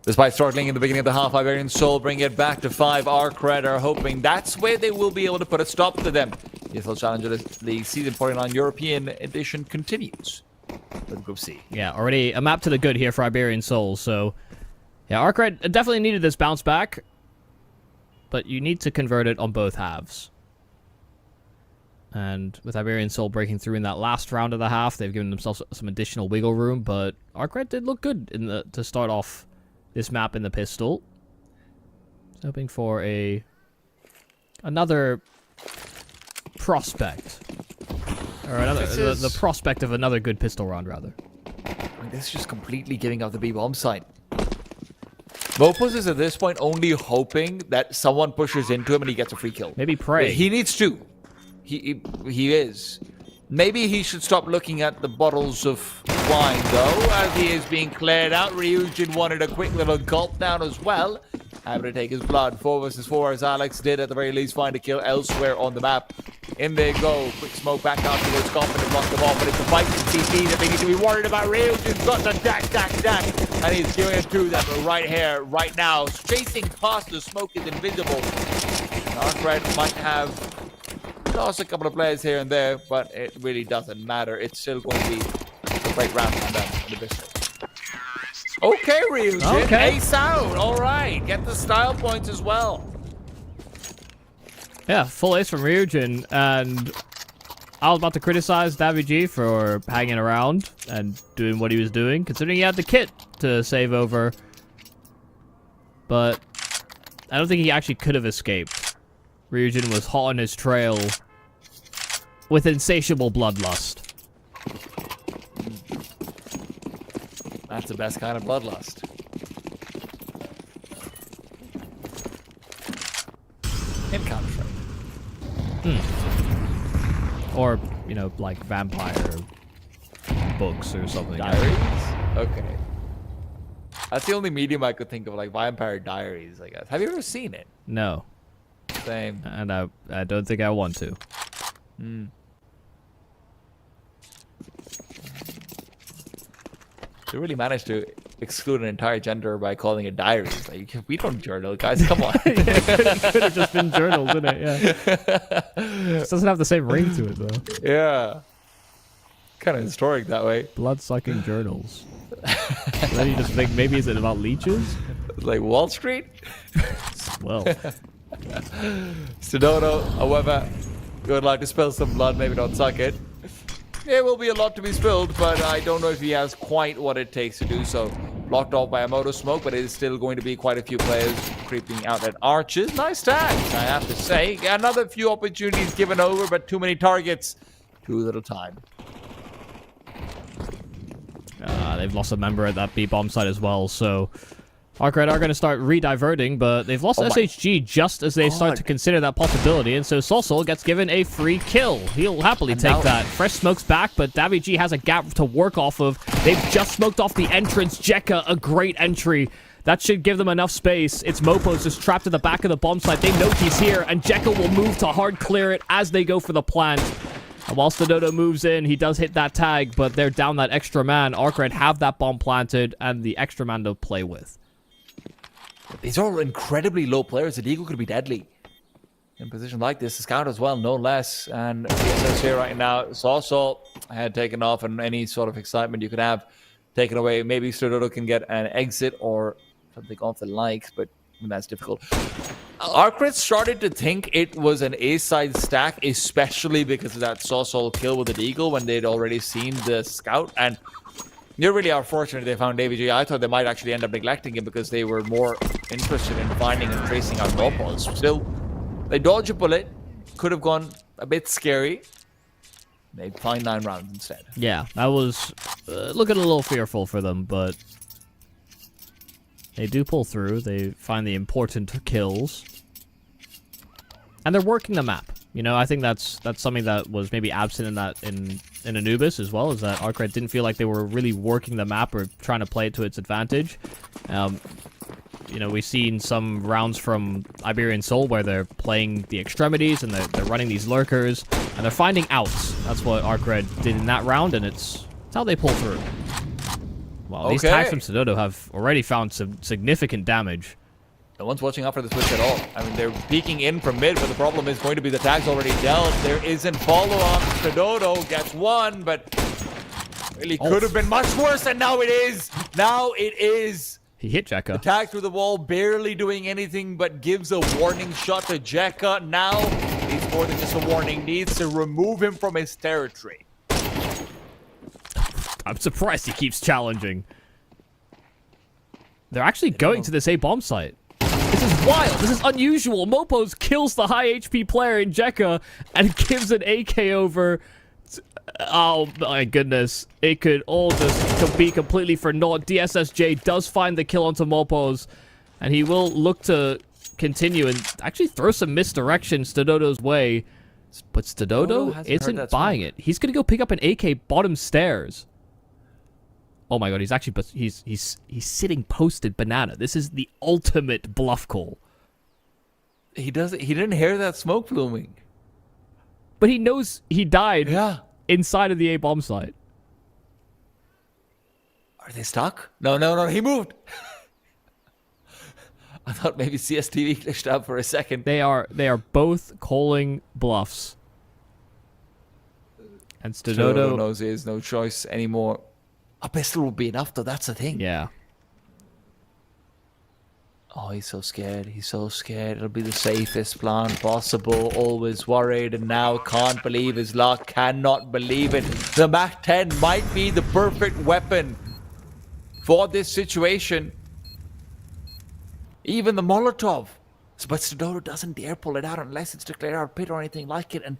Despite struggling in the beginning of the half, Iberian Soul bring it back to 5. ARCRED are hoping that's where they will be able to put a stop to them. ESL Challenger League Season 49 European Edition continues with Group C. Yeah, already a map to the good here for Iberian Soul, so... Yeah, ARCRED definitely needed this bounce back, but you need to convert it on both halves. And with Iberian Soul breaking through in that last round of the half, they've given themselves some additional wiggle room, but ARCRED did look good in to start off this map in the pistol. Hoping for another prospect. Or another the prospect of another good pistol round, rather. I mean, this is just completely giving up the B-bomb site. Mopus is at this point only hoping that someone pushes into him and he gets a free kill. Maybe Prey. He needs to. He is. Maybe he should stop looking at the bottles of wine, though, as he is being cleared out. Ryujin wanted a quick little gulp down as well. Having to take his blood. 4 versus 4, as Alex did at the very least find a kill elsewhere on the map. In they go. Quick smoke back out towards Confident, block them off, but it's the fight with CT that they need to be worried about. Ryujin's got the dack, and he's doing it to them right here, right now. Chasing past the smoke is invisible. ARCRED might have lost a couple of players here and there, but it really doesn't matter. It's still going to be a great round for them in the business. Okay, Ryujin. Okay. Ace out. All right. Get the style points as well. Yeah, full ace from Ryujin, and I was about to criticize Davy for hanging around and doing what he was doing, considering he had the kit to save over. But I don't think he actually could have escaped. Ryujin was hot on his trail with insatiable bloodlust. That's the best kind of bloodlust. In Counter-Strike. Or, you know, like vampire books or something. Diaries? Okay. That's the only medium I could think of, like Vampire Diaries, I guess. Have you ever seen it? No. Same. And I don't think I want to. They really managed to exclude an entire gender by calling it diaries. Like, we don't journal, guys. Come on. It could have just been journals, didn't it? Yeah. It doesn't have the same ring to it, though. Yeah. Kind of historic that way. Blood-sucking journals. Then you just think, maybe is it about leeches? Like Wall Street? Well, Stododo, however, you would like to spill some blood, maybe not suck it. There will be a lot to be spilled, but I don't know if he has quite what it takes to do so. Blocked off by a motor smoke, but it is still going to be quite a few players creeping out at arches. Nice tags, I have to say. Another few opportunities given over, but too many targets. Too little time. they've lost a member at that B-bomb site as well, so ARCRED are going to start re-diverting, but they've lost SHG just as they start to consider that possibility, and so Solsol gets given a free kill. He'll happily take that. Fresh smoke's back, but Davy G has a gap to work off of. They've just smoked off the entrance. Jekka, a great entry. That should give them enough space. It's Mopo's just trapped at the back of the bomb site. They know he's here, and Jekka will move to hard clear it as they go for the plant. And whilst the Dodo moves in, he does hit that tag, but they're down that extra man. ARCRED have that bomb planted, and the extra man to play with. These are all incredibly low players. The Deagle could be deadly. In a position like this, the Scout as well, no less. And PSS here right now, Solsol had taken off, and any sort of excitement you could have taken away. Maybe Dodo can get an exit or something off the likes, but that's difficult. ARCRED started to think it was an A-side stack, especially because of that Solsol kill with the Deagle when they'd already seen the Scout. And they really are fortunate they found Davy G. I thought they might actually end up neglecting him because they were more interested in finding and tracing out Mopo's. Still, they dodge a bullet. Could have gone a bit scary. They find 9 rounds instead. Yeah, that was looking a little fearful for them, but they do pull through. They find the important kills. And they're working the map. You know, I think that's something that was maybe absent in that in Anubis as well, is that ARCRED didn't feel like they were really working the map or trying to play it to its advantage. You know, we've seen some rounds from Iberian Soul where they're playing the extremities and they're running these lurkers and they're finding outs. That's what ARCRED did in that round, and it's how they pull through. Well, these tags from Sododo have already found some significant damage. No one's watching out for the switch at all. I mean, they're peeking in from mid, but the problem is going to be the tags already dealt. There isn't follow-up. Sododo gets one, but really could have been much worse, and now it is. Now it is. He hit Jekka. The tag through the wall, barely doing anything, but gives a warning shot to Jekka. Now, he's more than just a warning. Needs to remove him from his territory. I'm surprised he keeps challenging. They're actually going to this A-bomb site. This is wild. This is unusual. Mopo's kills the high HP player in Jekka and gives an AK over. Oh my goodness. It could all just be completely for naught. DSSJ does find the kill onto Mopo's, and he will look to continue and actually throw some misdirection Stododo's way. But Stododo isn't buying it. He's going to go pick up an AK bottom stairs. Oh my god, he's actually, he's sitting posted banana. This is the ultimate bluff call. He didn't hear that smoke blooming. But he knows he died inside of the A-bomb site. Are they stuck? No, he moved. I thought maybe CSTV glitched out for a second. They are both calling bluffs. And Stododo Stododo... knows he has no choice anymore. A pistol will be enough, though. That's the thing. Yeah. Oh, he's so scared. He's so scared. It'll be the safest plan possible. Always worried, and now can't believe his luck. Cannot believe it. The MAC-10 might be the perfect weapon for this situation. Even the Molotov. But Stododo doesn't dare pull it out unless it's declared out pit or anything like it. And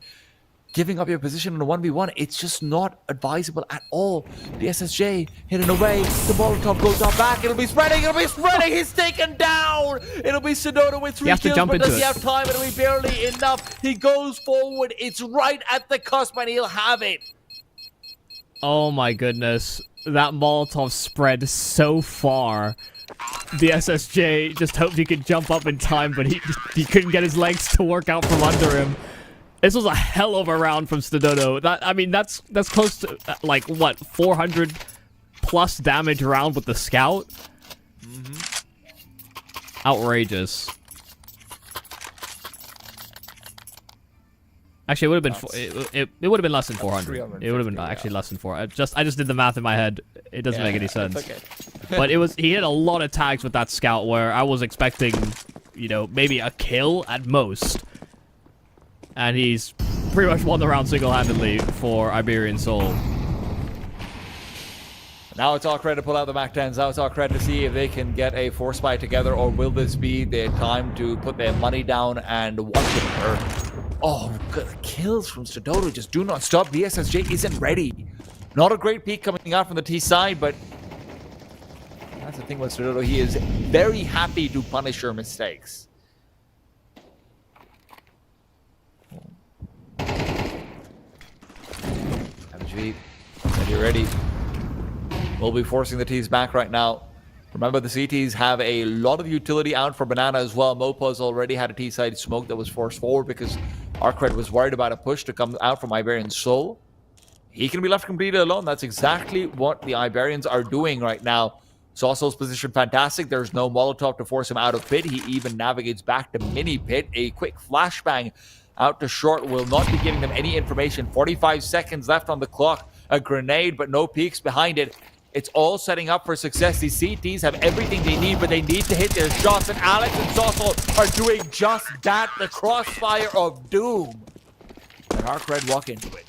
giving up your position in a 1v1, it's just not advisable at all. The SSJ hidden away. The Molotov goes out back. It'll be spreading. It'll be spreading. He's taken down. It'll be Stododo with 3 kills, but does he have time? It'll be barely enough. He goes forward. It's right at the cusp, and he'll have it. Oh my goodness. That Molotov spread so far. The SSJ just hoped he could jump up in time, but he couldn't get his legs to work out from under him. This was a hell of a round from Stododo. That's close to, like, what, 400 plus damage round with the scout? Outrageous. Actually, it would have been it would have been less than 400. It would have been actually less than 400. I just did the math in my head. It doesn't make any sense. Okay. But he hit a lot of tags with that scout where I was expecting, you know, maybe a kill at most. And he's pretty much won the round single-handedly for Iberian Soul. Now it's ARCRED to pull out the MAC-10s. Now it's ARCRED to see if they can get a force fight together, or will this be their time to put their money down and watch it hurt? Oh, good kills from Stododo. Just do not stop. The SSJ isn't ready. Not a great peek coming out from the T side, but that's the thing with Stododo. He is very happy to punish your mistakes. MG, said you're ready. We'll be forcing the T's back right now. Remember, the CTs have a lot of utility out for Banana as well. Mopo's already had a T-side smoke that was forced forward because ARCRED was worried about a push to come out from Iberian Soul. He can be left completely alone. That's exactly what the Iberians are doing right now. Saucel's position fantastic. There's no Molotov to force him out of pit. He even navigates back to mini pit. A quick flashbang out to short will not be giving them any information. 45 seconds left on the clock. A grenade, but no peeks behind it. It's all setting up for success. These CTs have everything they need, but they need to hit their shots. And Alex and Saucel are doing just that. The crossfire of doom. And ARCRED walk into it.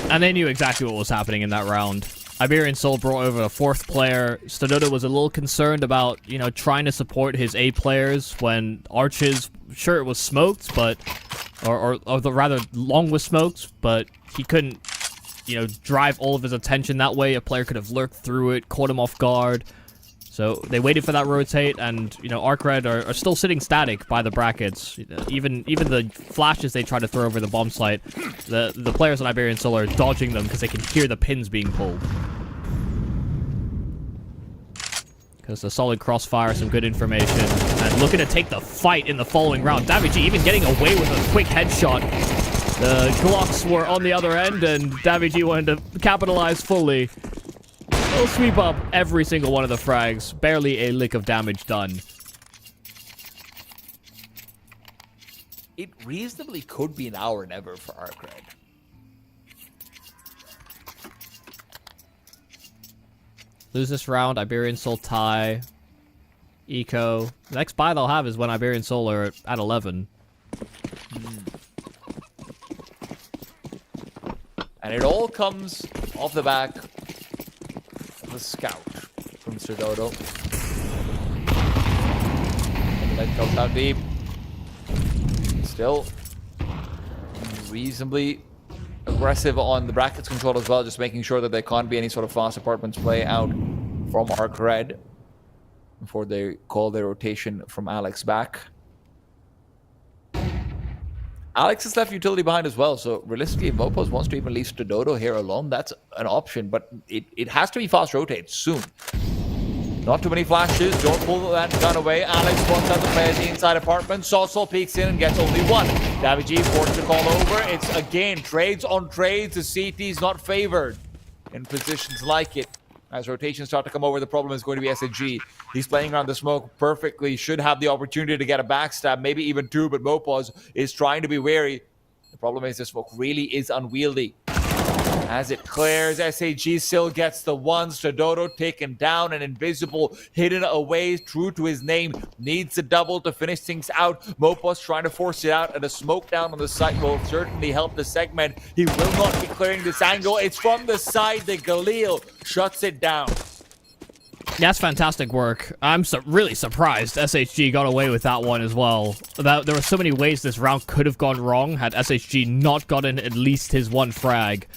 And they knew exactly what was happening in that round. Iberian Soul brought over a 4th player. Stododo was a little concerned about, you know, trying to support his A players when Arches, sure, it was smoked, but, or rather, Long was smoked, but he couldn't, you know, drive all of his attention that way. A player could have lurked through it, caught him off guard. So they waited for that rotate, and, you know, ARCRED are still sitting static by the brackets. Even the flashes they try to throw over the bomb site, the players on Iberian Soul are dodging them because they can hear the pins being pulled. Because the solid crossfire, some good information, and looking to take the fight in the following round. Davy G even getting away with a quick headshot. The Glocks were on the other end, and Davy G wanted to capitalize fully. He'll sweep up every single one of the frags. Barely a lick of damage done. It reasonably could be now or never for ARCRED. Lose this round, Iberian Soul tie. Eco. The next buy they'll have is when Iberian Soul are at 11. And it all comes off the back of the scout from Stododo. That goes out deep. Still reasonably aggressive on the brackets control as well, just making sure that there can't be any sort of fast apartments play out from ARCRED before they call their rotation from Alex back. Alex has left utility behind as well, so realistically, if Mopos wants to even leave Stododo here alone, that's an option, but it has to be fast rotate soon. Not too many flashes, don't pull that gun away. Alex wants out to play at the inside apartment. Saucel peeks in and gets only one. Davy G forced to call over. It's again trades on trades. The CT's not favored in positions like it. As rotations start to come over, the problem is going to be SNG. He's playing around the smoke perfectly. Should have the opportunity to get a backstab, maybe even two, but Mopos is trying to be wary. The problem is the smoke really is unwieldy. As it clears, SAG still gets the one. Stododo taken down and Invisible hidden away. True to his name, needs a double to finish things out. Mopos trying to force it out, and a smoke down on the side will certainly help the segment. He will not be clearing this angle. It's from the side that Galil shuts it down. That's fantastic work. I'm really surprised SHG got away with that one as well. There were so many ways this round could have gone wrong had SHG not gotten at least his one frag.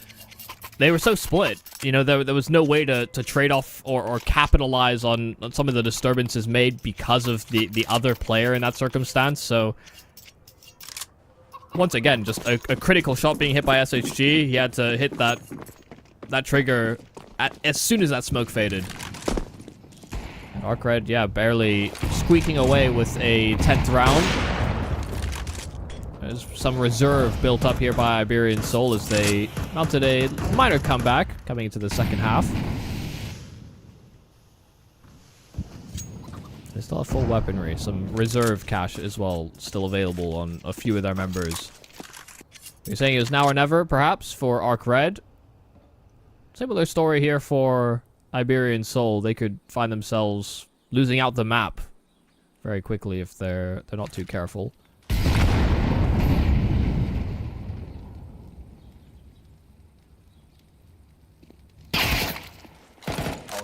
They were so split. You know, there was no way to trade off or capitalize on some of the disturbances made because of the other player in that circumstance. So, once again, just a critical shot being hit by SHG. He had to hit that trigger as soon as that smoke faded. And ARCRED, yeah, barely squeaking away with a 10th round. There's some reserve built up here by Iberian Soul as they mounted a minor comeback coming into the second half. They still have full weaponry, some reserve cash as well still available on a few of their members. You're saying it was now or never, perhaps, for ARCRED. Similar story here for Iberian Soul. They could find themselves losing out the map very quickly if they're not too careful.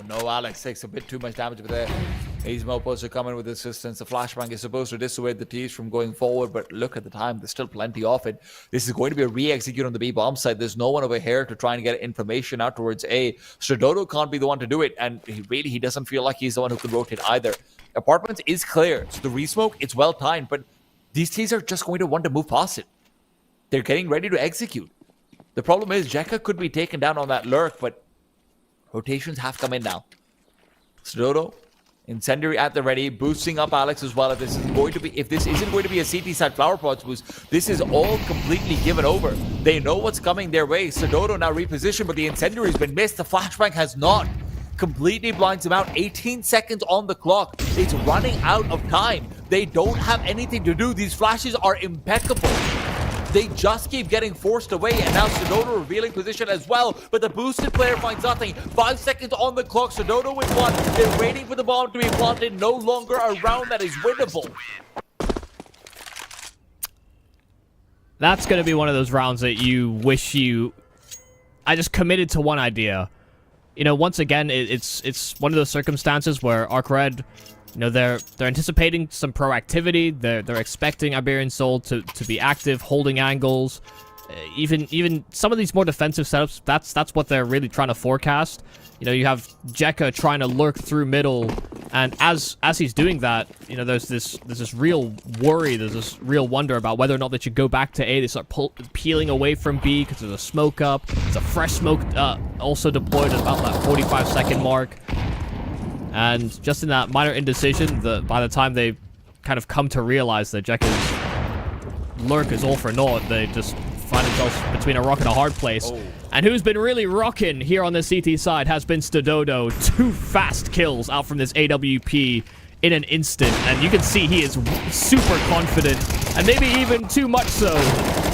No, Alex takes a bit too much damage over there. These Mopos are coming with assistance. The flashbang is supposed to dissuade the T's from going forward, but look at the time. There's still plenty of it. This is going to be a re-execute on the B bomb side. There's no one over here to try and get information out towards A. Stododo can't be the one to do it, and he doesn't feel like he's the one who can rotate either. Apartments is clear, so the resmoke, it's well timed, but these T's are just going to want to move past it. They're getting ready to execute. The problem is Jekka could be taken down on that lurk, but rotations have come in now. Stododo, Incendiary at the ready, boosting up Alex as well. If this isn't going to be a CT side flower pots boost, this is all completely given over. They know what's coming their way. Stododo now repositioned, but the Incendiary has been missed. The flashbang has not. Completely blinds him out. 18 seconds on the clock. It's running out of time. They don't have anything to do. These flashes are impeccable. They just keep getting forced away, and now Stododo revealing position as well, but the boosted player finds nothing. 5 seconds on the clock, Stododo with one. They're waiting for the bomb to be planted. No longer a round that is winnable. That's going to be one of those rounds that you wish I just committed to one idea. You know, once again, it's one of those circumstances where ARCRED, you know, they're anticipating some proactivity. They're expecting Iberian Soul to be active, holding angles. Even some of these more defensive setups, that's what they're really trying to forecast. You know, you have Jekka trying to lurk through middle, and as he's doing that, you know, there's this real worry, there's this real wonder about whether or not they should go back to A. They start peeling away from B because there's a smoke up. There's a fresh smoke also deployed at about that 45-second mark. And just in that minor indecision, by the time they kind of come to realize that Jekka's lurk is all for naught, they just find themselves between a rock and a hard place. Oh. And who's been really rocking here on the CT side has been Stododo. 2 fast kills out from this AWP in an instant. And you can see he is super confident, and maybe even too much so.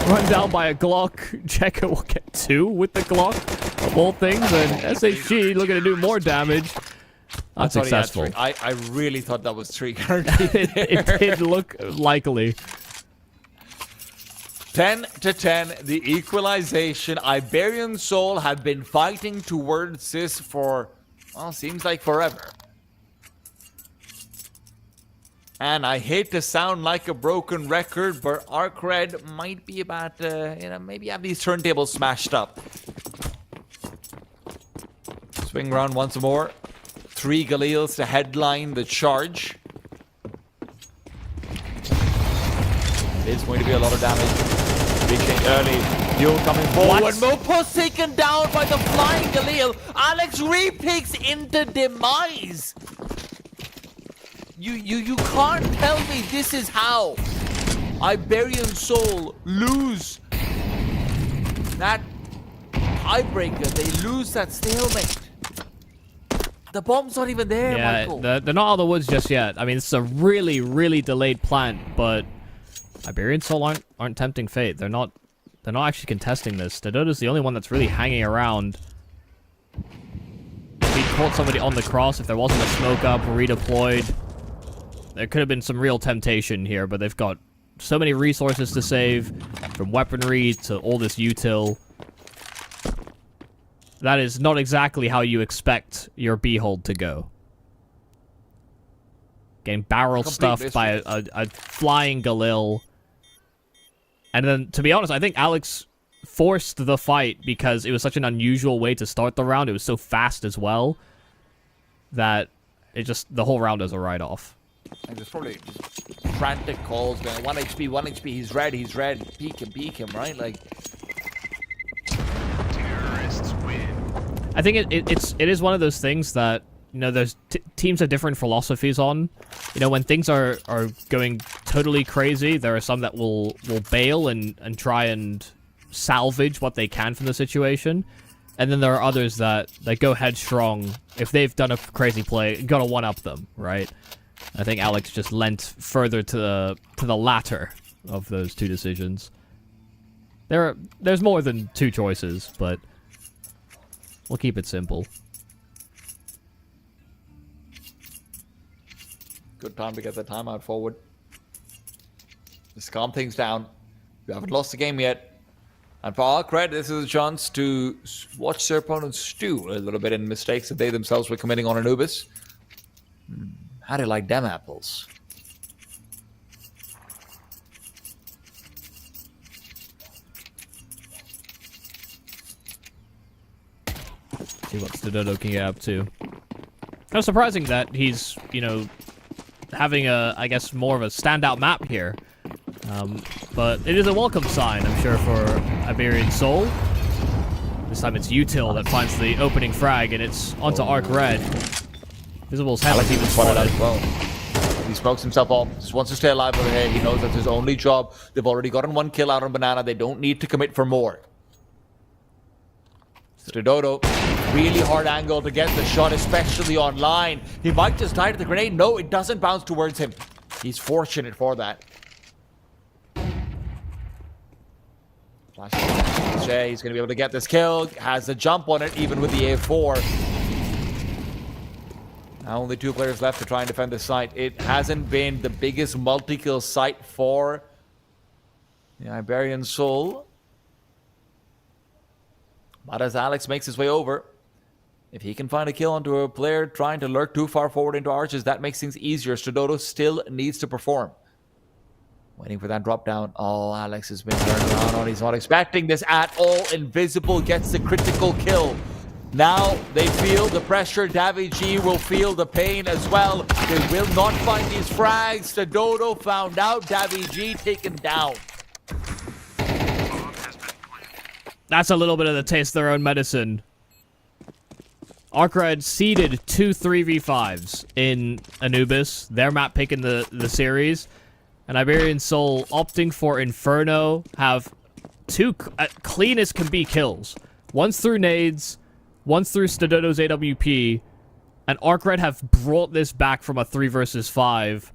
Run down by a Glock. Jekka will get 2 with the Glock, of all things. And SHG looking to do more damage. Unsuccessful. I really thought that was 3. It did look likely. 10-10, the equalization. Iberian Soul had been fighting towards this for, well, seems like forever. And I hate to sound like a broken record, but ARCRED might be about to, maybe have these turntables smashed up. Swing round once more. 3 Galils to headline the charge. It's going to be a lot of damage. Big thing early. Fuel coming forward. Mopos taken down by the flying Galil. Alex repicks into demise. You can't tell me this is how Iberian Soul lose that tiebreaker. They lose that stalemate. The bomb's not even there, Michael. Yeah, they're not out of the woods just yet. I mean, it's a really, really delayed plant, but Iberian Soul aren't tempting fate. They're not they're not actually contesting this. Dododo's the only one that's really hanging around. If he caught somebody on the cross, if there wasn't a smoke up, redeployed, there could have been some real temptation here, but they've got so many resources to save, from weaponry to all this util. That is not exactly how you expect your B-hold to go. Getting barrel stuffed by a flying Galil. And then, to be honest, I think Alex forced the fight because it was such an unusual way to start the round. It was so fast as well that it just, the whole round is a write-off. And there's probably just frantic calls going, 1 HP, 1 HP, he's red, peek him, right? Like, Terrorists win. I think it is one of those things that, you know, there's teams have different philosophies on. You know, when things are going totally crazy, there are some that will bail and try and salvage what they can from the situation. And then there are others that go headstrong. If they've done a crazy play, gotta one-up them, right? I think Alex just lent further to the latter of those two decisions. There's more than two choices, but we'll keep it simple. good time to get the timeout forward. Just calm things down. You haven't lost the game yet. And for ARCRED, this is a chance to watch their opponents stew a little bit in mistakes that they themselves were committing on Anubis. How do you like them apples? See what Dodo can get up to. Kind of surprising that he's, you know, having a, I guess, more of a standout map here. But it is a welcome sign, I'm sure, for Iberian Soul. This time it's Util that finds the opening frag, and it's onto ARCRED. Visible's haven't even spotted. Well, he smokes himself off. Just wants to stay alive over here. He knows that's his only job. They've already gotten one kill out on Banana. They don't need to commit for more. Dodo, really hard angle to get the shot, especially online. He might just die to the grenade. No, it doesn't bounce towards him. He's fortunate for that. Jay, he's going to be able to get this kill. Has a jump on it, even with the A4. Now only 2 players left to try and defend this site. It hasn't been the biggest multi-kill site for the Iberian Soul. But as Alex makes his way over, if he can find a kill onto a player trying to lurk too far forward into arches, that makes things easier. Dodo still needs to perform. Waiting for that drop down. Oh, Alex has been turned around on. He's not expecting this at all. Invisible gets the critical kill. Now they feel the pressure. Davy will feel the pain as well. They will not find these frags. Dodo found out. Davy taken down. That's a little bit of the taste of their own medicine. ARCRED seeded 2 3v5s in Anubis, their map pick in the series. And Iberian Soul opting for Inferno have 2 clean as can be kills. One's through nades, one's through Dodo's AWP, and ARCRED have brought this back from a 3 versus 5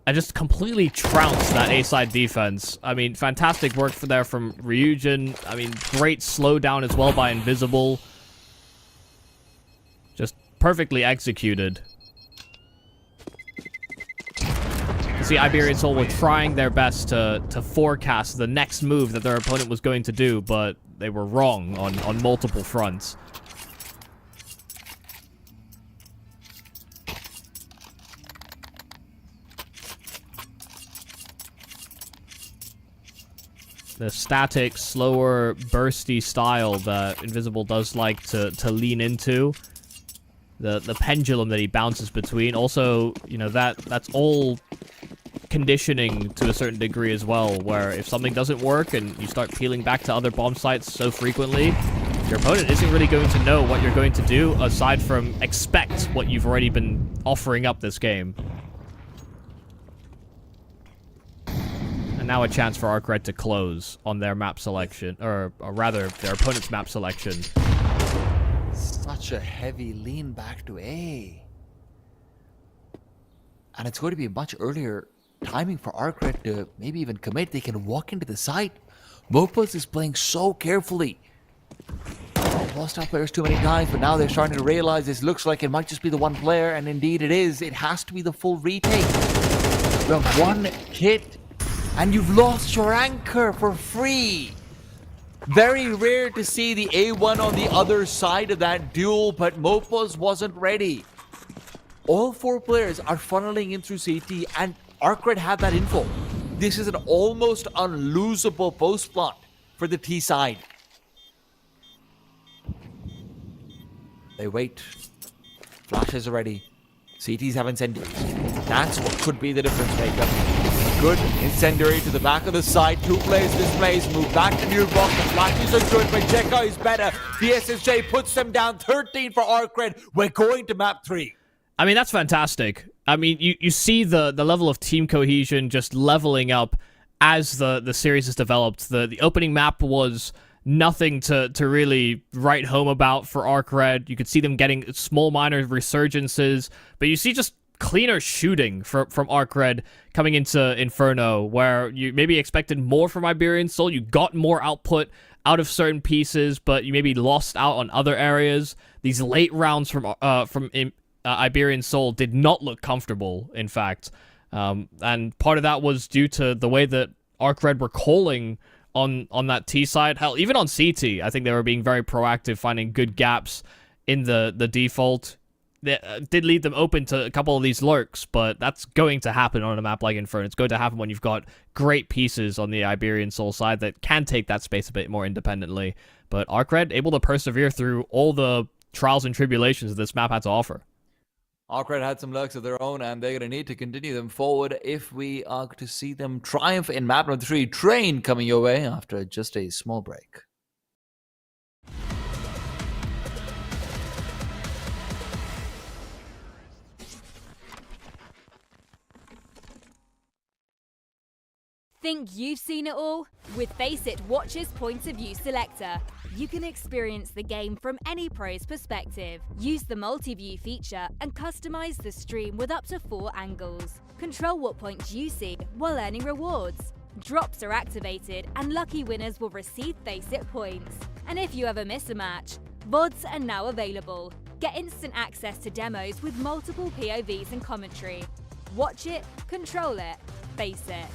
and just completely trounced that A-side defense. I mean, fantastic work there from Ryujin. I mean, great slowdown as well by Invisible. Just perfectly executed. You see, Iberian Soul were trying their best to forecast the next move that their opponent was going to do, but they were wrong on multiple fronts. The static, slower, bursty style that Invisible does like to lean into. The pendulum that he bounces between. Also, you know, that's all conditioning to a certain degree as well, where if something doesn't work and you start peeling back to other bomb sites so frequently, your opponent isn't really going to know what you're going to do aside from expect what you've already been offering up this game. And now a chance for ARCRED to close on their map selection, or rather, their opponent's map selection. Such a heavy lean back to A. And it's going to be a much earlier timing for ARCRED to maybe even commit. They can walk into the site. Mopus is playing so carefully. Lost our players too many times, but now they're starting to realize this looks like it might just be the one player, and indeed it is. It has to be the full retake. You have one kit, and you've lost your anchor for free. Very rare to see the A1 on the other side of that duel, but Mopus wasn't ready. All 4 players are funneling in through CT, and ARCRED had that info. This is an almost unlosable post plot for the T side. They wait. Flashes are ready. CTs have incendiaries. That's what could be the difference maker. Good incendiary to the back of the side. 2 players displays. Move back to new box. The flashes are good, but Jekka is better. The SSJ puts them down 13 for ARCRED. We're going to map 3. I mean, that's fantastic. I mean, you see the level of team cohesion just leveling up as the series has developed. The opening map was nothing to really write home about for ARCRED. You could see them getting small minor resurgences, but you see just cleaner shooting from ARCRED coming into Inferno, where you maybe expected more from Iberian Soul. You got more output out of certain pieces, but you maybe lost out on other areas. These late rounds from Iberian Soul did not look comfortable, in fact. And part of that was due to the way that ARCRED were calling on that T side. Hell, even on CT, I think they were being very proactive, finding good gaps in the default. That did leave them open to a couple of these lurks, but that's going to happen on a map like Inferno. It's going to happen when you've got great pieces on the Iberian Soul side that can take that space a bit more independently. But ARCRED able to persevere through all the trials and tribulations this map had to offer. ARCRED had some lurks of their own, and they're going to need to continue them forward if we are to see them triumph in map number 3. Train coming your way after just a small break. Think you've seen it all? With Faceit Watch's Point of View Selector, you can experience the game from any pro's perspective. Use the multi-view feature and customize the stream with up to 4 angles. Control what points you see while earning rewards. Drops are activated and lucky winners will receive Faceit points. And if you ever miss a match, VODs are now available. Get instant access to demos with multiple POVs and commentary. Watch it, control it, Faceit.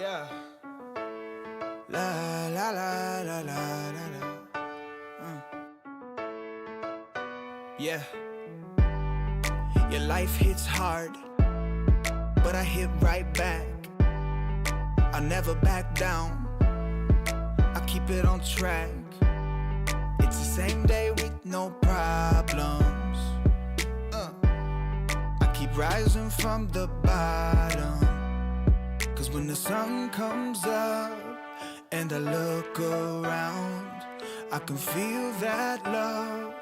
Yeah. La la la la la la la. Yeah. Your life hits hard, but I hit right back. I never back down. I keep it on track. It's the same day with no problems. I keep rising from the bottom. Cause when the sun comes up and I look around, I can feel that love,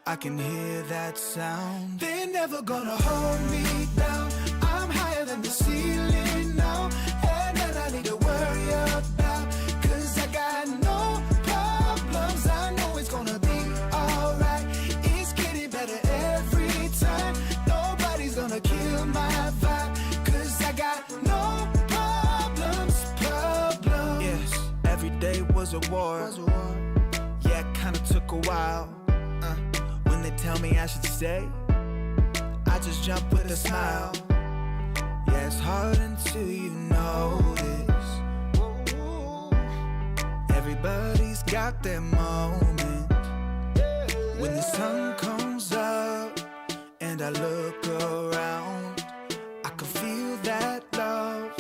I can hear that sound. They're never gonna hold me down. I'm higher than the ceiling now. And then I need to worry about, cause I got no problems. I know it's gonna be alright. It's getting better every time. Nobody's gonna kill my vibe, cause I got no problems. Yes, every day was a war. Yeah, it kinda took a while. When they tell me I should stay, I just jump with a smile. Yeah, it's hard until you notice. Everybody's got their moment. When the sun comes up and I look around, I can feel that love,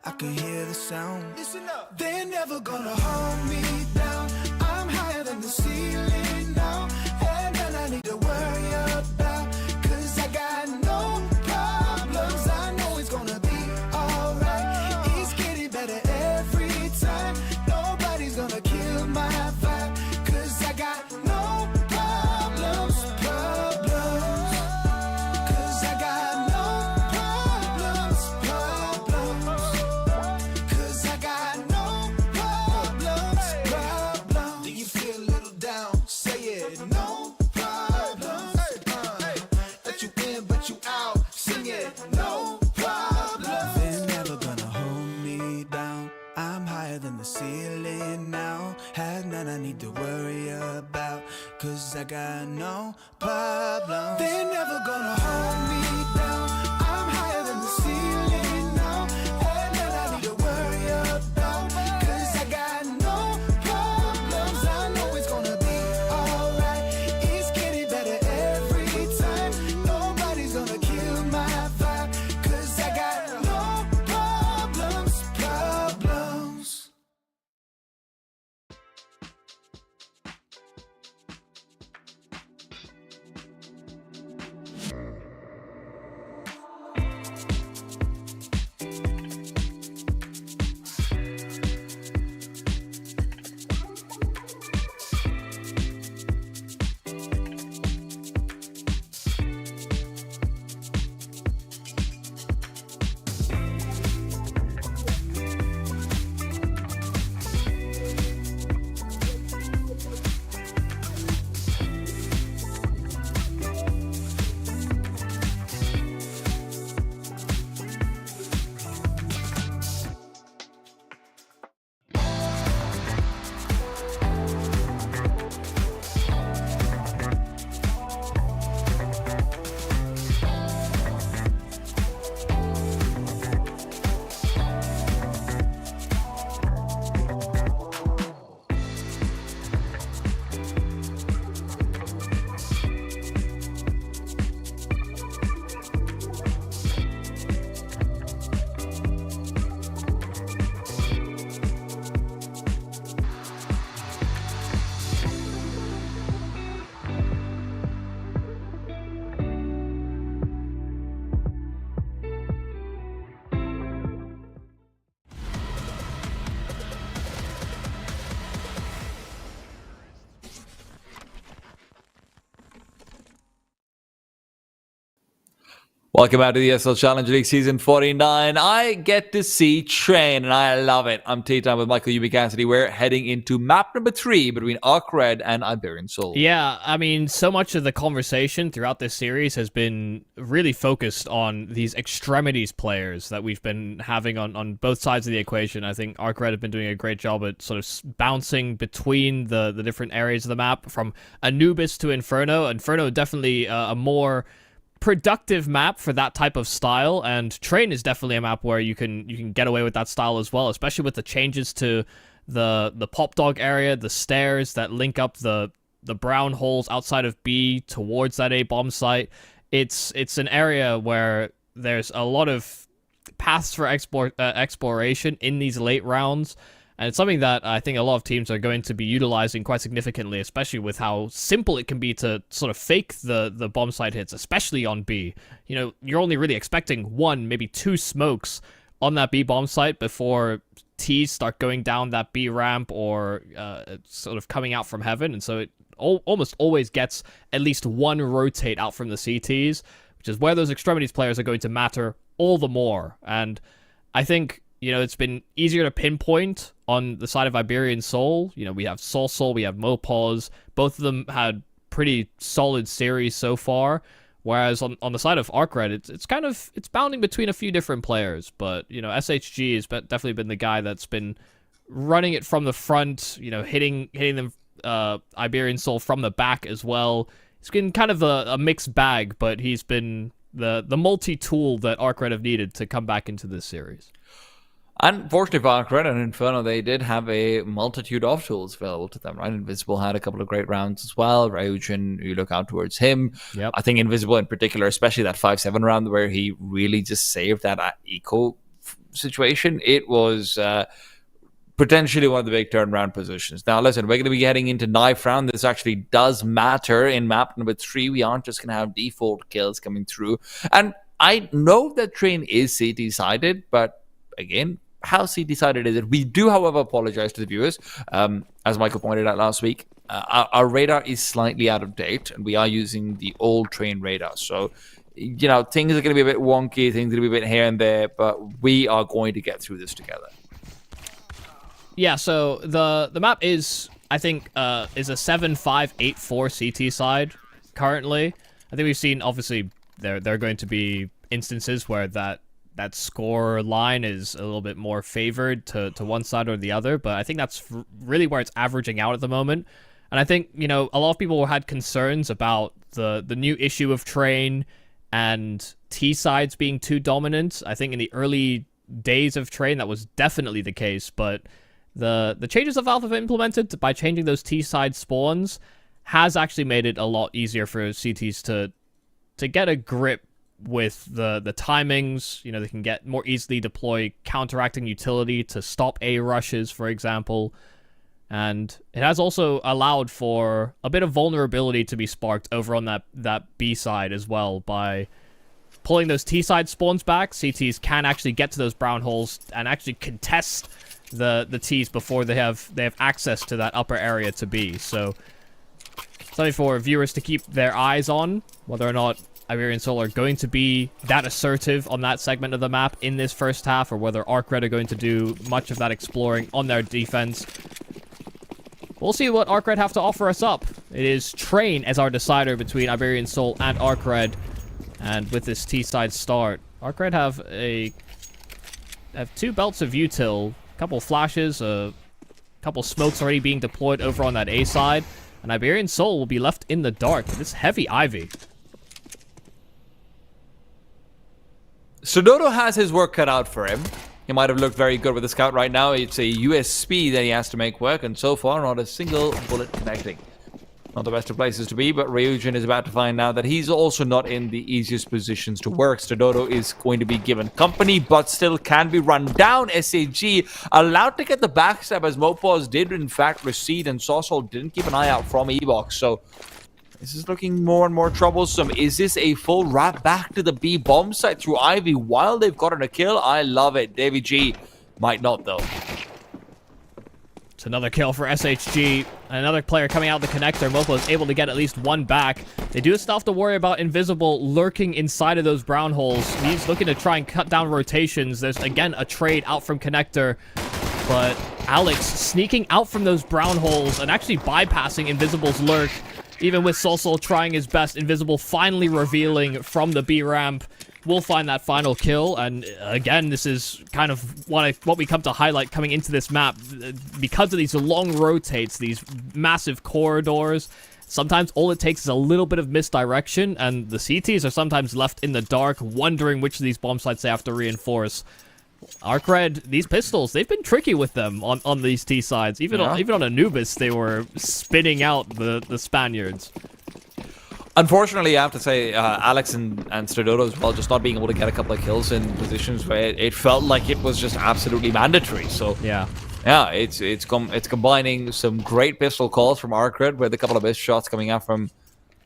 I can hear the sound. Listen up. They're never gonna hold me down. I'm higher than the ceiling now. And then I need to worry about, cause I got no problems. I know it's gonna be alright. It's getting better every time. Nobody's gonna kill my vibe, cause I got no problems. Cause I got no problems. Cause I got no problems. Do you feel a little down? Say it, no problems. Let you in, but you out. Sing it, no problems. They're never gonna hold me down. I'm higher than the ceiling now. Had none I need to worry about, cause I got no problems. They're never gonna hold me down. I'm higher than the ceiling now. Had none I need to worry about, cause I got no problems. I know it's gonna be alright. It's getting better every time. Nobody's gonna kill my vibe, cause I got no problems. Welcome back to the ESL Challenger League Season 49. I get to see Train, and I love it. I'm Tea Time with Michael UB Cassidy. We're heading into map number 3 between ARCRED and Iberian Soul. Yeah, I mean, so much of the conversation throughout this series has been really focused on these extremities players that we've been having on both sides of the equation. I think ARCRED have been doing a great job at sort of bouncing between the different areas of the map, from Anubis to Inferno. Inferno definitely a more productive map for that type of style, and Train is definitely a map where you can get away with that style as well, especially with the changes to the pop dog area, the stairs that link up the brown holes outside of B towards that A bomb site. It's an area where there's a lot of paths for exploration in these late rounds. And it's something that I think a lot of teams are going to be utilizing quite significantly, especially with how simple it can be to sort of fake the bomb site hits, especially on B. You know, you're only really expecting 1, maybe 2 smokes on that B bomb site before T's start going down that B ramp or sort of coming out from heaven. And so it almost always gets at least 1 rotate out from the CTs, which is where those extremities players are going to matter all the more. And I think, you know, it's been easier to pinpoint on the side of Iberian Soul. You know, we have Soul, we have Mopause. Both of them had pretty solid series so far. Whereas on the side of ARCRED, it's bounding between a few different players. But, you know, SHG has definitely been the guy that's been running it from the front, you know, hitting them Iberian Soul from the back as well. It's been kind of a mixed bag, but he's been the multi-tool that ARCRED have needed to come back into this series. Unfortunately for ARCRED and Inferno, they did have a multitude of tools available to them, right? Invisible had a couple of great rounds as well. Ryujin, you look out towards him. Yep. I think Invisible in particular, especially that 5-7 round where he really just saved that eco situation. It was potentially one of the big turnaround positions. Now, listen, we're going to be getting into knife round. This actually does matter in map number 3. We aren't just going to have default kills coming through. And I know that Train is CT-sided, but again, how CT-sided is it? We do, however, apologize to the viewers. As Michael pointed out last week, our radar is slightly out of date, and we are using the old Train radar. So, you know, things are going to be a bit wonky, things are going to be a bit here and there, but we are going to get through this together. Yeah, so the map is, I think, is a 7-5-8-4 CT side currently. I think we've seen, obviously, there are going to be instances where that score line is a little bit more favored to one side or the other, but I think that's really where it's averaging out at the moment. And I think, you know, a lot of people had concerns about the new issue of Train and T sides being too dominant. I think in the early days of Train, that was definitely the case, but the changes that Valve have implemented by changing those T side spawns has actually made it a lot easier for CTs to get a grip with the timings. You know, they can get more easily deploy counteracting utility to stop A rushes, for example. And it has also allowed for a bit of vulnerability to be sparked over on that B side as well. By pulling those T side spawns back, CTs can actually get to those brown holes and actually contest the T's before they have access to that upper area to B. So something for viewers to keep their eyes on, whether or not Iberian Soul are going to be that assertive on that segment of the map in this first half, or whether ARCRED are going to do much of that exploring on their defense. We'll see what ARCRED have to offer us up. It is Train as our decider between Iberian Soul and ARCRED. And with this T-side start, ARCRED have 2 belts of util, a couple flashes, a couple smokes already being deployed over on that A side, and Iberian Soul will be left in the dark with this heavy Ivy. Sododo has his work cut out for him. He might have looked very good with the scout right now. It's a USP that he has to make work, and so far not a single bullet connecting. Not the best of places to be, but Ryujin is about to find out that he's also not in the easiest positions to work. Sododo is going to be given company, but still can be run down. SAG allowed to get the backstab as Mopause did in fact recede, and Sosol didn't keep an eye out from E-Box. So this is looking more and more troublesome. Is this a full wrap back to the B bomb site through Ivy while they've gotten a kill? I love it. Davy G might not, though. It's another kill for SHG. Another player coming out of the connector. Mopo is able to get at least 1 back. They do still have to worry about Invisible lurking inside of those brown holes. He's looking to try and cut down rotations. There's, again, a trade out from connector. But Alex sneaking out from those brown holes and actually bypassing Invisible's lurk. Even with Solsol trying his best, Invisible finally revealing from the B ramp. We'll find that final kill, and again, this is kind of what we come to highlight coming into this map. Because of these long rotates, these massive corridors, sometimes all it takes is a little bit of misdirection, and the CTs are sometimes left in the dark, wondering which of these bomb sites they have to reinforce. ARCRED, these pistols, they've been tricky with them on these T sides. Even on Anubis, they were spinning out the Spaniards. Unfortunately, I have to say, Alex and Stradodo as well, just not being able to get a couple of kills in positions where it felt like it was just absolutely mandatory. So yeah, it's combining some great pistol calls from ARCRED with a couple of missed shots coming out from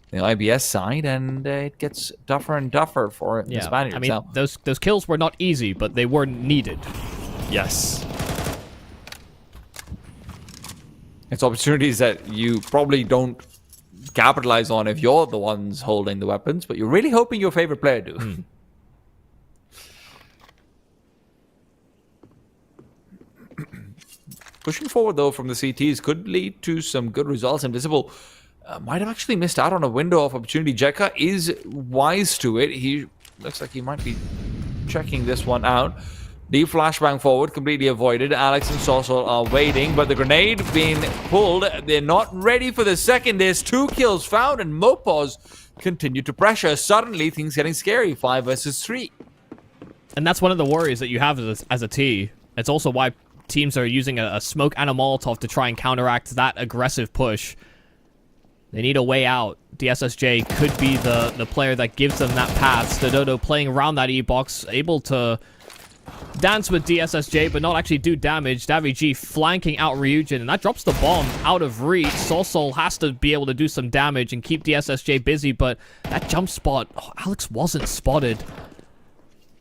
the IBS side, and it gets tougher and tougher for the Spaniards. I mean, now. those kills were not easy, but they were needed. Yes. It's opportunities that you probably don't capitalize on if you're the ones holding the weapons, but you're really hoping your favorite player do. Pushing forward, though, from the CTs could lead to some good results. Invisible might have actually missed out on a window of opportunity. Jekka is wise to it. He looks like he might be checking this one out. Deep flashbang forward, completely avoided. Alex and Sorsol are waiting, but the grenade being pulled. They're not ready for the second. There's 2 kills found, and Mopos continue to pressure. Suddenly, things getting scary. 5 versus 3. And that's one of the worries that you have as a T. It's also why teams are using a smoke and a Molotov to try and counteract that aggressive push. They need a way out. DSSJ could be the player that gives them that path. Stododo playing around that E-box, able to dance with DSSJ, but not actually do damage. Davi G flanking out Ryujin, and that drops the bomb out of reach. Sorsol has to be able to do some damage and keep DSSJ busy, but that jump spot, Alex wasn't spotted.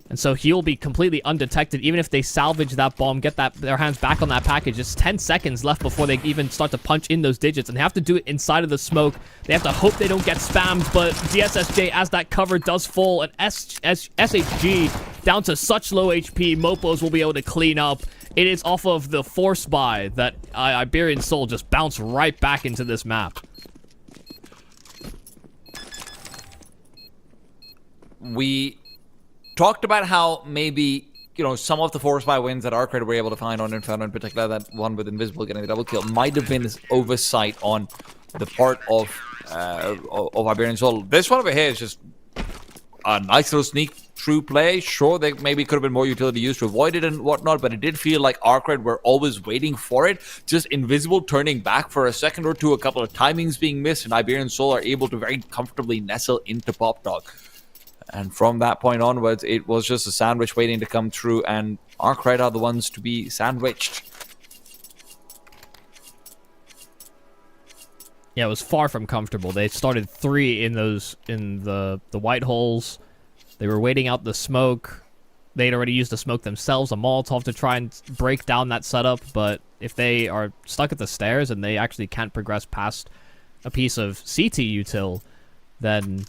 And so he'll be completely undetected, even if they salvage that bomb, get their hands back on that package. It's 10 seconds left before they even start to punch in those digits, and they have to do it inside of the smoke. They have to hope they don't get spammed, but DSSJ, as that cover does fall, and SHG down to such low HP, Mopos will be able to clean up. It is off of the force buy that Iberian Soul just bounced right back into this map. We talked about how maybe, some of the force buy wins that ARCRED were able to find on Inferno in particular, that one with Invisible getting the double kill, might have been this oversight on the part of Iberian Soul. This one over here is just a nice little sneak through play. Sure, there maybe could have been more utility used to avoid it and whatnot, but it did feel like ARCRED were always waiting for it. Just Invisible turning back for a second or two, a couple of timings being missed, and Iberian Soul are able to very comfortably nestle into Pop Dog. And from that point onwards, it was just a sandwich waiting to come through, and ARCRED are the ones to be sandwiched. Yeah, it was far from comfortable. They started 3 in the white holes. They were waiting out the smoke. They'd already used the smoke themselves, a Molotov, to try and break down that setup. But if they are stuck at the stairs and they actually can't progress past a piece of CT util, then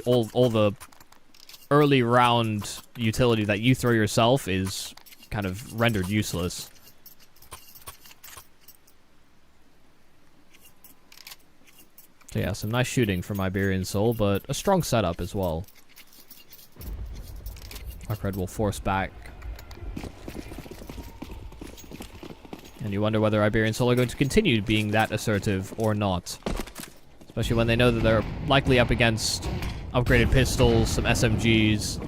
all the early round utility that you throw yourself is kind of rendered useless. So yeah, some nice shooting from Iberian Soul, but a strong setup as well. ARCRED will force back. And you wonder whether Iberian Soul are going to continue being that assertive or not. Especially when they know that they're likely up against upgraded pistols, some SMGs.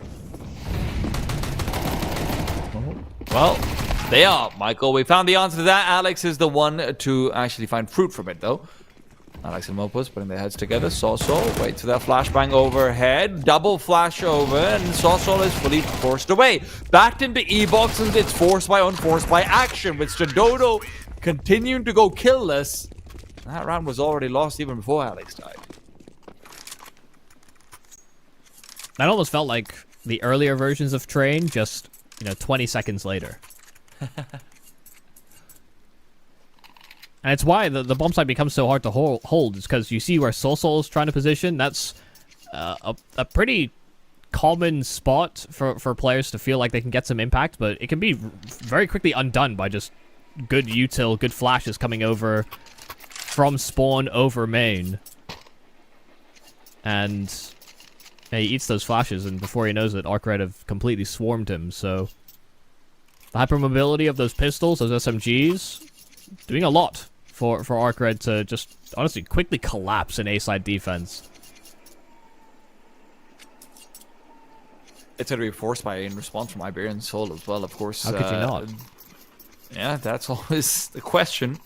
Well, they are, Michael. We found the answer to that. Alex is the one to actually find fruit from it, though. Alex and Mopos putting their heads together. Sorsol waits for that flashbang overhead. Double flash over, and Sorsol is fully forced away. Backed into E-box, and it's forced by unforced by action, with Stradodo continuing to go killless. That round was already lost even before Alex died. That almost felt like the earlier versions of Train, just, 20 seconds later. And it's why the bomb site becomes so hard to hold. It's because you see where Sorsol is trying to position. That's a pretty common spot for players to feel like they can get some impact, but it can be very quickly undone by just good util, good flashes coming over from spawn over main. And he eats those flashes, and before he knows it, ARCRED have completely swarmed him. So the hypermobility of those pistols, those SMGs, doing a lot for ARCRED to just honestly quickly collapse an A-side defense. It's going to be forced by in response from Iberian Soul as well, of course. How could you not? Yeah, that's always the question.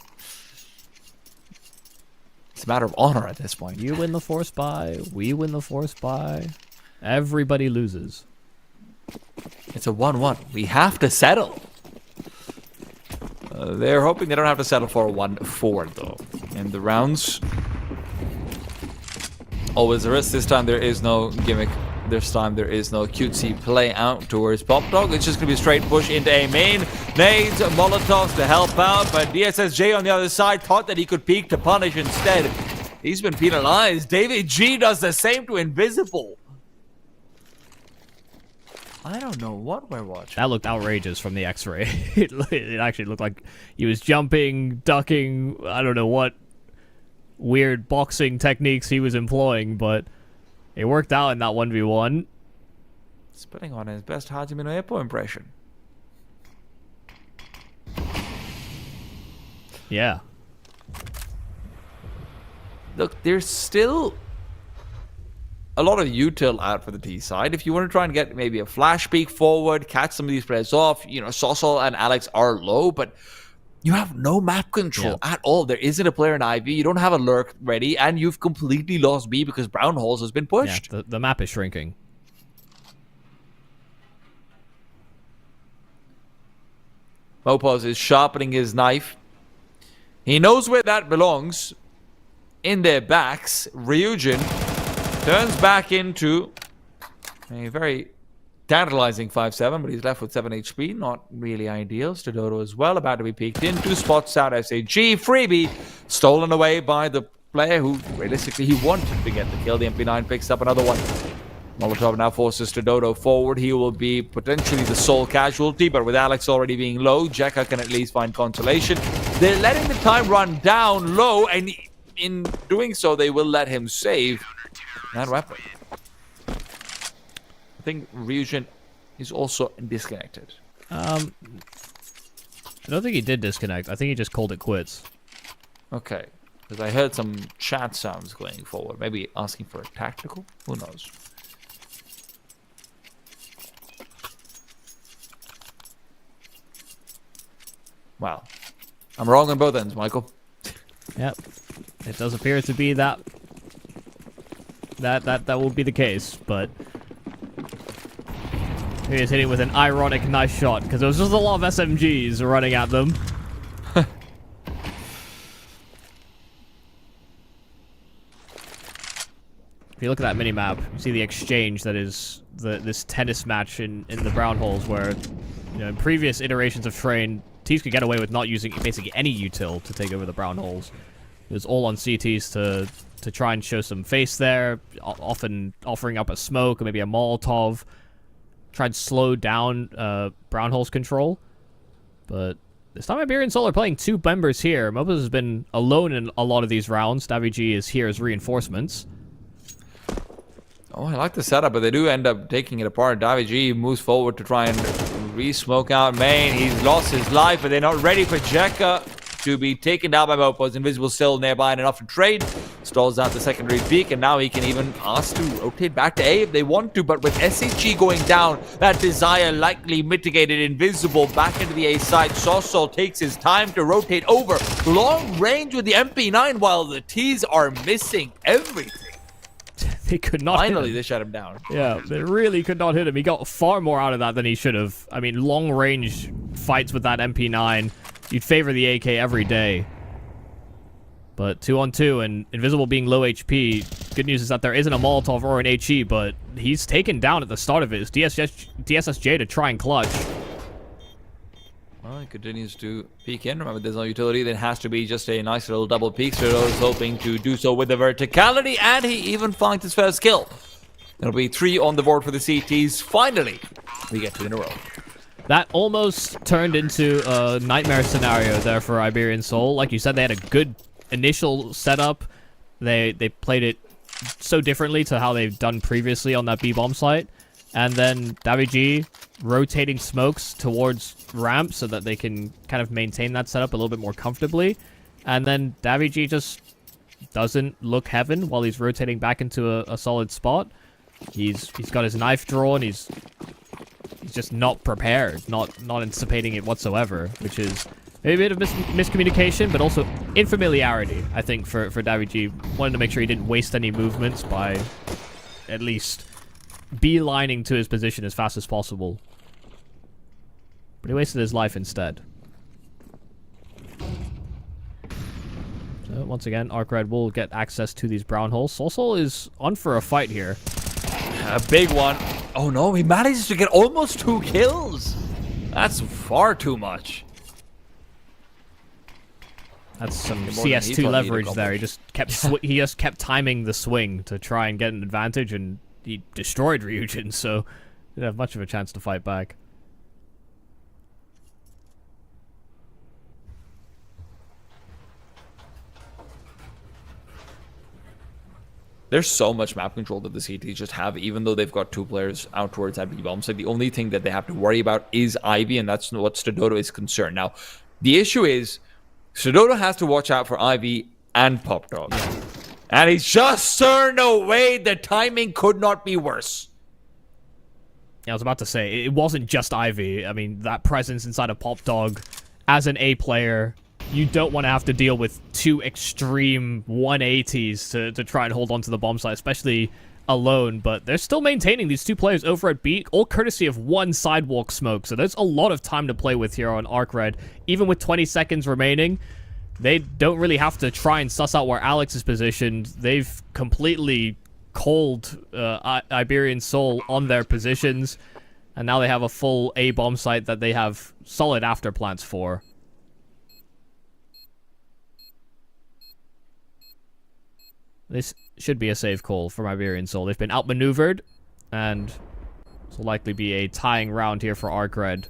It's a matter of honor at this point. You win the force buy, we win the force buy. Everybody loses. It's a 1-1. We have to settle. They're hoping they don't have to settle for a 1-4, though. In the rounds, always a risk. This time there is no gimmick. This time there is no cutesy play out towards Pop Dog. It's just going to be a straight push into A main. Nades, Molotovs to help out, but DSSJ on the other side thought that he could peek to punish instead. He's been penalized. David G does the same to Invisible. I don't know what we're watching. That looked outrageous from the X-ray. It actually looked like he was jumping, ducking, I don't know what weird boxing techniques he was employing, but it worked out in that 1v1. He's putting on his best Hajime no Ippo impression. Yeah. Look, there's still a lot of util out for the T side. If you want to try and get maybe a flash peek forward, catch some of these players off, you know, Sosol and Alex are low, but you have no map control at all. There isn't a player in IV. You don't have a lurk ready, and you've completely lost B because Brown Holes has been pushed. Yeah, the map is shrinking. Mopos is sharpening his knife. He knows where that belongs. In their backs. Ryujin turns back into a very tantalizing 5-7, but he's left with 7 HP. Not really ideal. Stododo as well, about to be peeked in. 2 spots out. SAG. Freebie stolen away by the player who realistically he wanted to get the kill. The MP9 picks up another one. Molotov now forces Stododo forward. He will be potentially the sole casualty, but with Alex already being low, Jekka can at least find consolation. They're letting the time run down low, and in doing so, they will let him save that weapon. I think Ryujin is also disconnected. I don't think he did disconnect. I think he just called it quits. Okay, because I heard some chat sounds going forward. Maybe asking for a tactical? Who knows? Wow. I'm wrong on both ends, Michael. Yep. It does appear to be that will be the case, but he is hitting with an ironic nice shot because there was just a lot of SMGs running at them. If you look at that mini-map, you see the exchange that is this tennis match in the brown holes where, you know, in previous iterations of Train, teams could get away with not using basically any util to take over the brown holes. It was all on CTs to try and show some face there, often offering up a smoke or maybe a Molotov, try and slow down brown holes control. But this time Iberian Soul are playing 2 members here. Mopos has been alone in a lot of these rounds. Davig is here as reinforcements. Oh, I like the setup, but they do end up taking it apart. Davig moves forward to try and re-smoke out main. He's lost his life, but they're not ready for Jekka to be taken down by Mopos. Invisible still nearby and enough to trade. Stalls out the secondary peak, and now he can even ask to rotate back to A if they want to. But with SHG going down, that desire likely mitigated. Invisible back into the A side. Sosol takes his time to rotate over. Long range with the MP9 while the T's are missing everything. They could not Finally, hit him. they shut him down. Yeah, they really could not hit him. He got far more out of that than he should have. I mean, long-range fights with that MP9, you'd favor the AK every day. But 2-on-2 and Invisible being low HP, good news is that there isn't a Molotov or an HE, but he's taken down at the start of it. It's DSSJ to try and clutch. Well, he continues to peek in. Remember, there's no utility. There has to be just a nice little double peek. Stododo is hoping to do so with the verticality, and he even finds his first kill. There'll be 3 on the board for the CTs. Finally, we get 2 in a row. That almost turned into a nightmare scenario there for Iberian Soul. Like you said, they had a good initial setup. They played it so differently to how they've done previously on that B-bomb site. And then Davig rotating smokes towards ramp so that they can kind of maintain that setup a little bit more comfortably. And then Davigi just doesn't look heaven while he's rotating back into a solid spot. He's got his knife drawn. He's just not prepared, not anticipating it whatsoever, which is maybe a bit of miscommunication, but also infamiliarity, I think, for Davigi. Wanted to make sure he didn't waste any movements by at least beelining to his position as fast as possible. But he wasted his life instead. So once again, ARCRED will get access to these brown holes. Solsol is on for a fight here. A big one. Oh no, he manages to get almost 2 kills. That's far too much. That's some CS2 leverage there. He just kept timing the swing to try and get an advantage, and he destroyed Ryujin, so didn't have much of a chance to fight back. There's so much map control that the CTs just have, even though they've got 2 players out towards that B-bomb. So the only thing that they have to worry about is Ivy, and that's what Stododo is concerned. Now, the issue is, Stododo has to watch out for Ivy and Pop Dog. And he's just turned away. The timing could not be worse. Yeah, I was about to say, it wasn't just Ivy. I mean, that presence inside of Pop Dog, as an A player, you don't want to have to deal with 2 extreme 180s to try and hold on to the bomb site, especially alone. But they're still maintaining these 2 players over at B, all courtesy of 1 sidewalk smoke. So there's a lot of time to play with here on ARCRED. Even with 20 seconds remaining, they don't really have to try and suss out where Alex is positioned. They've completely cold Iberian Soul on their positions. And now they have a full A bomb site that they have solid afterplants for. This should be a safe call from Iberian Soul. They've been outmaneuvered, and this will likely be a tying round here for ARCRED.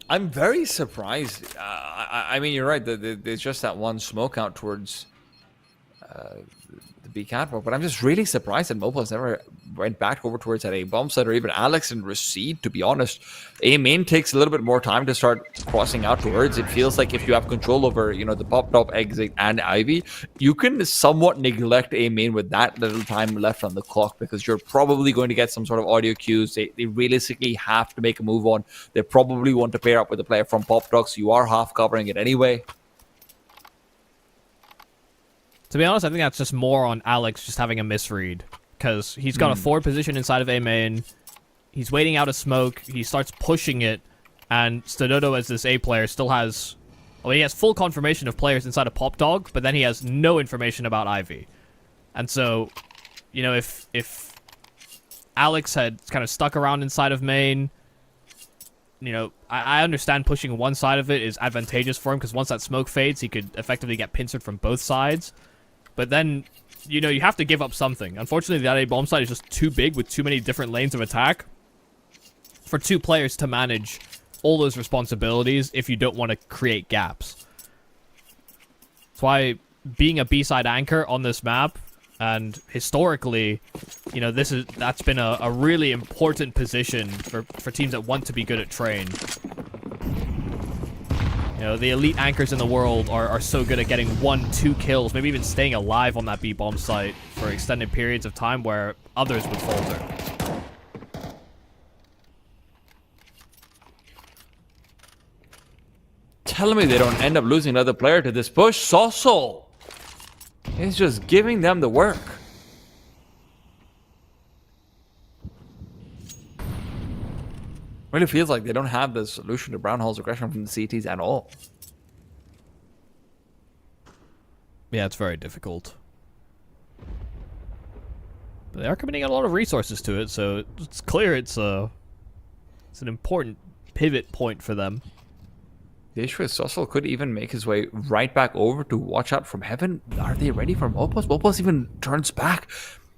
I'm very surprised. I mean, you're right. There's just that 1 smoke out towards the B catwalk, but I'm just really surprised that Mopos never went back over towards that A bomb site, or even Alex and Recede, to be honest. A main takes a little bit more time to start crossing out towards. It feels like if you have control over, you know, the pop top exit and Ivy, you can somewhat neglect A main with that little time left on the clock, because you're probably going to get some sort of audio cues. They realistically have to make a move on. They probably want to pair up with a player from pop dog, so you are half covering it anyway. To be honest, I think that's just more on Alex just having a misread, because he's got a forward position inside of A main. He's waiting out a smoke. He starts pushing it, and Stododo, as this A player, still has... Well, he has full confirmation of players inside of Pop Dog, but then he has no information about Ivy. And so, you know, if Alex had kind of stuck around inside of main, you know, I understand pushing one side of it is advantageous for him, because once that smoke fades, he could effectively get pincered from both sides. But then, you know, you have to give up something. Unfortunately, that A bomb site is just too big with too many different lanes of attack for 2 players to manage all those responsibilities if you don't want to create gaps. That's why being a B-side anchor on this map, and historically, you know, that's been a really important position for teams that want to be good at train. You know, the elite anchors in the world are so good at getting 1-2 kills, maybe even staying alive on that B-bomb site for extended periods of time where others would falter. Tell me they don't end up losing another player to this push. Sossol is just giving them the work. Really feels like they don't have the solution to Brownhall's aggression from the CTs at all. Yeah, it's very difficult. But they are committing a lot of resources to it, so it's clear it's an important pivot point for them. The issue is Sossol could even make his way right back over to watch out from heaven. Are they ready for Mopos? Mopos even turns back.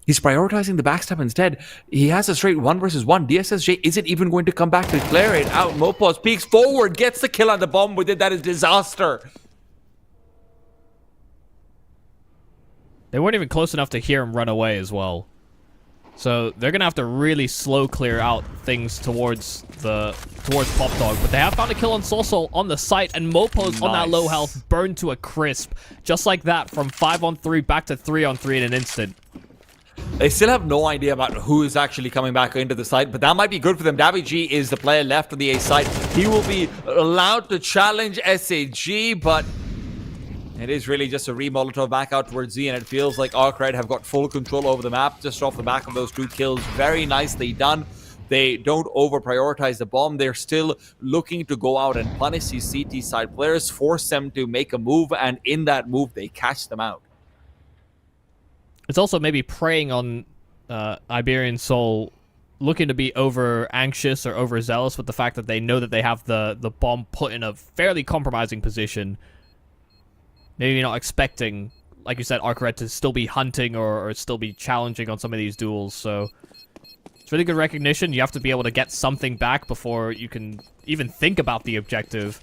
He's prioritizing the backstab instead. He has a straight 1 versus 1. DSSJ isn't even going to come back to clear it out. Mopos peeks forward, gets the kill on the bomb with it. That is disaster. They weren't even close enough to hear him run away as well. So they're gonna have to really slow clear out things towards Pop Dog. But they have found a kill on Soulsoul on the site, and Mopo's on that low health, burned to a crisp. Just like that, from 5-on-3 back to 3-on-3 in an instant. They still have no idea about who is actually coming back into the site, but that might be good for them. Davi G is the player left on the A site. He will be allowed to challenge SAG, but it is really just a re-Molotov back out towards Z, and it feels like ARCRED have got full control over the map just off the back of those 2 kills. Very nicely done. They don't over-prioritize the bomb. They're still looking to go out and punish these CT side players, force them to make a move, and in that move, they catch them out. It's also maybe preying on Iberian Soul looking to be over-anxious or overzealous with the fact that they know that they have the bomb put in a fairly compromising position. Maybe not expecting, like you said, ARCRED to still be hunting or still be challenging on some of these duels, so it's really good recognition. You have to be able to get something back before you can even think about the objective.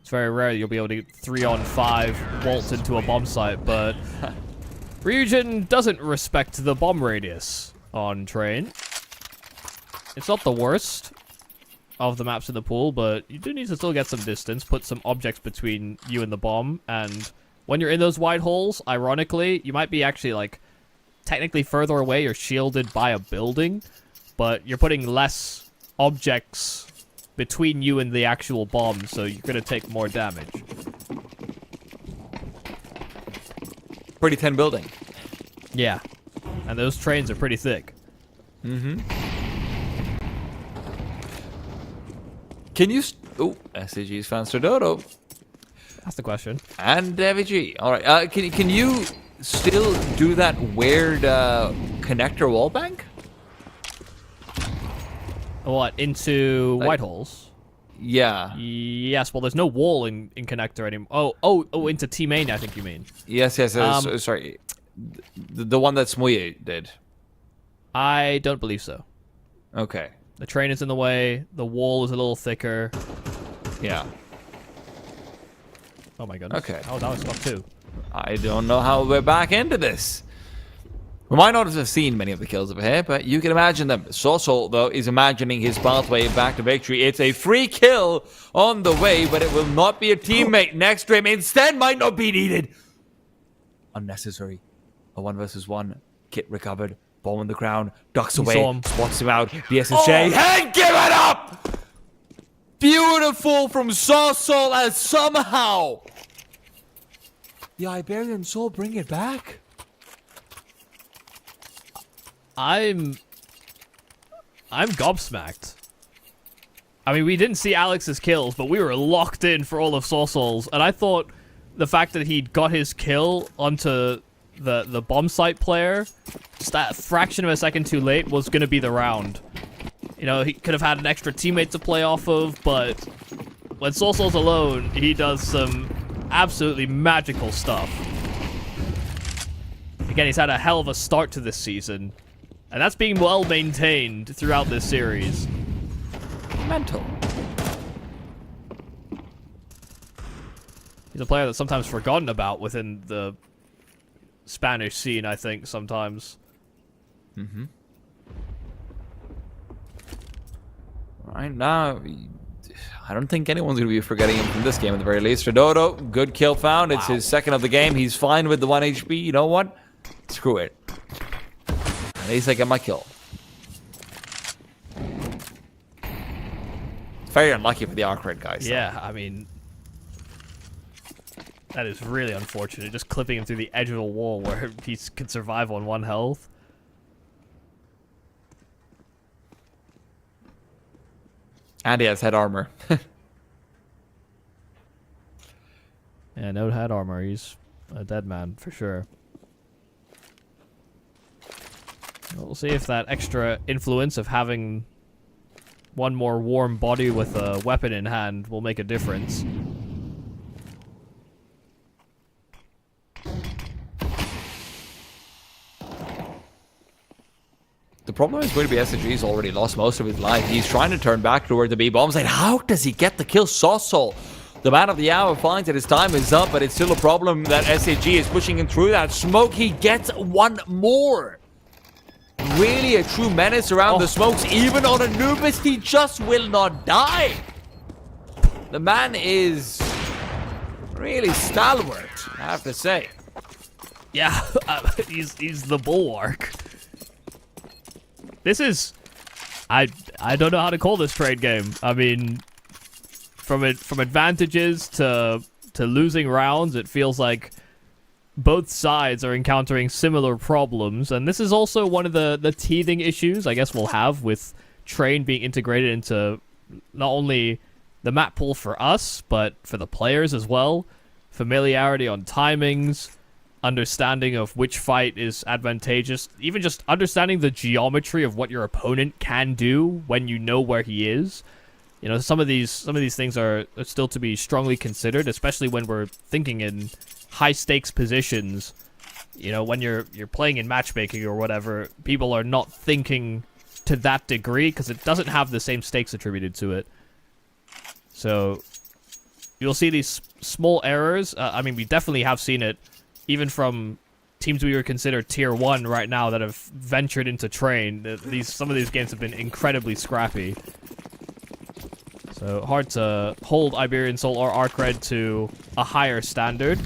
It's very rare you'll be able to 3-on-5 waltz into a bomb site, but Ryujin doesn't respect the bomb radius on Train. It's not the worst of the maps in the pool, but you do need to still get some distance, put some objects between you and the bomb, and when you're in those wide holes, ironically, you might be actually, like, technically further away or shielded by a building, but you're putting less objects between you and the actual bomb, so you're going to take more damage. Pretty thin building. Yeah. And those trains are pretty thick. Mm-hmm. Can you... Oh, SCG's found Dodo. That's the question. And DaviG. All right. Can you still do that weird connector wall bank? What, into white holes? Yeah. Yes, well, there's no wall in connector anymore. Oh, into T-main, I think you mean. Yes. Sorry. The one that Smuye did. I don't believe so. Okay. The train is in the way. The wall is a little thicker. Yeah. Oh my goodness. Okay. Oh, that was stuck too. I don't know how we're back into this. We might not have seen many of the kills over here, but you can imagine them. Soulsoul, though, is imagining his pathway back to victory. It's a free kill on the way, but it will not be a teammate next to him. Instead, might not be needed. Unnecessary. A 1v1. Kit recovered. Bomb on the ground. Ducks away. Spots him out. DSSJ. And give it up! Beautiful from Soulsoul, as somehow the Iberian Soul bring it back. I'm gobsmacked. I mean, we didn't see Alex's kills, but we were locked in for all of Soulsoul's, and I thought the fact that he'd got his kill onto the bomb site player, just that fraction of a second too late, was going to be the round. You know, he could have had an extra teammate to play off of, but when Soulsoul's alone, he does some absolutely magical stuff. Again, he's had a hell of a start to this season, and that's being well maintained throughout this series. Mental. He's a player that's sometimes forgotten about within the Spanish scene, I think, sometimes. Mm-hmm. Right now, I don't think anyone's going to be forgetting him from this game at the very least. Dodo, good kill found. It's his second of the game. He's fine with the 1 HP. You know what? Screw it. At least I get my kill. Very unlucky for the ARCRED guys. Yeah, I mean, that is really unfortunate. Just clipping him through the edge of a wall where he can survive on 1 health. And he has head armor. Yeah, no head armor. He's a dead man for sure. We'll see if that extra influence of having one more warm body with a weapon in hand will make a difference. The problem is going to be SSG's already lost most of his life. He's trying to turn back toward the B bombs. Like, how does he get the kill? Soulsoul The man of the hour finds that his time is up, but it's still a problem that SAG is pushing him through that smoke. He gets one more. Really a true menace around the smokes. Even on Anubis, he just will not die. The man is really stalwart, I have to say. Yeah, he's the bulwark. This is... I don't know how to call this trade game. I mean, from advantages to losing rounds, it feels like both sides are encountering similar problems, and this is also one of the teething issues I guess we'll have with Train being integrated into not only the map pool for us, but for the players as well. Familiarity on timings, understanding of which fight is advantageous, even just understanding the geometry of what your opponent can do when you know where he is. You know, some of these things are still to be strongly considered, especially when we're thinking in high stakes positions. You know, when you're playing in matchmaking or whatever, people are not thinking to that degree because it doesn't have the same stakes attributed to it. So you'll see these small errors. I mean, we definitely have seen it even from teams we would consider tier 1 right now that have ventured into Train. Some of these games have been incredibly scrappy. So hard to hold Iberian Soul or ARCRED to a higher standard.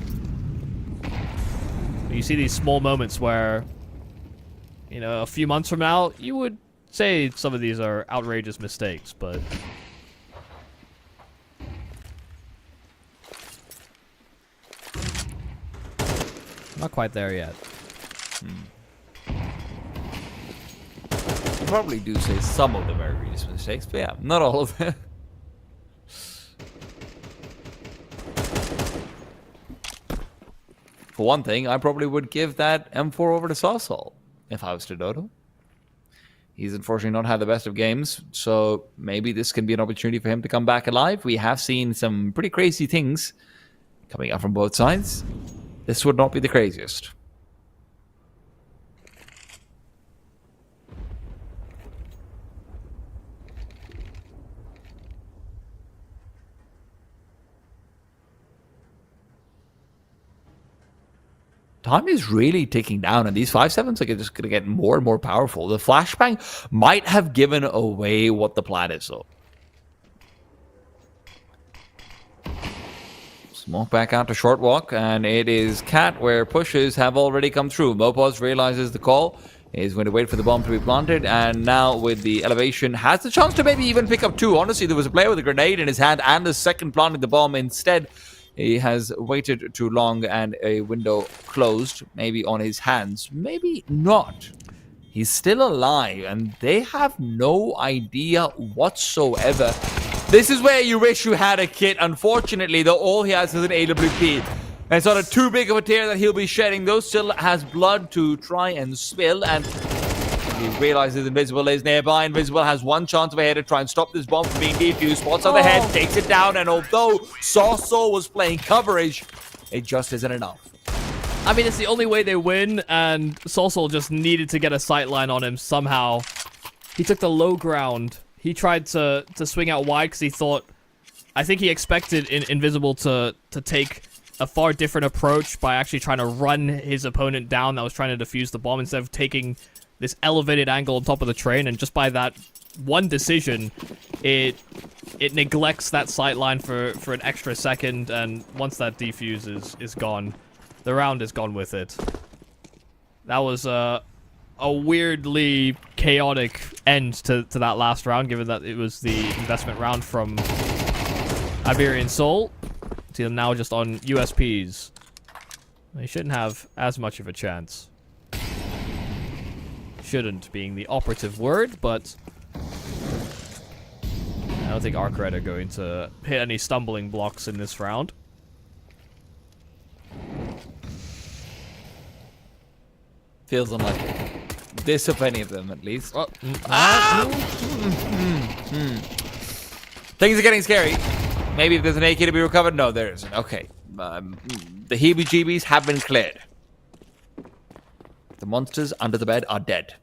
You see these small moments where, you know, a few months from now, you would say some of these are outrageous mistakes, but... not quite there yet. You probably do say some of them are egregious mistakes, but yeah, not all of them. For one thing, I probably would give that M4 over to Sawsall if I was to Dodo. He's unfortunately not had the best of games, so maybe this can be an opportunity for him to come back alive. We have seen some pretty crazy things coming out from both sides. This would not be the craziest. Time is really ticking down, and these 5-7s are just going to get more and more powerful. The flashbang might have given away what the plan is, though. Smoke back out to short walk, and it is Cat where pushes have already come through. Mopos realizes the call, is going to wait for the bomb to be planted, and now with the elevation has the chance to maybe even pick up 2. Honestly, there was a player with a grenade in his hand and the second planting the bomb. Instead, he has waited too long and a window closed, maybe on his hands, maybe not. He's still alive, and they have no idea whatsoever. This is where you wish you had a kit. Unfortunately, though, all he has is an AWP. And it's not too big of a tear that he'll be shedding, though. Still has blood to try and spill, and he realizes Invisible is nearby. Invisible has one chance of a head to try and stop this bomb from being defused. Spots on the head, takes it down, and although Sawsall was playing coverage, it just isn't enough. I mean, it's the only way they win, and Sawsall just needed to get a sightline on him somehow. He took the low ground. He tried to swing out wide because he thought... I think he expected Invisible to take a far different approach by actually trying to run his opponent down that was trying to defuse the bomb instead of taking this elevated angle on top of the train. And just by that one decision, it neglects that sightline for an extra second, and once that defuse is gone, the round is gone with it. That was a weirdly chaotic end to that last round, given that it was the investment round from Iberian Soul. See them now just on USPs. They shouldn't have as much of a chance. Shouldn't being the operative word, but I don't think ARCRED are going to hit any stumbling blocks in this round. Feels unlikely. This of any of them, at least. Oh. Things are getting scary. Maybe if there's an AK to be recovered. No, there isn't. Okay. The heebie-jeebies have been cleared. The monsters under the bed are dead.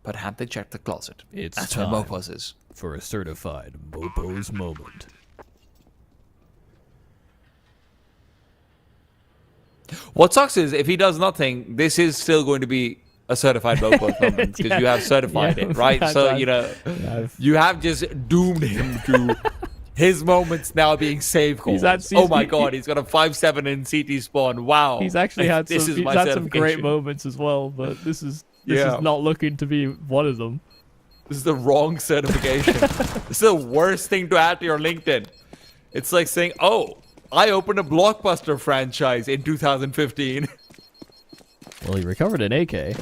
But have they checked the closet? It's That's time. where Mopos is. for a certified Mopo's moment. What sucks is if he does nothing, this is still going to be a certified Mopo's moment because you have certified it, right? So, you have just doomed him to his moments now being save calls. Oh my god, he's got a 5-7 in CT spawn. Wow. He's actually had some great moments as well, but this is not looking to be one of them. This is the wrong certification. This is the worst thing to add to your LinkedIn. It's like saying, oh, I opened a Blockbuster franchise in 2015. Well, he recovered an AK.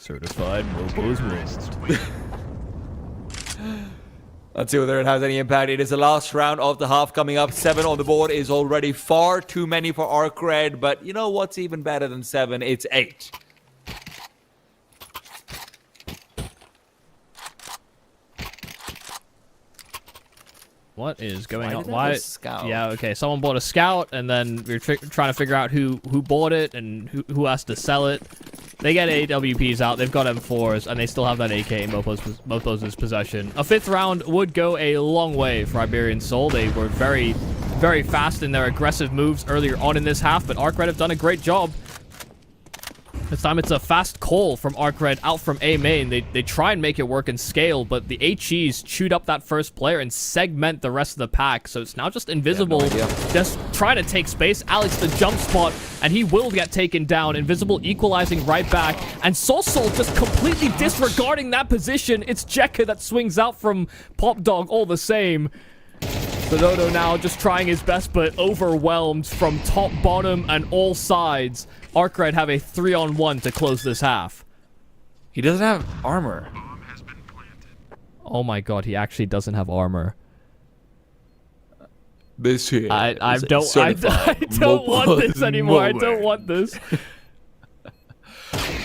Certified Mopo's moment. Let's see whether it has any impact. It is the last round of the half coming up. 7 on the board is already far too many for ARCRED, but you know what's even better than 7? It's 8. What is going on? Why? Scout? Yeah, okay. Someone bought a scout, and then we're trying to figure out who bought it and who has to sell it. They get AWPs out. They've got M4s, and they still have that AK in Mopo's possession. A 5th round would go a long way for Iberian Soul. They were very, very fast in their aggressive moves earlier on in this half, but ARCRED have done a great job. This time it's a fast call from ARCRED out from A main. They try and make it work in scale, but the HEs chewed up that first player and segment the rest of the pack. So it's now just Invisible just trying to take space. Alex the jump spot, and he will get taken down. Invisible equalizing right back, and Soulsoul just completely disregarding that position. It's Jekka that swings out from Pop Dog all the same. Sonodo now just trying his best, but overwhelmed from top, bottom, and all sides. ARCRED have a 3-on-1 to close this half. He doesn't have armor. Oh my god, he actually doesn't have armor. This here. I don't want this anymore. I don't want this.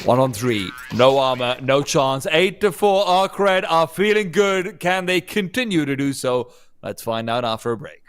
1 on 3. No armor, no chance. 8-4. ARCRED are feeling good. Can they continue to do so? Let's find out after a break.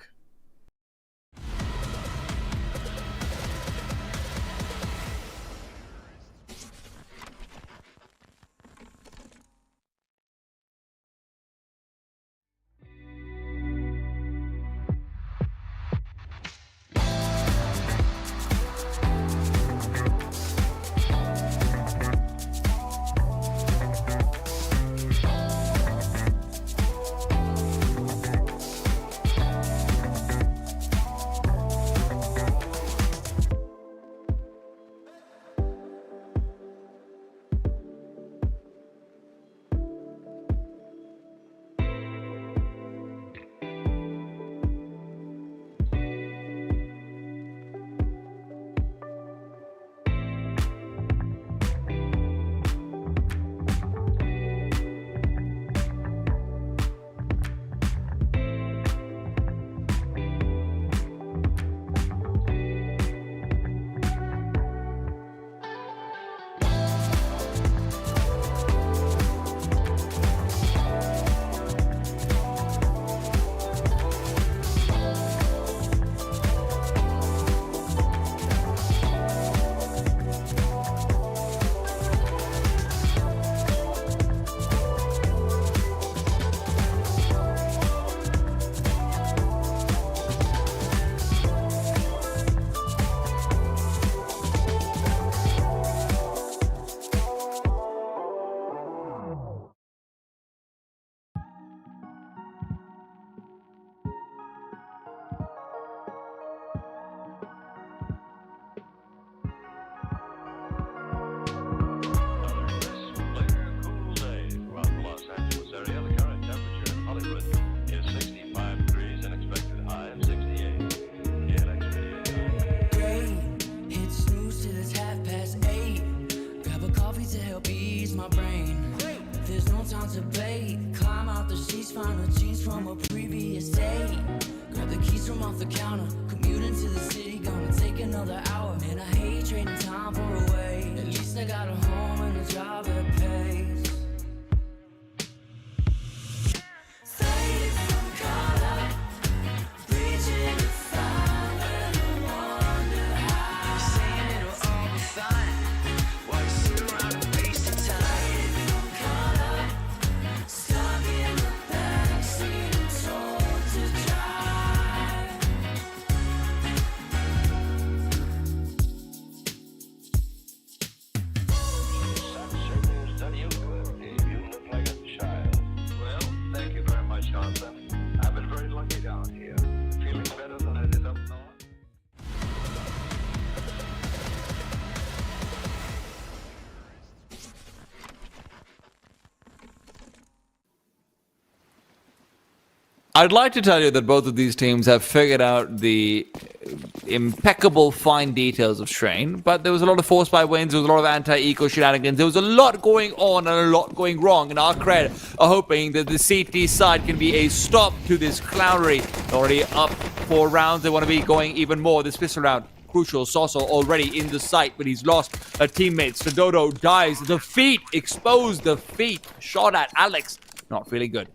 I'd like to tell you that both of these teams have figured out the impeccable fine details of Strain, but there was a lot of force by wins, there was a lot of anti-eco shenanigans, there was a lot going on and a lot going wrong, and ARCRED are hoping that the CT side can be a stop to this clownery. Already up 4 rounds, they want to be going even more. This pistol round, crucial. Soso already in the sight, but he's lost a teammate. Dodo dies. The feet, exposed the feet, shot at Alex. Not feeling good.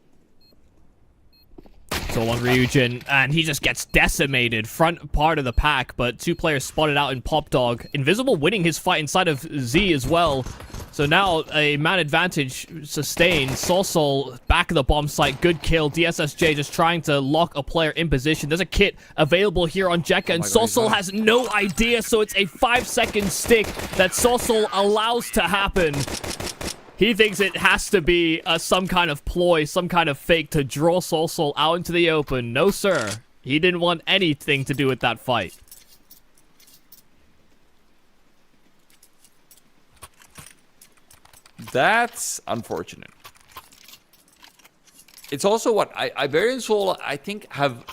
So on Ryujin, and he just gets decimated, front part of the pack, but 2 players spotted out in Pop Dog. Invisible winning his fight inside of Z as well. So now a man advantage sustained. Soulsoul back of the bomb site, good kill. DSSJ just trying to lock a player in position. There's a kit available here on Jekka, and Soulsoul has no idea, so it's a 5-second stick that Soulsoul allows to happen. He thinks it has to be some kind of ploy, some kind of fake to draw Soulsoul out into the open. No, sir. He didn't want anything to do with that fight. That's unfortunate. It's also what Iberian Soul, I think, have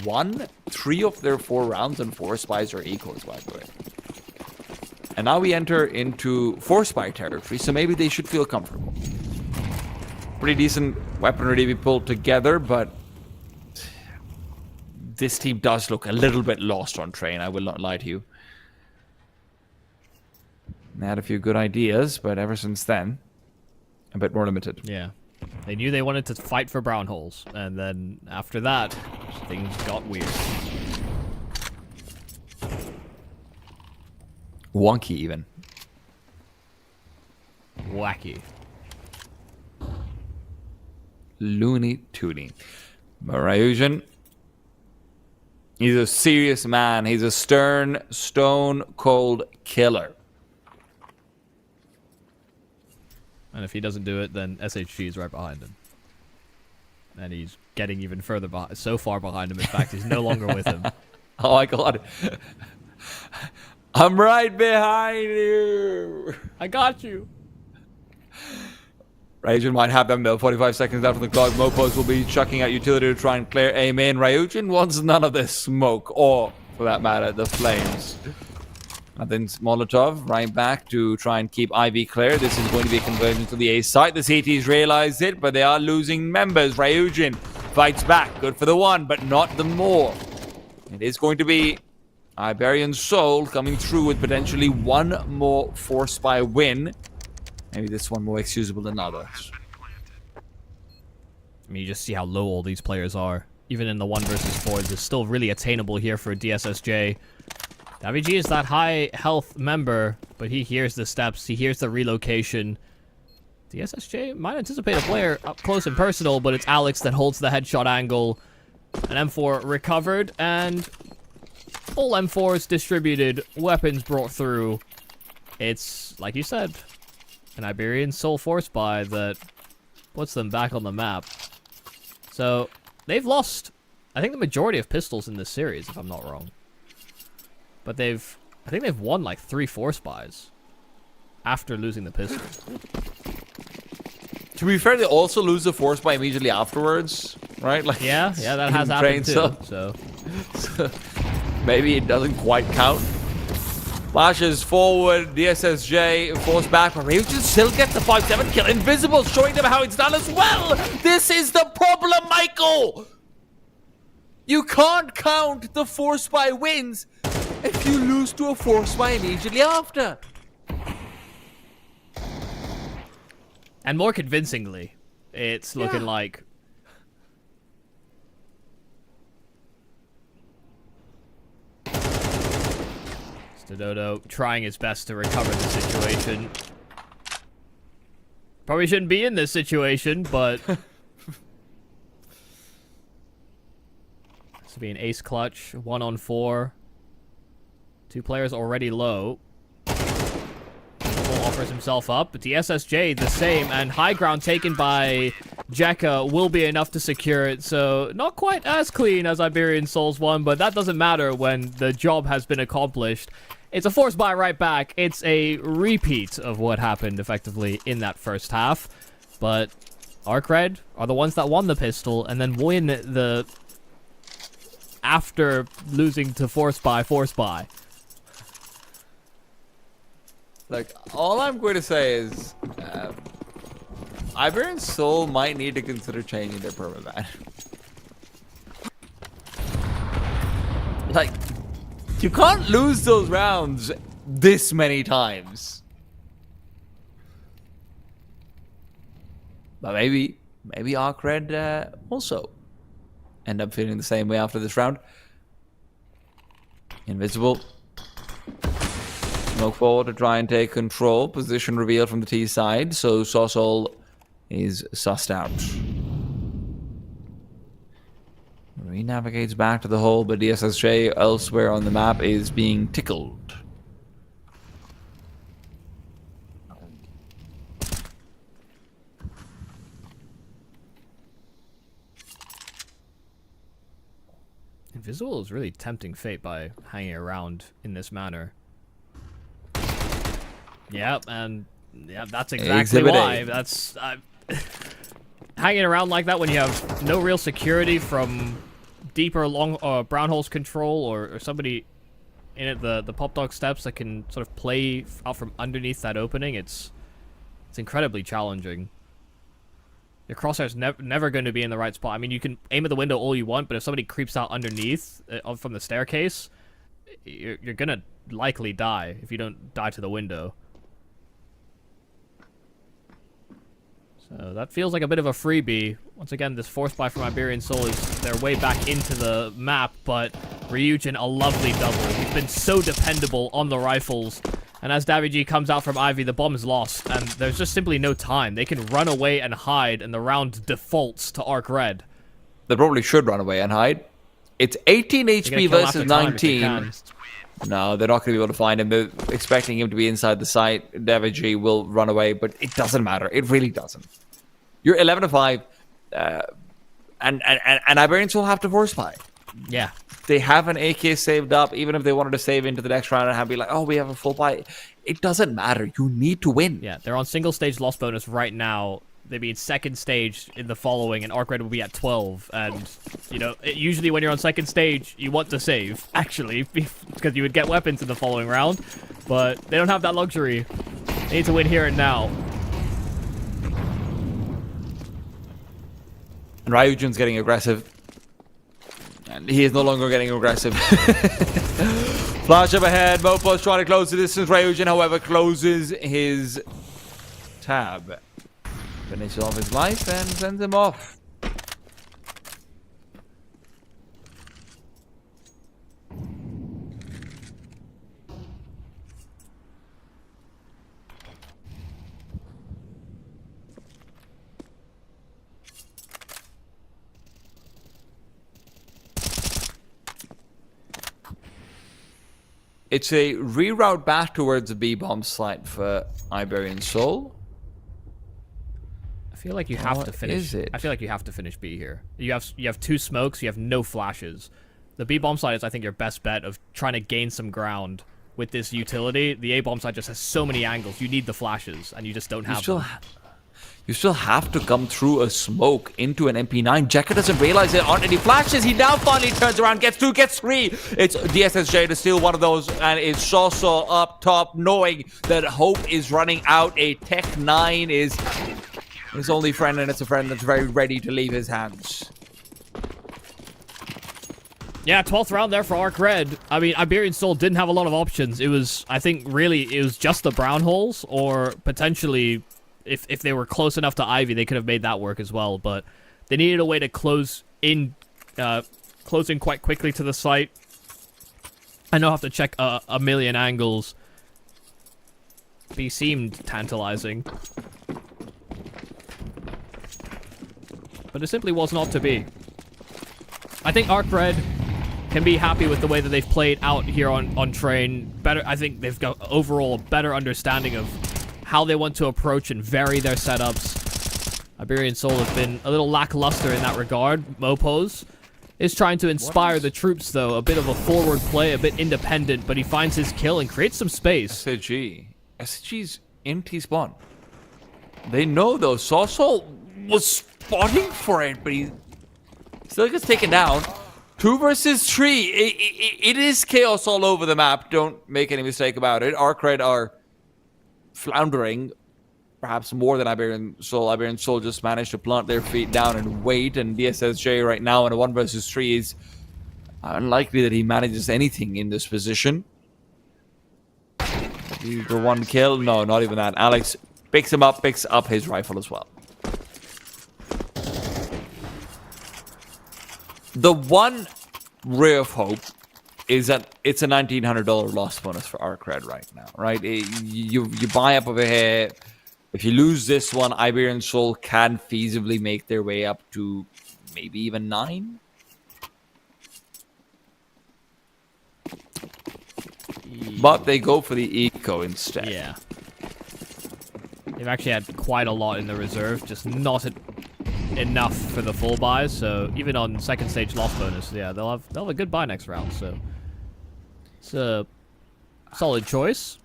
won 3 of their 4 rounds, and 4 spies are equals, by the way. And now we enter into 4 spy territory, so maybe they should feel comfortable. Pretty decent weaponry to be pulled together, but this team does look a little bit lost on train, I will not lie to you. They had a few good ideas, but ever since then, a bit more limited. Yeah. They knew they wanted to fight for brown holes, and then after that, things got weird. Wonky, even. Wacky. Looney Tooney. Ryujin, he's a serious man. He's a stern, stone-cold killer. And if he doesn't do it, then SHG is right behind him. And he's getting even further behind, so far behind him, in fact, he's no longer with him. Oh my god. I'm right behind you. I got you. Ryujin might have them though. 45 seconds after the clock. Mopos will be chucking out utility to try and clear A main. Ryujin wants none of this smoke, or for that matter, the flames. I think Molotov right back to try and keep Ivy clear. This is going to be a conversion to the A site. The CTs realize it, but they are losing members. Ryujin fights back. Good for the one, but not the more. It is going to be Iberian Soul coming through with potentially 1 more 4 spy win. Maybe this one more excusable than others. I mean, you just see how low all these players are. Even in the 1 versus 4s, it's still really attainable here for DSSJ. WG is that high health member, but he hears the steps, he hears the relocation. DSSJ might anticipate a player up close and personal, but it's Alex that holds the headshot angle. An M4 recovered, and all M4s distributed, weapons brought through. It's, like you said, an Iberian Soul Force spy that puts them back on the map. So, they've lost, I think, the majority of pistols in this series, if I'm not wrong. But I think they've won like 3 4 spies after losing the pistol. To be fair, they also lose the 4 spy immediately afterwards, right? Like, yeah, that has happened too. So maybe it doesn't quite count. Flashes forward, DSSJ forced back, but Ryujin still gets the 5-7 kill. Invisible showing them how it's done as well. This is the problem, Michael. You can't count the 4 spy wins if you lose to a 4 spy immediately after. And more convincingly, it's looking like Dodo trying his best to recover the situation. Probably shouldn't be in this situation, but this will be an ace clutch, 1 on 4. 2 players already low. Offers himself up, but the SSJ the same, and high ground taken by Jekka will be enough to secure it, so not quite as clean as Iberian Souls 1, but that doesn't matter when the job has been accomplished. It's a force buy right back. It's a repeat of what happened effectively in that first half, but ARCRED are the ones that won the pistol and then win the after losing to Force Buy. Like, all I'm going to say is, Iberian Soul might need to consider changing their permaban. Like, you can't lose those rounds this many times. But maybe ARCRED also end up feeling the same way after this round. Invisible. Smoke forward to try and take control. Position revealed from the T side, so Sosol is sussed out. Re-navigates back to the hole, but DSSJ elsewhere on the map is being tickled. Invisible is really tempting fate by hanging around in this manner. Yep, and yeah, that's exactly why. That's hanging around like that when you have no real security from deeper long brown holes control or somebody in at the pop dog steps that can sort of play out from underneath that opening. It's incredibly challenging. Your crosshair's never going to be in the right spot. I mean, you can aim at the window all you want, but if somebody creeps out underneath from the staircase, you're going to likely die if you don't die to the window. So that feels like a bit of a freebie. Once again, this Force Buy from Iberian Soul is their way back into the map, but Ryujin, a lovely double. He's been so dependable on the rifles. And as Davigi comes out from Ivy, the bomb is lost, and there's just simply no time. They can run away and hide, and the round defaults to ARCRED. They probably should run away and hide. It's 18 HP versus 19. No, they're not going to be able to find him. They're expecting him to be inside the site. Davigi will run away, but it doesn't matter. It really doesn't. You're 11-5, and Iberians will have to Force Buy. Yeah. They have an AK saved up. Even if they wanted to save into the next round and have be like, oh, we have a full buy. It doesn't matter. You need to win. Yeah, they're on single stage loss bonus right now. They'd be in second stage in the following, and ARCRED will be at 12. And, you know, usually when you're on second stage, you want to save, actually, because you would get weapons in the following round. But they don't have that luxury. They need to win here and now. And Ryujin's getting aggressive. And he is no longer getting aggressive. Flash up ahead. Mopo's trying to close the distance. Ryujin, however, closes his tab. Finishes off his life and sends him off. It's a reroute back towards the B-bomb site for Iberian Soul. I feel like you have to finish. Is it? I feel like you have to finish B here. You have two smokes. You have no flashes. The B-bomb side is, I think, your best bet of trying to gain some ground with this utility. The A-bomb side just has so many angles. You need the flashes, and you just don't have them. You still have to come through a smoke into an MP9. Jekka doesn't realize there aren't any flashes. He now finally turns around, gets two, gets three. It's DSSJ to steal one of those, and it's Soso up top, knowing that hope is running out. A Tech 9 is his only friend, and it's a friend that's very ready to leave his hands. Yeah, 12th round there for ARCRED. I mean, Iberian Soul didn't have a lot of options. It was, I think, really, it was just the brown holes, or potentially, if they were close enough to Ivy, they could have made that work as well. But they needed a way to close in quite quickly to the site. I know I have to check a million angles. B seemed tantalizing, but it simply was not to be. I think ARCRED can be happy with the way that they've played out here on train. Better, I think they've got overall a better understanding of how they want to approach and vary their setups. Iberian Soul has been a little lackluster in that regard. Mopos is trying to inspire the troops, though. A bit of a forward play, a bit independent, but he finds his kill and creates some space. SG's empty spawn. They know, though. Soso was spotting for it, but he still gets taken down. 2 versus 3. It is chaos all over the map. Don't make any mistake about it. ARCRED are floundering, perhaps more than Iberian Soul. Iberian Soul just managed to plant their feet down and wait, and DSSJ right now in a 1 versus 3 is unlikely that he manages anything in this position. The 1 kill? No, not even that. Alex picks him up, picks up his rifle as well. The one ray of hope is that it's a $1,900 loss bonus for ARCRED right now, right? You buy up over here. If you lose this one, Iberian Soul can feasibly make their way up to maybe even 9. But they go for the eco instead. Yeah. They've actually had quite a lot in the reserve, just not enough for the full buys. So even on second stage loss bonus, yeah, they'll have a good buy next round. So it's a solid choice.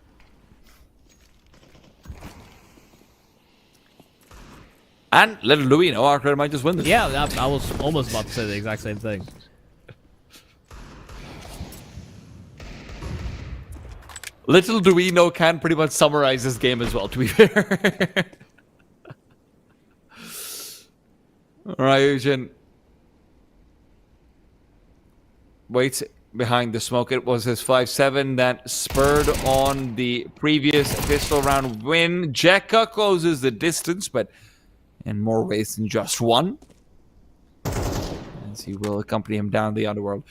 And little do we know, ARCRED might just win this. Yeah, I was almost about to say the exact same thing. Little do we know can pretty much summarize this game as well, to be fair. Ryujin waits behind the smoke. It was his 5-7 that spurred on the previous pistol round win. Jekka closes the distance, but in more ways than just one. As he will accompany him down the underworld.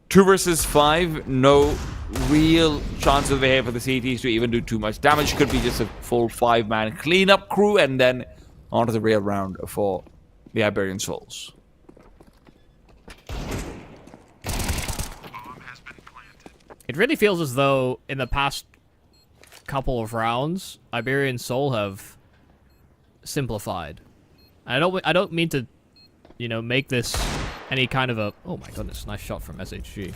2 versus 5, no real chance of here for the CTs to even do too much damage. Could be just a full 5-man cleanup crew, and then onto the real round for the Iberian Souls. It really feels as though in the past couple of rounds, Iberian Soul have simplified. I don't mean to, you know, make this any kind of a... Oh my goodness, nice shot from SHG.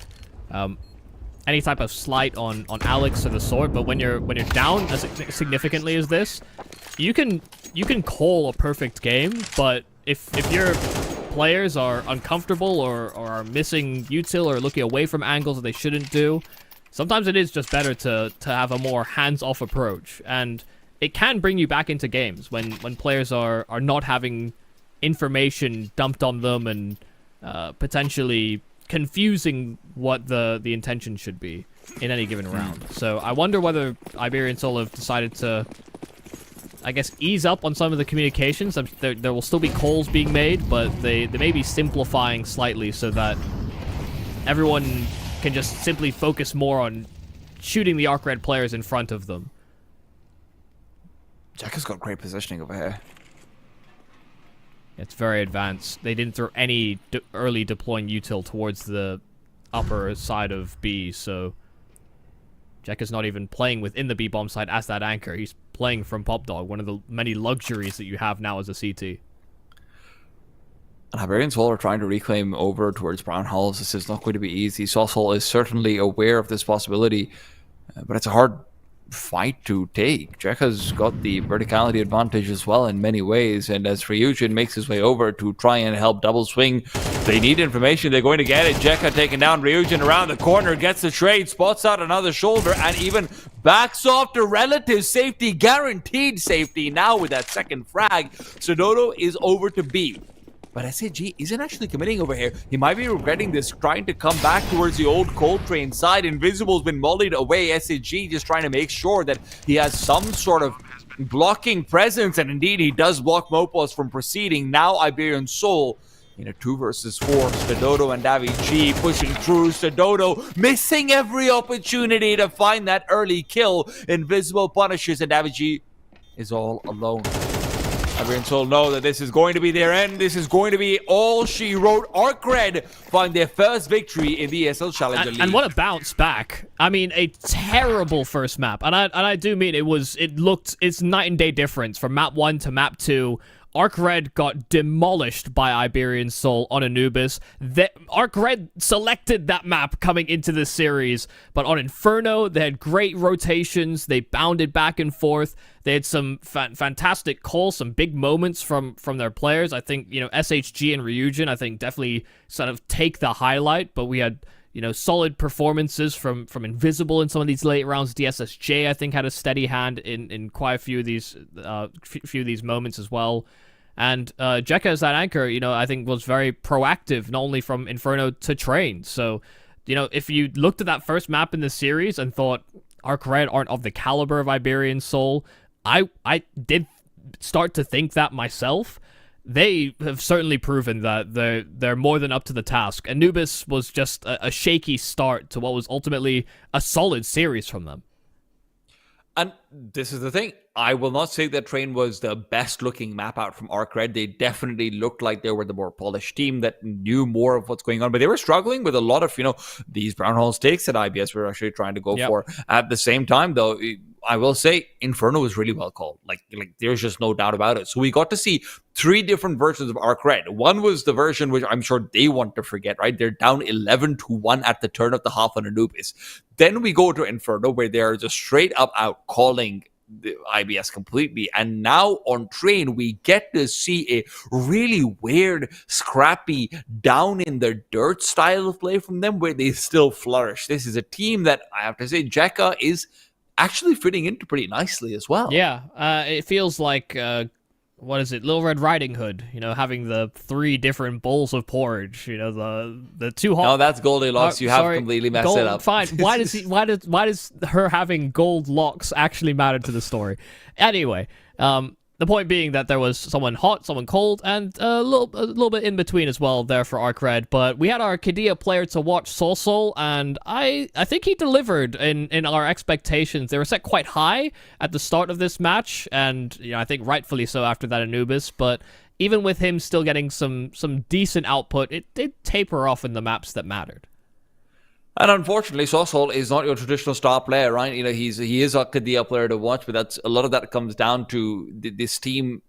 Any type of slight on Alex or the sword, but when you're down as significantly as this, you can call a perfect game, but if your players are uncomfortable or are missing util or looking away from angles that they shouldn't do, sometimes it is just better to have a more hands-off approach, and it can bring you back into games when players are not having information dumped on them and potentially confusing what the intention should be in any given round. So I wonder whether Iberian Soul have decided to, I guess, ease up on some of the communications. There will still be calls being made, but they may be simplifying slightly so that everyone can just simply focus more on shooting the ARCRED players in front of them. Jack has got great positioning over here. It's very advanced. They didn't throw any early deploying util towards the upper side of B, so Jack is not even playing within the B bomb side as that anchor. He's playing from Pop Dog, one of the many luxuries that you have now as a CT. And Iberian Soul are trying to reclaim over towards Brown Halls. This is not going to be easy. Soulsol is certainly aware of this possibility, but it's a hard fight to take. Jack has got the verticality advantage as well in many ways, and as Ryujin makes his way over to try and help double swing, they need information. They're going to get it. Jekka taking down Ryujin around the corner, gets the trade, spots out another shoulder, and even backs off to relative safety, guaranteed safety now with that second frag. Sododo is over to B. But SAG isn't actually committing over here. He might be regretting this, trying to come back towards the old coal train side. Invisible's been mollied away. SAG just trying to make sure that he has some sort of blocking presence. And indeed, he does block Mopos from proceeding. Now Iberian Soul in a 2 versus 4. Stododo and Davi G pushing through. Stododo missing every opportunity to find that early kill. Invisible punishes, and Davi G is all alone. Iberian Soul know that this is going to be their end. This is going to be all she wrote. ARCRED find their first victory in the ESL Challenger League. And what a bounce back. I mean, a terrible first map. And I do mean it's night and day difference from map 1 to map 2. ARCRED got demolished by Iberian Soul on Anubis. ARCRED selected that map coming into this series, but on Inferno, they had great rotations. They bounded back and forth. They had some fantastic calls, some big moments from their players. I think, SHG and Ryujin, I think, definitely sort of take the highlight, but we had solid performances from Invisible in some of these late rounds. DSSJ, I think, had a steady hand in quite a few of these moments as well. And Jekka as that anchor, I think was very proactive, not only from Inferno to Train. So, if you looked at that first map in the series and thought ARCRED aren't of the caliber of Iberian Soul, I did start to think that myself. They have certainly proven that they're more than up to the task. Anubis was just a shaky start to what was ultimately a solid series from them. And this is the thing. I will not say that Train was the best looking map out from ARCRED. They definitely looked like they were the more polished team that knew more of what's going on. But they were struggling with a lot of, these brown hole stakes that IBS were actually trying to go for. At the same time, though, I will say Inferno was really well called. Like there's just no doubt about it. So we got to see 3 different versions of ARCRED. One was the version which I'm sure they want to forget, right? They're down 11-1 at the turn of the half on Anubis. Then we go to Inferno, where they're just straight up out calling the IBS completely. And now on Train, we get to see a really weird, scrappy, down in the dirt style of play from them, where they still flourish. This is a team that I have to say, Jekka is actually fitting into pretty nicely as well. Yeah, it feels like, what is it, Little Red Riding Hood, having the 3 different bowls of porridge, the 2 hot... No, that's Goldilocks. You have completely messed it up. Fine. Why does her having gold locks actually matter to the story? Anyway, the point being that there was someone hot, someone cold, and a little bit in between as well there for ARCRED. But we had our Qiddiya player to watch, Sol, and I think he delivered in our expectations. They were set quite high at the start of this match, and I think rightfully so after that Anubis. But even with him still getting some decent output, it did taper off in the maps that mattered. And unfortunately, Sosol is not your traditional star player, right? He is a Qiddiya player to watch, but a lot of that comes down to this team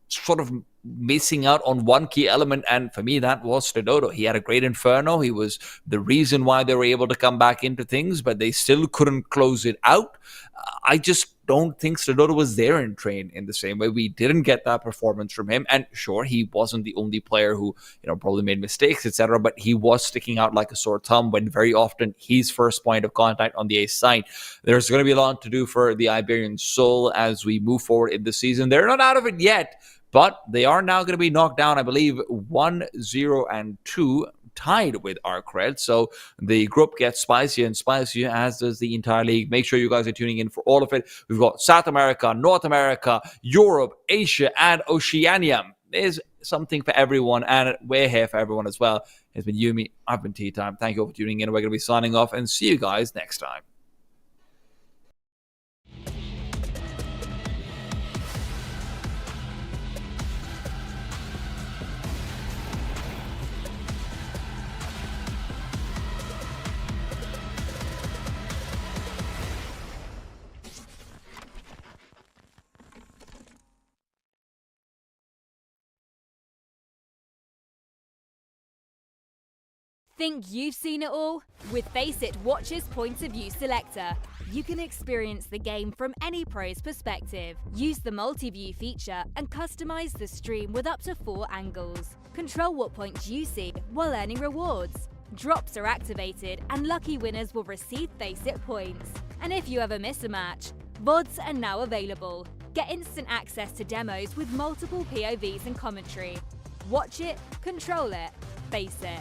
sort of missing out on one key element, and for me, that was Stododo. He had a great Inferno. He was the reason why they were able to come back into things, but they still couldn't close it out. I just don't think Stododo was there in Train in the same way. We didn't get that performance from him, and sure, he wasn't the only player who probably made mistakes, etc., but he was sticking out like a sore thumb when very often he's first point of contact on the ace side. There's going to be a lot to do for the Iberian Soul as we move forward in the season. They're not out of it yet, but they are now going to be knocked down, I believe, 1-0-2, tied with ARCRED. So the group gets spicier and spicier, as does the entire league. Make sure you guys are tuning in for all of it. We've got South America, North America, Europe, Asia, and Oceania. There's something for everyone, and we're here for everyone as well. It's been Yumi. I've been Tea Time. Thank you all for tuning in. We're going to be signing off, and see you guys next time. Think you've seen it all? With Faceit Watch's Point of View Selector, you can experience the game from any pro's perspective. Use the multi-view feature and customize the stream with up to 4 angles. Control what points you see while earning rewards. Drops are activated and lucky winners will receive Faceit points. And if you ever miss a match, VODs are now available. Get instant access to demos with multiple POVs and commentary. Watch it, control it, Faceit.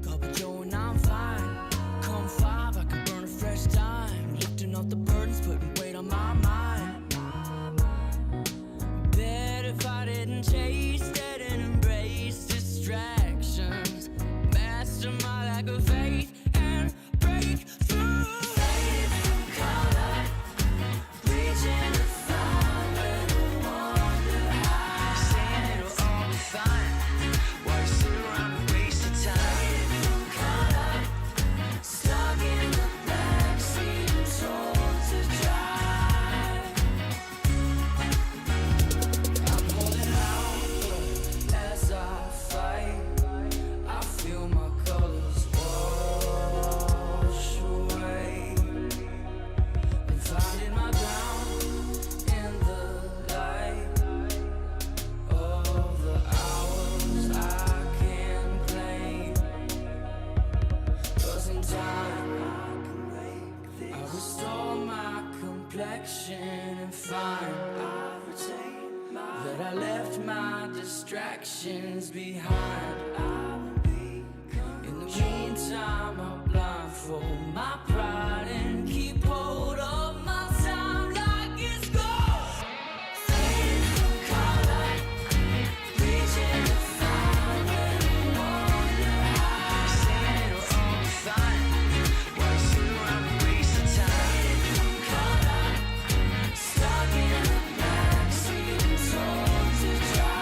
Cup of Joe and I'm fine. Come 5, I can burn a fresh dime. Lifting up the burdens, putting weight on my complexion and find that I left my distractions behind. In the meantime, I'll blindfold my pride and keep hold of my time like it's gold. Fading from color, reaching to find when I wonder how. Saying it'll all be fine. Why sit around and waste the time? Fading from color, stuck in the backseat and told to drive.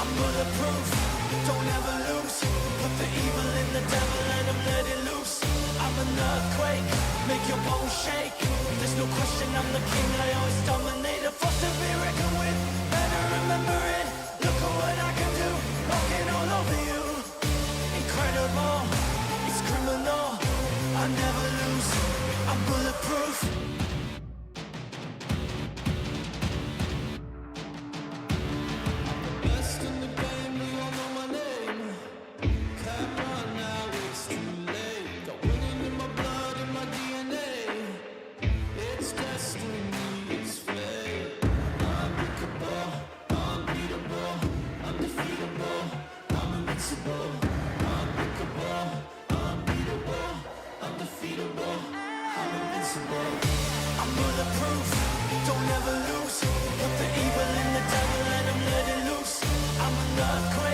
I'm bulletproof, don't ever lose. Put the evil in the devil and I'm let it loose. I'm an earthquake, make your bones shake. There's no question I'm the king, I always dominate. A force to be reckoned with, better remember it. Look at what I can do, walking all over you. Incredible, it's criminal. I never lose, I'm bulletproof. Best in the game, we all know my name. Can't run now, it's too late. Got winning in my blood, in my DNA. It's destiny, it's fate. Unbreakable, unbeatable, undefeatable. I'm invincible. Unbreakable, unbeatable, undefeatable. I'm invincible. I'm bulletproof, don't ever lose. Put the evil in the devil and I'm let it loose. I'm an earthquake.